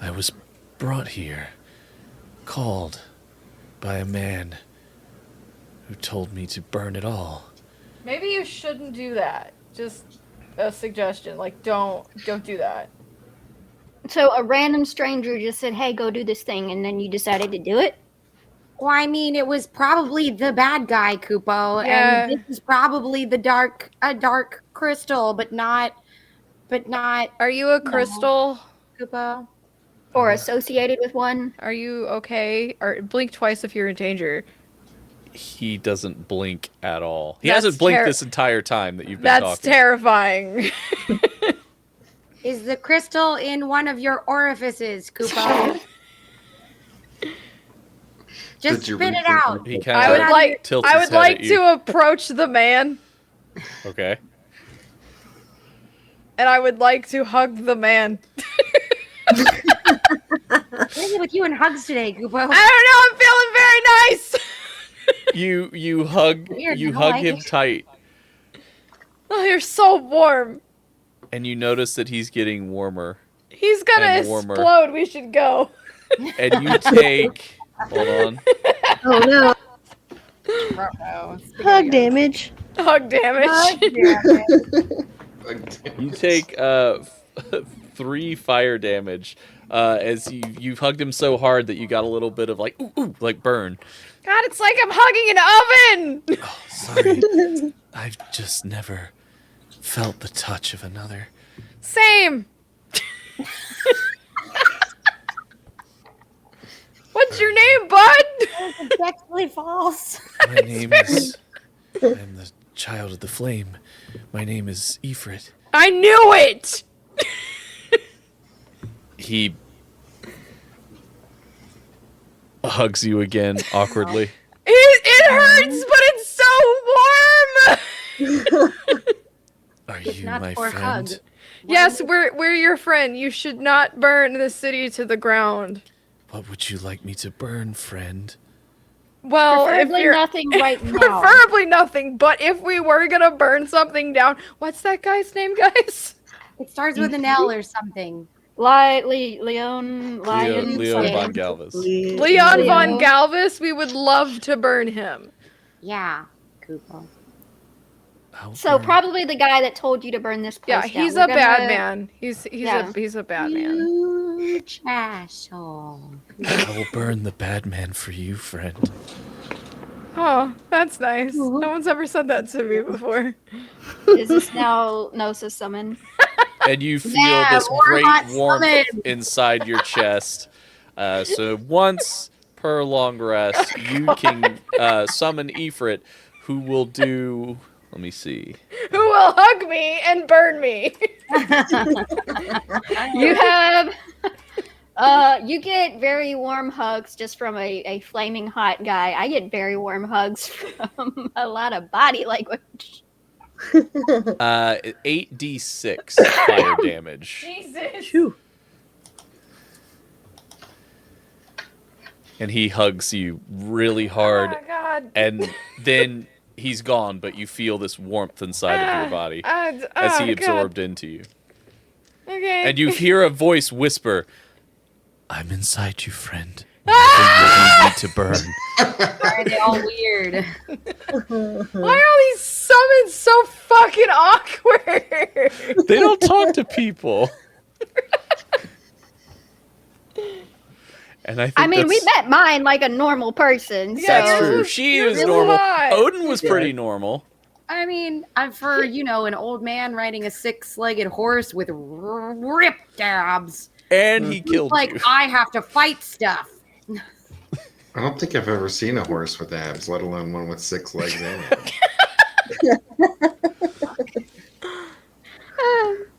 I was brought here, called by a man who told me to burn it all.
Maybe you shouldn't do that. Just a suggestion. Like, don't do that.
So a random stranger just said, "Hey, go do this thing," and then you decided to do it?
Well, I mean, it was probably the bad guy, Koopo,
Yeah.
and this is probably the dark crystal, but not.
Are you a crystal?
Koopo.
Or associated with one?
Are you okay? Or blink twice if you're in danger.
He doesn't blink at all. He
That's
hasn't blinked this entire time that you've been
That's
talking.
terrifying.
Is the crystal in one of your orifices, Koopo? Just
Did you
spit it
read
out.
He kinda
I would like
tilts
I
his
would
head
like
at you.
to approach the man,
Okay.
and I would like to hug the man.
What is it with you and hugs today, Koopo?
I don't know. I'm feeling very nice.
You hug
Weird,
you
I don't
hug
like
him
it.
tight,
Oh, you're so warm.
and you notice that he's getting warmer.
He's gonna
And warmer.
explode. We should go.
And you take hold on.
Oh no.
Uh-oh.
Hug damage.
Hug damage.
You take 3 fire damage as you've hugged him so hard that you got a little bit of like ooh, like burn.
God, it's like I'm hugging an oven.
Oh, sorry. I've just never felt the touch of another.
Same. What's your name, bud?
It's actually false.
My name is. I'm the child of the flame. My name is E14.
I knew it.
He hugs you again awkwardly.
It hurts, but it's so warm.
Are
It's
you
not
my
for
friend?
hug.
Yes, we're your friend. You should not burn the city to the ground.
What would you like me to burn, friend?
Well,
Preferably
if you're
nothing right now.
preferably nothing. But if we were gonna burn something down, what's that guy's name, guys?
It starts with an L or something.
Leon
Von Galvis.
Leon Von Galvis. We would love to burn him.
Yeah, Koopa.
So probably the guy that told you to burn this place
Yeah,
down.
he's
We're
a bad
gonna-
man. He's a bad man.
Huge asshole.
I will burn the bad man for you, friend.
Oh, that's nice. No one's ever said that to me before.
Is this now Gnosis summon?
And you feel
Yeah,
this
more
great
hot
warmth
summon.
inside your chest. So once per long rest, you can summon Ifrit, who will do. Let me see.
Who will hug me and burn me?
You have you get very warm hugs just from a flaming hot guy. I get very warm hugs from a lot of body language.
8d6 fire damage.
Jesus.
And he hugs you really hard.
Oh, God.
And then he's gone, but you feel this warmth inside of your body as he
God.
absorbed into you.
Okay.
And you hear a voice whisper, I'm inside you, friend. Whatever you need me to burn.
Why are they all weird?
Why are these summons so fucking awkward?
They don't talk to people. And I think
We
that's,
met mine like a normal person.
that's
so-
true. She
You're
was
so
normal.
hot.
Odin was pretty normal.
I mean, I'm for, an old man riding a 6-legged horse with ripped abs.
And he killed
Like,
you.
I have to fight stuff.
I don't think I've ever seen a horse with abs, let alone one with 6 legs in it.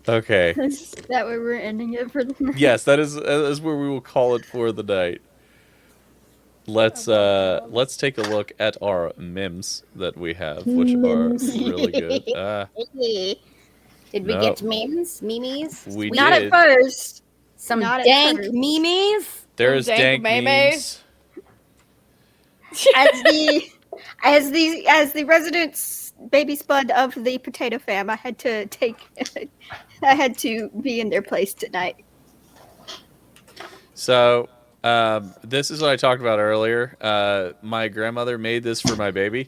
Okay.
Is that where we're ending it for the night?
Yes, that is where we will call it for the night. Let's take a look at our memes that we have, which are really good.
Did we
No.
get memes? Memes?
We
Not
did.
at first.
Some
Not at
dank
first.
memes?
There's
Dank
dank
memes.
memes.
As the resident baby spud of the potato fam, I had to be in their place tonight.
So, this is what I talked about earlier. My grandmother made this for my baby.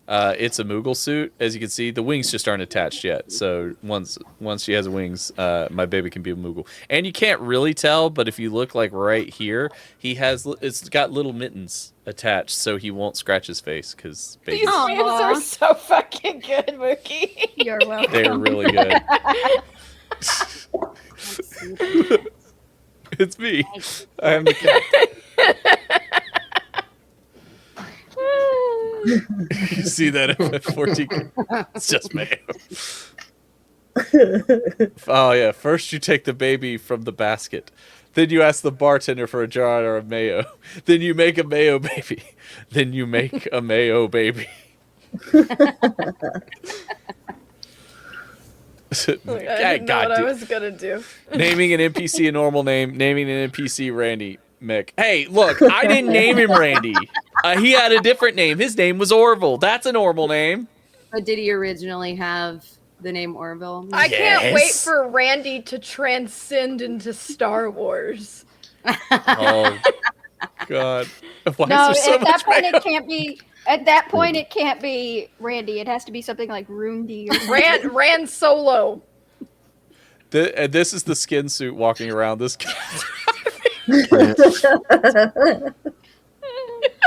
It's a Moogle suit. As you can see, the wings just aren't attached yet. So once she has wings, my baby can be a Moogle. And you can't really tell, but if you look like right here, it's got little mittens attached, so he won't scratch his face because
These memes are so fucking good, Mookie.
You're welcome.
they're really good. It's me. I am the cat. You see that at 14? It's just mayo. Oh yeah. First you take the baby from the basket. Then you ask the bartender for a jar of mayo. Then you make a mayo baby. Then you make a mayo baby.
I didn't know what I was gonna do.
Naming an NPC a normal name. Naming an NPC Randy. Mick. Hey, look, I didn't name him Randy. He had a different name. His name was Orville. That's a normal name.
But did he originally have the name Orville?
I can't wait for Randy to transcend into Star Wars.
Oh, God. Why
No,
is there so
at that
much
point
mayo?
it can't be. At that point, it can't be Randy. It has to be something like Roondy or
Ran Solo.
This is the skin suit walking around. This.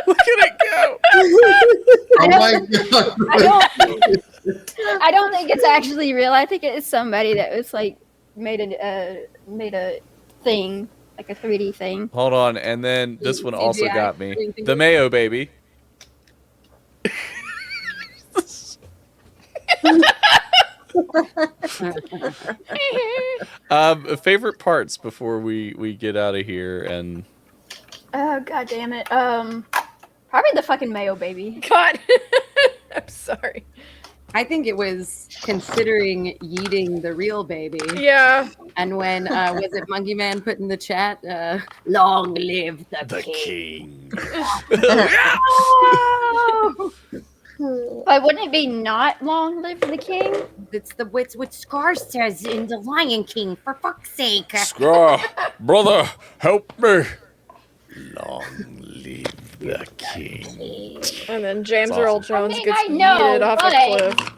Look at it go!
Oh my god!
I don't think it's actually real. I think it's somebody that was like made a thing, like a 3D thing.
Hold on, and then this one also
CGI.
got me. The Mayo baby. Favorite parts before we get out of here and.
Oh god damn it. Probably the fucking Mayo baby.
God. I'm sorry.
I think it was considering yeeting the real baby.
Yeah.
And when was it Monkey Man put in the chat? Long live the king.
But wouldn't it be not long live the king?
It's what Scar says in the Lion King. For fuck's sake.
Scar, brother, help me. Long live the king.
And then James
That's
Earl
awesome.
Jones
I mean,
gets
I know,
yeeted off a
but-
cliff.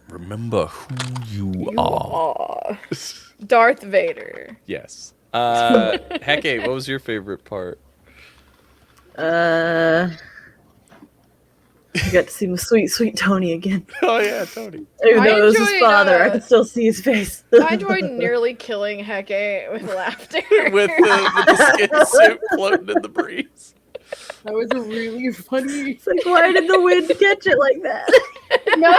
Remember who you are.
Darth Vader.
Yes. Hecate, what was your favorite part?
I got to see my sweet Tony again.
Oh yeah, Tony.
Even though it was his
enjoyed,
father, I could still see his face.
I enjoyed nearly killing Hecate with laughter.
with the skin suit floating in the breeze.
That was a really funny.
It's like, why did the wind catch it like that?
No.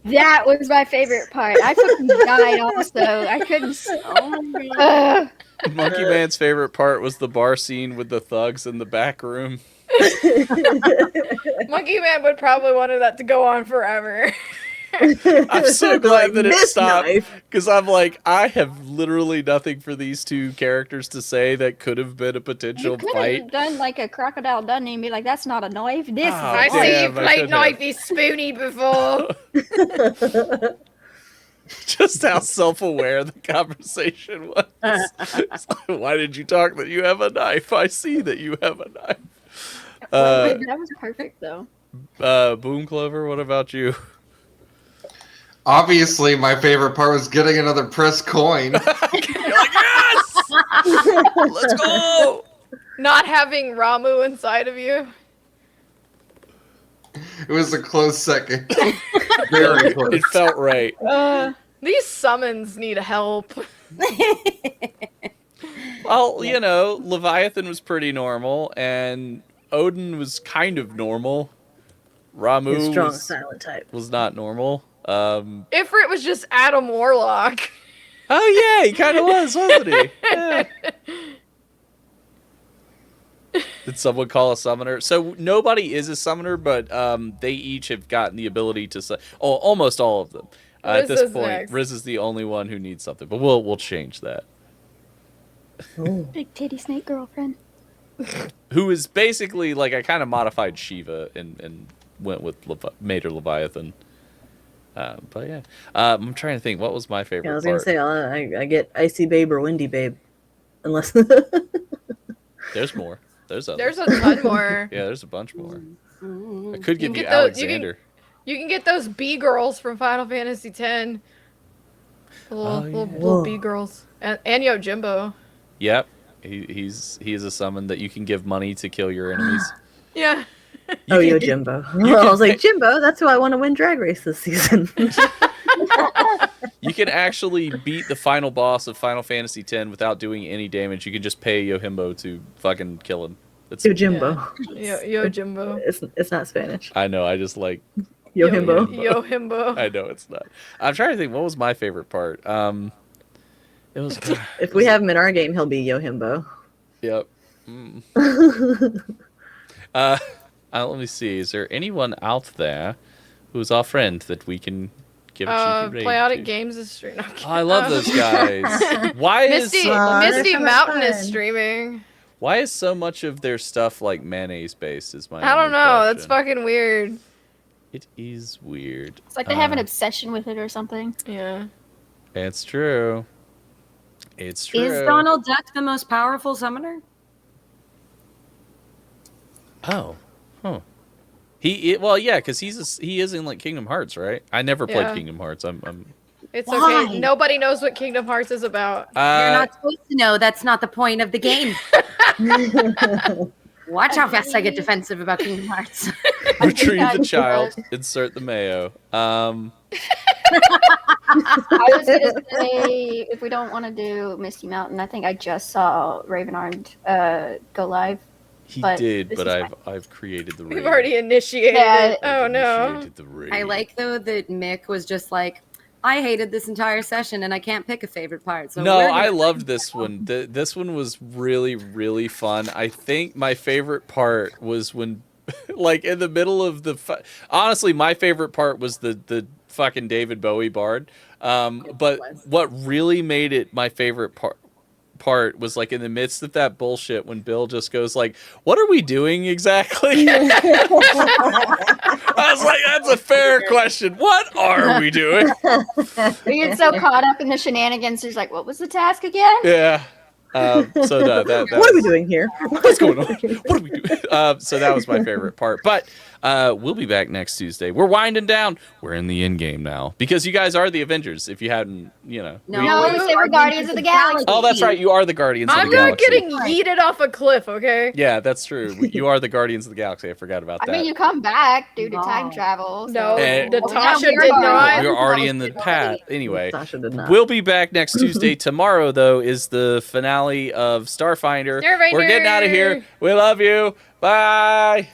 That was my favorite part. I fucking died also. I couldn't. Oh my god.
Monkey Man's favorite part was the bar scene with the thugs in the back room.
Monkey Man would probably wanted that to go on forever.
I'm so glad that it
This
stopped
knife.
because I'm like, I have literally nothing for these two characters to say that could have been a
You
potential
could
fight.
have done like a Crocodile Dundee and be like, "That's not a knife. This
Oh,
I
is."
see
damn,
you
I
played
should
knifey spoony before.
Just how self-aware the conversation was. It's like, why did you talk that you have a knife? I see that you have a knife.
That was perfect though.
Boom Clover, what about you?
Obviously, my favorite part was getting another press coin.
Yes! Let's go!
Not having Ramu inside of you.
It was a close second. Very close.
It felt right.
These summons need help.
Well, you know, Leviathan was pretty normal, and Odin was kind of normal. Ramu
His strong silent type.
was not normal.
Ifrit was just Adam Warlock.
Oh yeah, he kind of was, wasn't he? Yeah. Did someone call a summoner? So nobody is a summoner, but they each have gotten the ability to. Almost all of them. At
Riz
this
is
point,
next.
Riz is the only one who needs something, but we'll change that.
Big titty snake girlfriend.
Who is basically like I kind of modified Shiva and went with made her Leviathan. But yeah, I'm trying to think. What was my favorite?
Yeah, I was
part?
gonna say I get Icy Babe or Windy Babe, unless.
There's more. There's others.
There's a ton more.
Yeah, there's a bunch more. I could give you
get those-
Alexander.
You can get those B girls from Final Fantasy X. Little B girls. And Yojimbo.
Yep, he is a summon that you can give money to kill your enemies.
Yeah.
Jimbo. I was like, Jimbo, that's who I want to win Drag Race this season.
You can actually beat the final boss of Final Fantasy X without doing any damage. You can just pay Yojimbo to fucking kill him. It's
Yojimbo.
Yojimbo.
It's not Spanish.
I know. I just like
Yojimbo.
Yojimbo.
I know it's not. I'm trying to think. What was my favorite part? It was.
If we have him in our game, he'll be Yojimbo.
Yep. Let me see. Is there anyone out there who's our friend that we can give a cheeky raid
Playotic
to?
Games is streaming.
Oh, I love those guys. Why is
Misty
so much
Mountain is
fun.
streaming?
why is so much of their stuff like mayonnaise based? Is my
I don't
only
know. That's
question.
fucking weird.
It is weird.
It's like they have an obsession with it or something.
Yeah.
It's true. It's true.
Is Donald Duck the most powerful summoner?
Oh. Huh. Well, yeah, because he is in like Kingdom Hearts, right? I never played
Yeah.
Kingdom Hearts. I'm
It's
Why?
okay. Nobody knows what Kingdom Hearts is about.
You're not supposed to know. That's not the point of the game. Watch how fast I get defensive about Kingdom Hearts.
retrieve the child. Insert the mayo.
I was gonna say if we don't want to do Misty Mountain, I think I just saw Ravenard go live.
He
but
did,
this
but
is
I've created the
We've
raid.
already initiated
Yeah.
it. Oh no.
Initiated the raid.
I like though that Mick was just like, I hated this entire session and I can't pick a favorite part. So
No,
we're gonna-
I loved this one. This one was really, really fun. I think my favorite part was when, like, in the middle of the... Honestly, my favorite part was the fucking David Bowie bard. But what really made it my favorite part was like in the midst of that bullshit when Bill just goes like, what are we doing exactly? I was like, that's a fair question. What are we doing?
We get so caught up in the shenanigans. He's like, "What was the task again?"
Yeah. So no, that
What are we doing here?
What's going on? What are we doing? So that was my favorite part. But we'll be back next Tuesday. We're winding down. We're in the end game now because you guys are the Avengers. If you hadn't,
No, we say we're Guardians of the Galaxy.
Oh, that's right. You are the Guardians of
I'm
the
not
Galaxy.
getting yeeted off a cliff, okay?
Yeah, that's true. You are the Guardians of the Galaxy. I forgot about
I
that.
mean, you come back due to time travel.
No,
And-
Natasha
we're
did
already-
not.
We're already in the path. Anyway,
Natasha did not.
we'll be back next Tuesday. Tomorrow, though, is the finale of Starfinder.
Starfinder.
We're getting out of here. We love you. Bye.